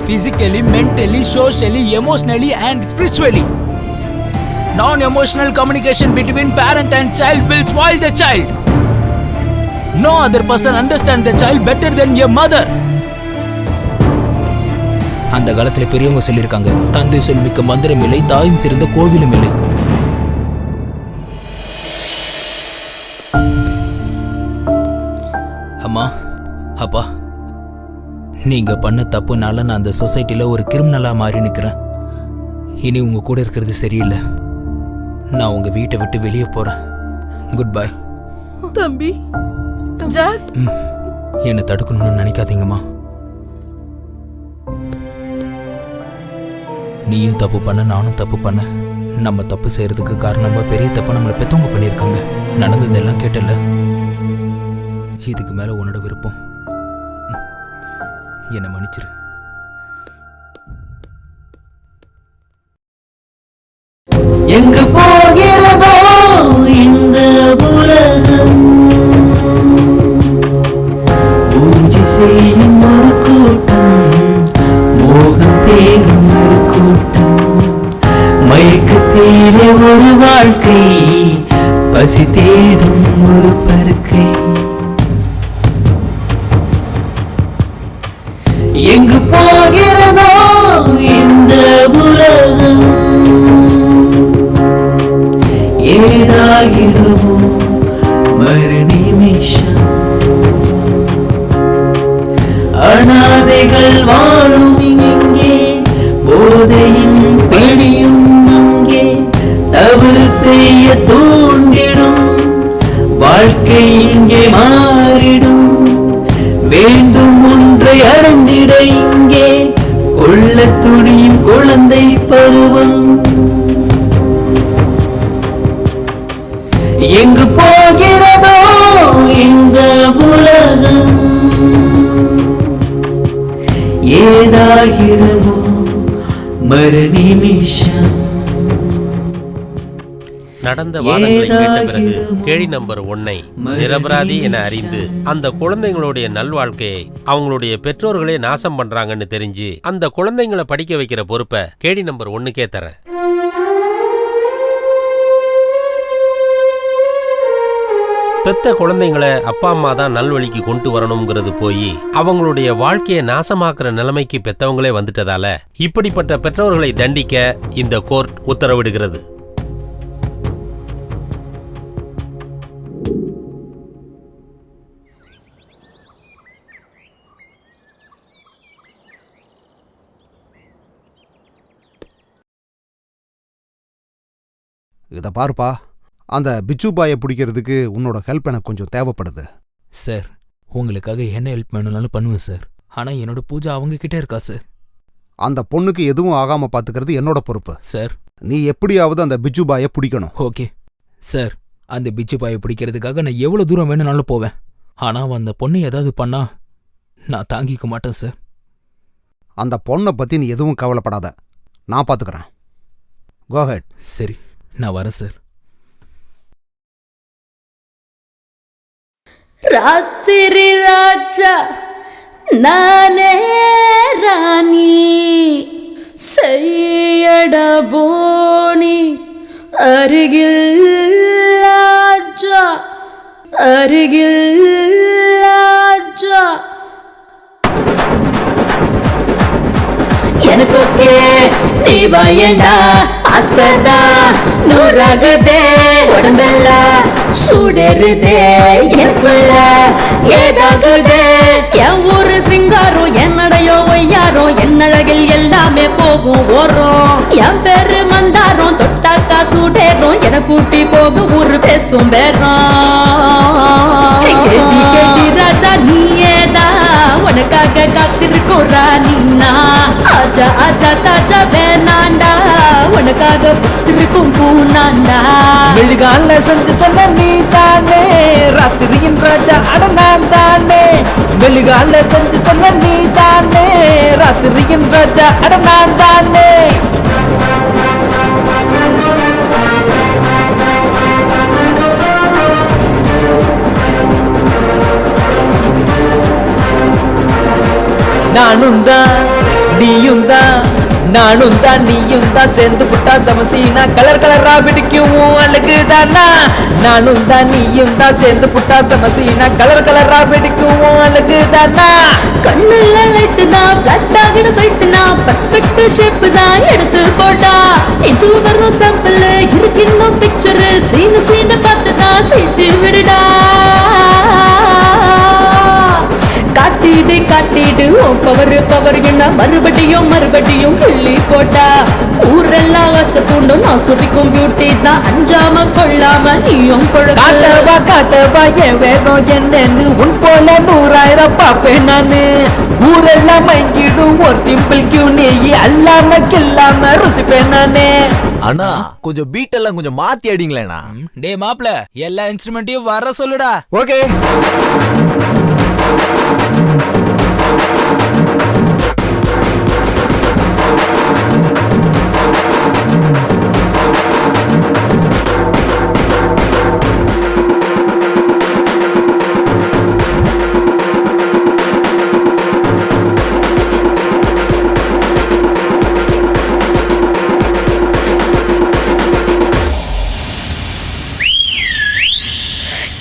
physically, mentally, socially, emotionally, and spiritually. Non-emotional communication between parent and child will spoil the child. No other person understands the child better than your mother. அந்த காலத்துல பெரியவங்க சொல்லிருக்காங்க, தந்தை சொல் மிக்க மந்திரம் இல்லை, தாயின் சிறந்த கோவிலும் இல்லை. அம்மா, அப்பா, நீங்க பண்ண தப்புனால நான் அந்த சொசைட்டில ஒரு கிரிமினலா மாறி நிக்கிறேன். இனி உங்க கூட இருக்கிறது சரியில்லை. நான் உங்க வீட்டை விட்டு வெளியே போறேன். Good bye. தம்பி, ஜாக், என்ன தடுக்கணும்னு நினைக்காதீங்கம்மா. நீயும் தப்பு பண்ண, நானும் தப்பு பண்ண. நம்ம தப்பு செய்யறதுக்கு காரணமா பெரிய தப்பு நம்மளை பெத்தவங்க பண்ணியிருக்காங்க. நடந்ததெல்லாம் கேட்டல. இதுக்கு மேல உன்னோட விருப்பம். என்னை மன்னிச்சிரு. எங்கு போகிறதோ இந்த உலகம், பூஜை செய்யும் ஒரு கூட்டம், மோகம் தேடும் ஒரு கூட்டம், மயக்கத்திலே ஒரு வாழ்க்கை, பசி தேடும் ஒரு பருக்கை. எங்கு போகிறதோ இந்த உலகம். ஏதாகிடுவோம் மறு நிமிஷம். அனாதைகள் வாழும் இங்கே, போதையும் பிடியும் இங்கே, தவறு செய்ய தூண்டிடும் வாழ்க்கை இங்கே மாறிடும். வேண்டும் ஒன்றை அடைந்திட இங்கே கொள்ள துணியும் குழந்தை பருவம். எங்கு போகிறதோ இந்த உலகம், ஏதாகிறதோ மறு நிமிஷம். நடந்த வாதங்களை கேட்ட பிறகு கேள்வி நம்பர் 1 நிரபராதி என அறிந்து அந்த குழந்தைங்களுடைய நல்வாழ்க்கையை அவங்களுடைய பெற்றோர்களே நாசம் பண்றாங்கன்னு தெரிஞ்சு அந்த குழந்தைங்களை படிக்க வைக்கிற பொறுப்பை கேள்வி நம்பர் 1க்கே தரேன். பெத்த குழந்தைங்களை அப்பா அம்மா தான் நல்வழிக்கு கொண்டு வரணுங்கிறது போய் அவங்களுடைய வாழ்க்கையை நாசமாக்குற நிலைமைக்கு பெத்தவங்களே வந்துட்டதால இப்படிப்பட்ட பெற்றோர்களை தண்டிக்க இந்த கோர்ட் உத்தரவிடுகிறது. இதை பாருப்பா, அந்த பிச்சு பாயை பிடிக்கிறதுக்கு உன்னோட ஹெல்ப் எனக்கு கொஞ்சம் தேவைப்படுது. சார், உங்களுக்காக என்ன ஹெல்ப் வேணும்னாலும் பண்ணுவேன் சார். ஆனால் என்னோட பூஜா அவங்க கிட்டே இருக்கா சார். அந்த பொண்ணுக்கு எதுவும் ஆகாம பாத்துக்கிறது என்னோட பொறுப்பு சார். நீ எப்படியாவது அந்த பிச்சு பாயை பிடிக்கணும். ஓகே சார், அந்த பிச்சு பாயை பிடிக்கிறதுக்காக நான் எவ்வளோ தூரம் வேணும்னாலும் போவேன். ஆனால் அந்த பொண்ணு ஏதாவது பண்ணா நான் தாங்கிக்க மாட்டேன் சார். அந்த பொண்ணை பற்றி நீ எதுவும் கவலைப்படாத, நான் பார்த்துக்கிறேன். கோ ஹெட். சரி, நான் வரேன் சார். ராத்திரி ராஜா நானே ராணி செய்யட போனி அருகில் ராஜா அருகில் ராஜா. எனக்கு ஓகே நீ பயண்டா அசதா நூறாகுதே உடம்பெல்லாம் சுடருதே எனக்குள்ள ஏதாகுதே. என் ஊரு சிங்காரம் என்னடையோ ஒய்யாரோ என்னழகில் எல்லாமே போகும் ஓரம். என் பேரு மந்தாரம் தொட்டாக்கா சூடேறும் என கூட்டி போகும் ஊரு பேசும் பேரம். கேட்டி கேட்டி ராஜா நீயேதா உனக்காக காத்திருக்கும் ராணினா. ஆஜா ஆஜா தாஜா வேணாண்டா உனக்காக புத்திருக்கும் பூனாண்டா. மெழுகால செஞ்சு சொல்ல நீ தானே ராத்திரியின் ராஜா அட நான் தானே. மெழுகால செஞ்சு சொல்ல நீ தானே ராத்திரியின் ராஜா அட நான் தானே. நானும் தான் நீயும் தான் நானும் தான் நீயும் தான் சேர்ந்து புட்டா சமசீனா கலர் கலரா பிடிக்கும் அழகுதானா. நானும் தான் நீயும் தான் சேர்ந்து புட்டா சமசீனா கலர் கலரா பிடிக்கும் அழகுதானா. கண்ணுல லைட்டு தான் பிளாட் ஆகிட சைட்டு தான் பர்ஃபெக்ட் ஷேப் தான் எடுத்து போட்டா. இது வரும் சாம்பிள் இருக்கு இன்னும் பிக்சர் சீனு சீனு பார்த்து தான் சீட்டு விடுடா. காட்டிடு காட்டிடு உன் பவர் பவர் என்ன மறுபடியும் மறுபடியும் கிள்ளி போட்டா. ஊரெல்லாம் ஆசை தூண்டும் நான் சுரிக்கும் பியூட்டி தான் அஞ்சாம கொள்ளாம நீயும் காட்டவா காட்டவா என் வேகம் என்னன்னு உன் போல 100,000 பாப்பேன் நானு. ஊரெல்லாம் மயங்கிடும் ஒரு டிம்பிள் கியூ நீ அல்லாம கில்லாம ருசிப்பேன் நானே. அண்ணா கொஞ்சம் பீட் எல்லாம் கொஞ்சம் மாத்தி அடிங்களேண்ணா. டே மாப்ள, எல்லா இன்ஸ்ட்ருமெண்ட்டையும் வர சொல்லுடா. ஓகே.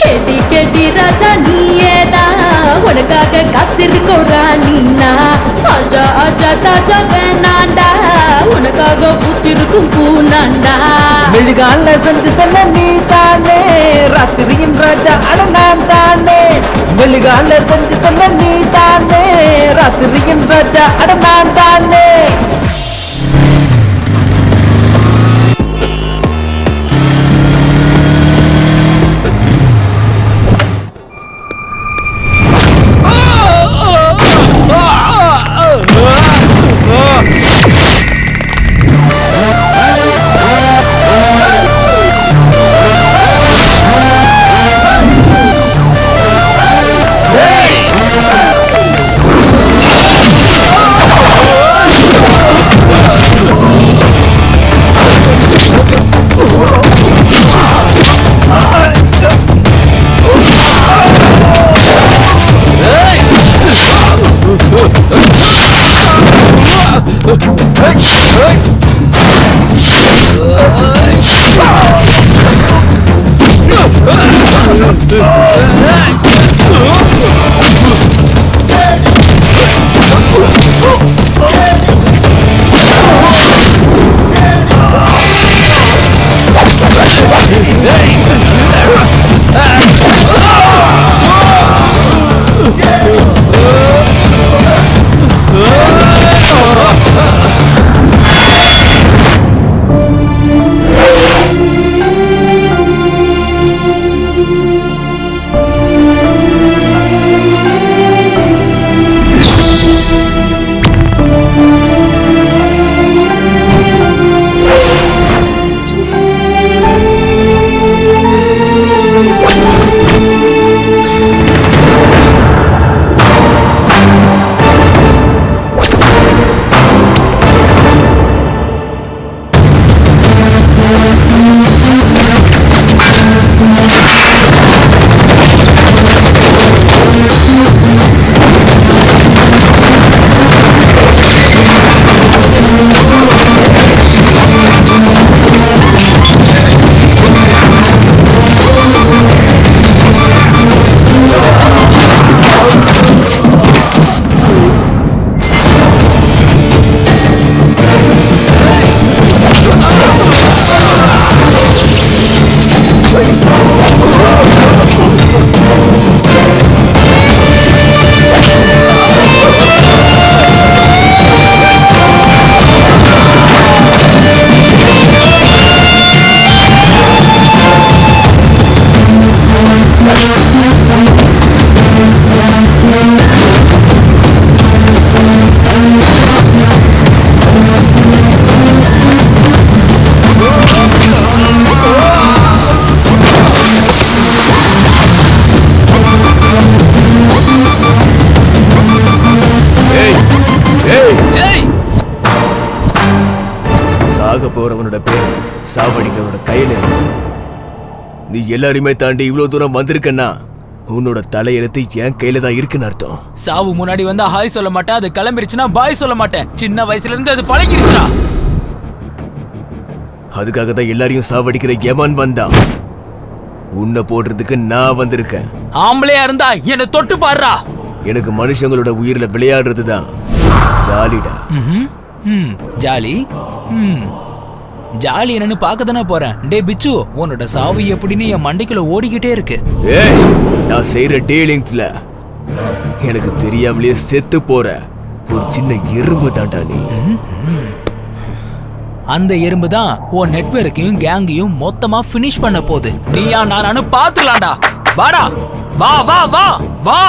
கேட்டி கேட்டி ராஜா நீயேதா உனக்காக காத்திருக்கோம் ராணினா. ஆஜா ஆஜா தாஜா வேணாண்டா உனக்காக பூத்திருக்கும் பூனாண்டா. விழுகால செஞ்சு செல்ல நீ தானே ராத்திரியின் ராஜா அட நான் தானே விழுகால செஞ்சு செல்ல நீ தானே ராத்திரியின் ராஜா அட நான் தானே போறவனோட பேர் சாவடிக்கிறவனோட கையில இருக்கு. நீ எல்லாருமே தாண்டி இவ்வளவு தூரம் வந்திருக்கன்னா உன்னோட தலையெழுத்து என் கையில தான் இருக்குன்னு அர்த்தம். சாவு முன்னாடி வந்தா ஹாய் சொல்ல மாட்டேன், அது கிளம்பிருச்சுன்னா பாய் சொல்ல மாட்டேன். சின்ன வயசுல இருந்து அது பழகிருச்சா. அதுக்காக தான் எல்லாரையும் சாவடிக்கிற எவன் வந்தான். உன்னை போடுறதுக்கு நான் வந்திருக்கேன். ஆம்பளையா இருந்தா என்ன தொட்டு பாருடா. எனக்கு மனுஷங்களோட உயிரில விளையாடுறது தான் ஜாலிடா. ஜாலி ஜாலி என்னன்னு பார்க்க தானே போறேன். டே பிச்சு, உன்னோட சாவு எப்படின்னு என் மண்டைக்குள்ள ஓடிக்கிட்டே இருக்கு. ஏய், நான் செய்யற டீலிங்ஸ்ல எனக்கு தெரியாமலே செத்து போற ஒரு சின்ன எறும்பு தாண்டா நீ. அந்த எறும்பு தான் உன் நெட்வொர்க்கையும் கேங்கையும் மொத்தமா ஃபினிஷ் பண்ண போகுது. நீயா நானு பாத்துக்கலாம்டா. வாடா, வா வா வா வா.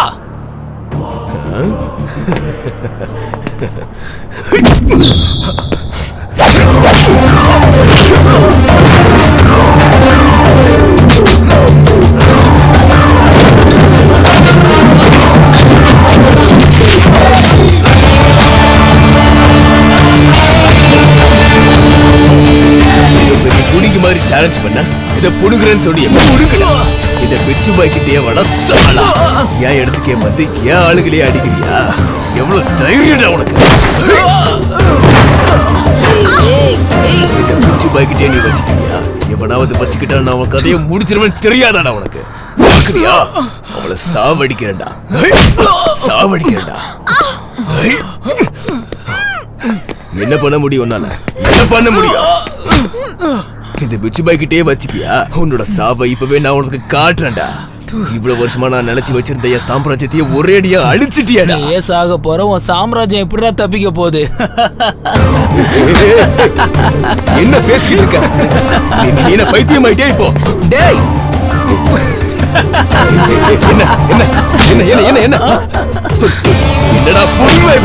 புடிங்க மாதிரி சேலஞ்ச் பண்ண இத புடுங்குறேன்னு சொல்லி புடுங்கலாம். இத பிச்சு பாய்க்கிட்டே வட சாலா. ஏன் இடத்துக்கே வந்து ஏன் ஆளுகளே அடிக்கிறியா? எவ்வளவு தைரியம்டா உனக்கு? இத பிச்சு பாய்க்கிட்டே நீ வச்சுக்கிறியா? எவனாவது வச்சுக்கிட்டா நான் அவன் கதையை முடிச்சிருவேன்னு தெரியாதாடா உனக்கு? பாக்குறியா? அவளை சாவடிக்கிறேன்டா, சாவடிக்கிறேன்டா. என்ன பண்ண முடியும் உன்னால? என்ன பண்ண முடியும்? இந்த பிச்சு பாய்கிட்டே வச்சுப்பியா? உன்னோட சாவை இப்பவே நான் உனக்கு காட்டுறேன்டா. இவ்வளவு வருஷமா நான் நினைச்சு வச்சிருந்த என் சாம்ராஜ்யத்தையே ஒரேடியா அழிச்சிட்டியாடா. நீ ஏசாக போற உன் சாம்ராஜ்யம் எப்படிடா தப்பிக்க போகுது? என்ன பேசிக்கிட்டு இருக்க? நீ என்ன பைத்தியமாயிட்டே இப்போ? டேய் என்ன என்ன என்ன என்ன என்ன என்ன என்னடா புரியுமா?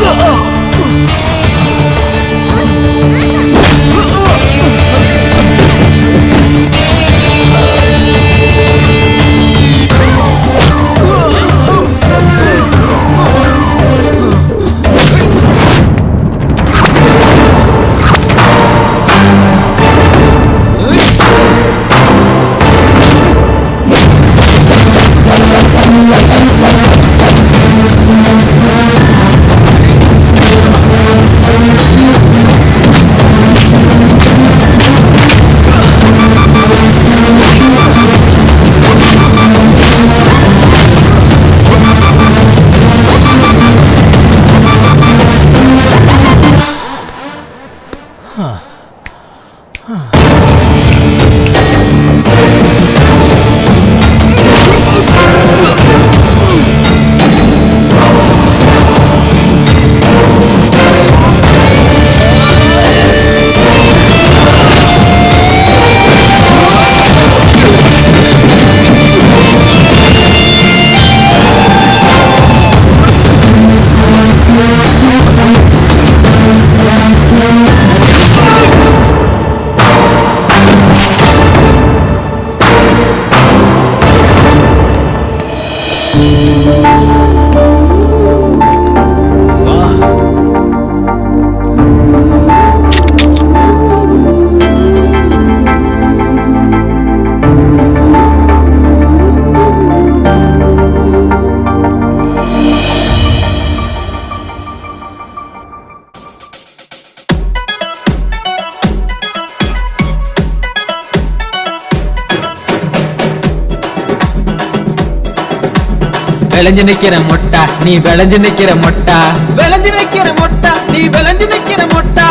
விளைஞ்சு நிக்கிற மொட்டா நீ விளைஞ்சு நிக்கிற மொட்டா, விளைஞ்சு நிக்கிற மொட்டா நீ விளைஞ்சு நிக்கிற மொட்டா.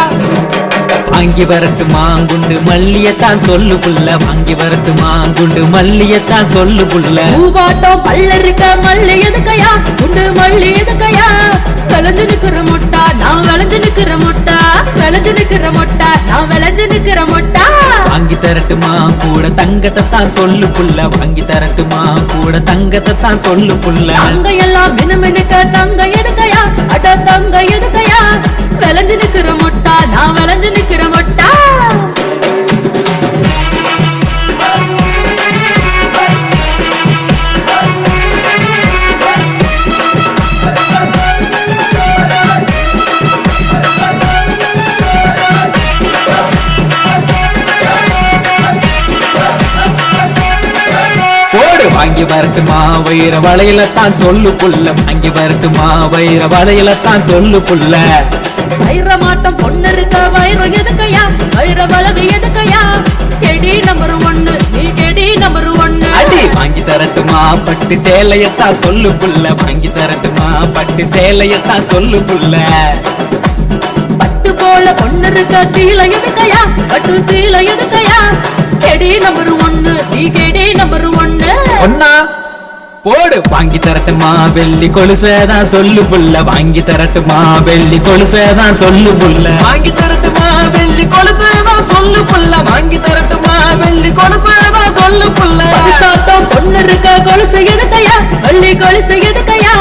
வாங்கி வரட்டுமா குண்டு மல்லியத்தான் சொல்லு புள்ள, வாங்கி வரட்டுமா குண்டு மல்லியத்தான் சொல்லு புள்ள. பூவாட்டம் பல்ல இருக்க மல்லி எதுக்கையா, குண்டு மல்லி எதுக்கையா. விளைஞ்சு நிக்கிற மொட்டா நான் விளைஞ்சு நிக்கிற மொட்டா, விளைஞ்சு நிக்கிற மொட்டா நான் விளைஞ்சு நிக்கிற மொட்டா. வாங்கி தரட்டுமா கூட தங்கத்தை தான் சொல்லு புள்ள, வாங்கி தரட்டுமா கூட தங்கத்தை தான் சொல்லு புள்ள. தங்க எல்லாம் மினுமினுக்க தங்க எதுக்கையா, அட தங்க எதுக்கையா. விளைஞ்சு நிக்கிற மொட்டா நான் விளைஞ்சு நிக்கிற மொட்டா. போடு வாங்கி வரட்டுமா வைர வளையல தான் சொல்லு புள்ள, வாங்கி வரட்டுமா வைர வளையல தான் சொல்லு புள்ள. வைரமாட்டம் பொண்ணு இருக்க வைரம் எதுக்கையா, வைர வளவு எதுக்கையா. கெடி நம்பர் 1 நீ கெடி நம்பர் 1. அடி வாங்கி தரட்டுமா பட்டு சேலையத்தான் சொல்லு புள்ள, வாங்கி தரட்டுமா பட்டு சேலையத்தான் சொல்லு புள்ள. பட்டு போல பொண்ணு இருக்க சீலை எதுக்கையா, பட்டு சீலை எதுக்கையா. கெடி நம்பர் 1 நீ கெடி நம்பர் 1. ஒன்னா போடு வாங்கி தரட்டுமா வெள்ளி கொலுசதான் சொல்லு புள்ள, வாங்கி தரட்டுமா வெள்ளி கொலுசதான் சொல்லு புள்ள. வாங்கி தரட்டுமா வெள்ளி கொலுசதான் சொல்லு புள்ள, வாங்கி தரட்டுமா வெள்ளி கொலுசதான் சொல்லு புள்ள. சாத்தம் பொண்ணு இருக்க கொலுசு எதுக்கையா, வெள்ளி கொலுசு எதுக்கையா.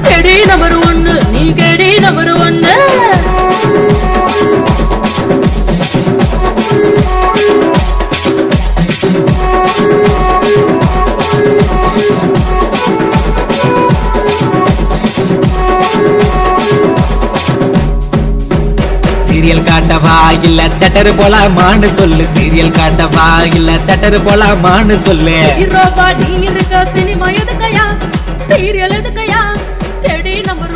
கெடி நம்பர் 1 நீ கெடி நம்பர் 1. சீரியல் காட்டவா இல்ல தட்டரு போலாமான்னு சொல்லு, சீரியல் காட்டவா இல்ல தட்டரு போலாமான்னு சொல்லு. ஹீரோவா நீ இருக்க சினிமா எதுக்கையா, சீரியல் எதுக்கையா. கெடி நம்பர்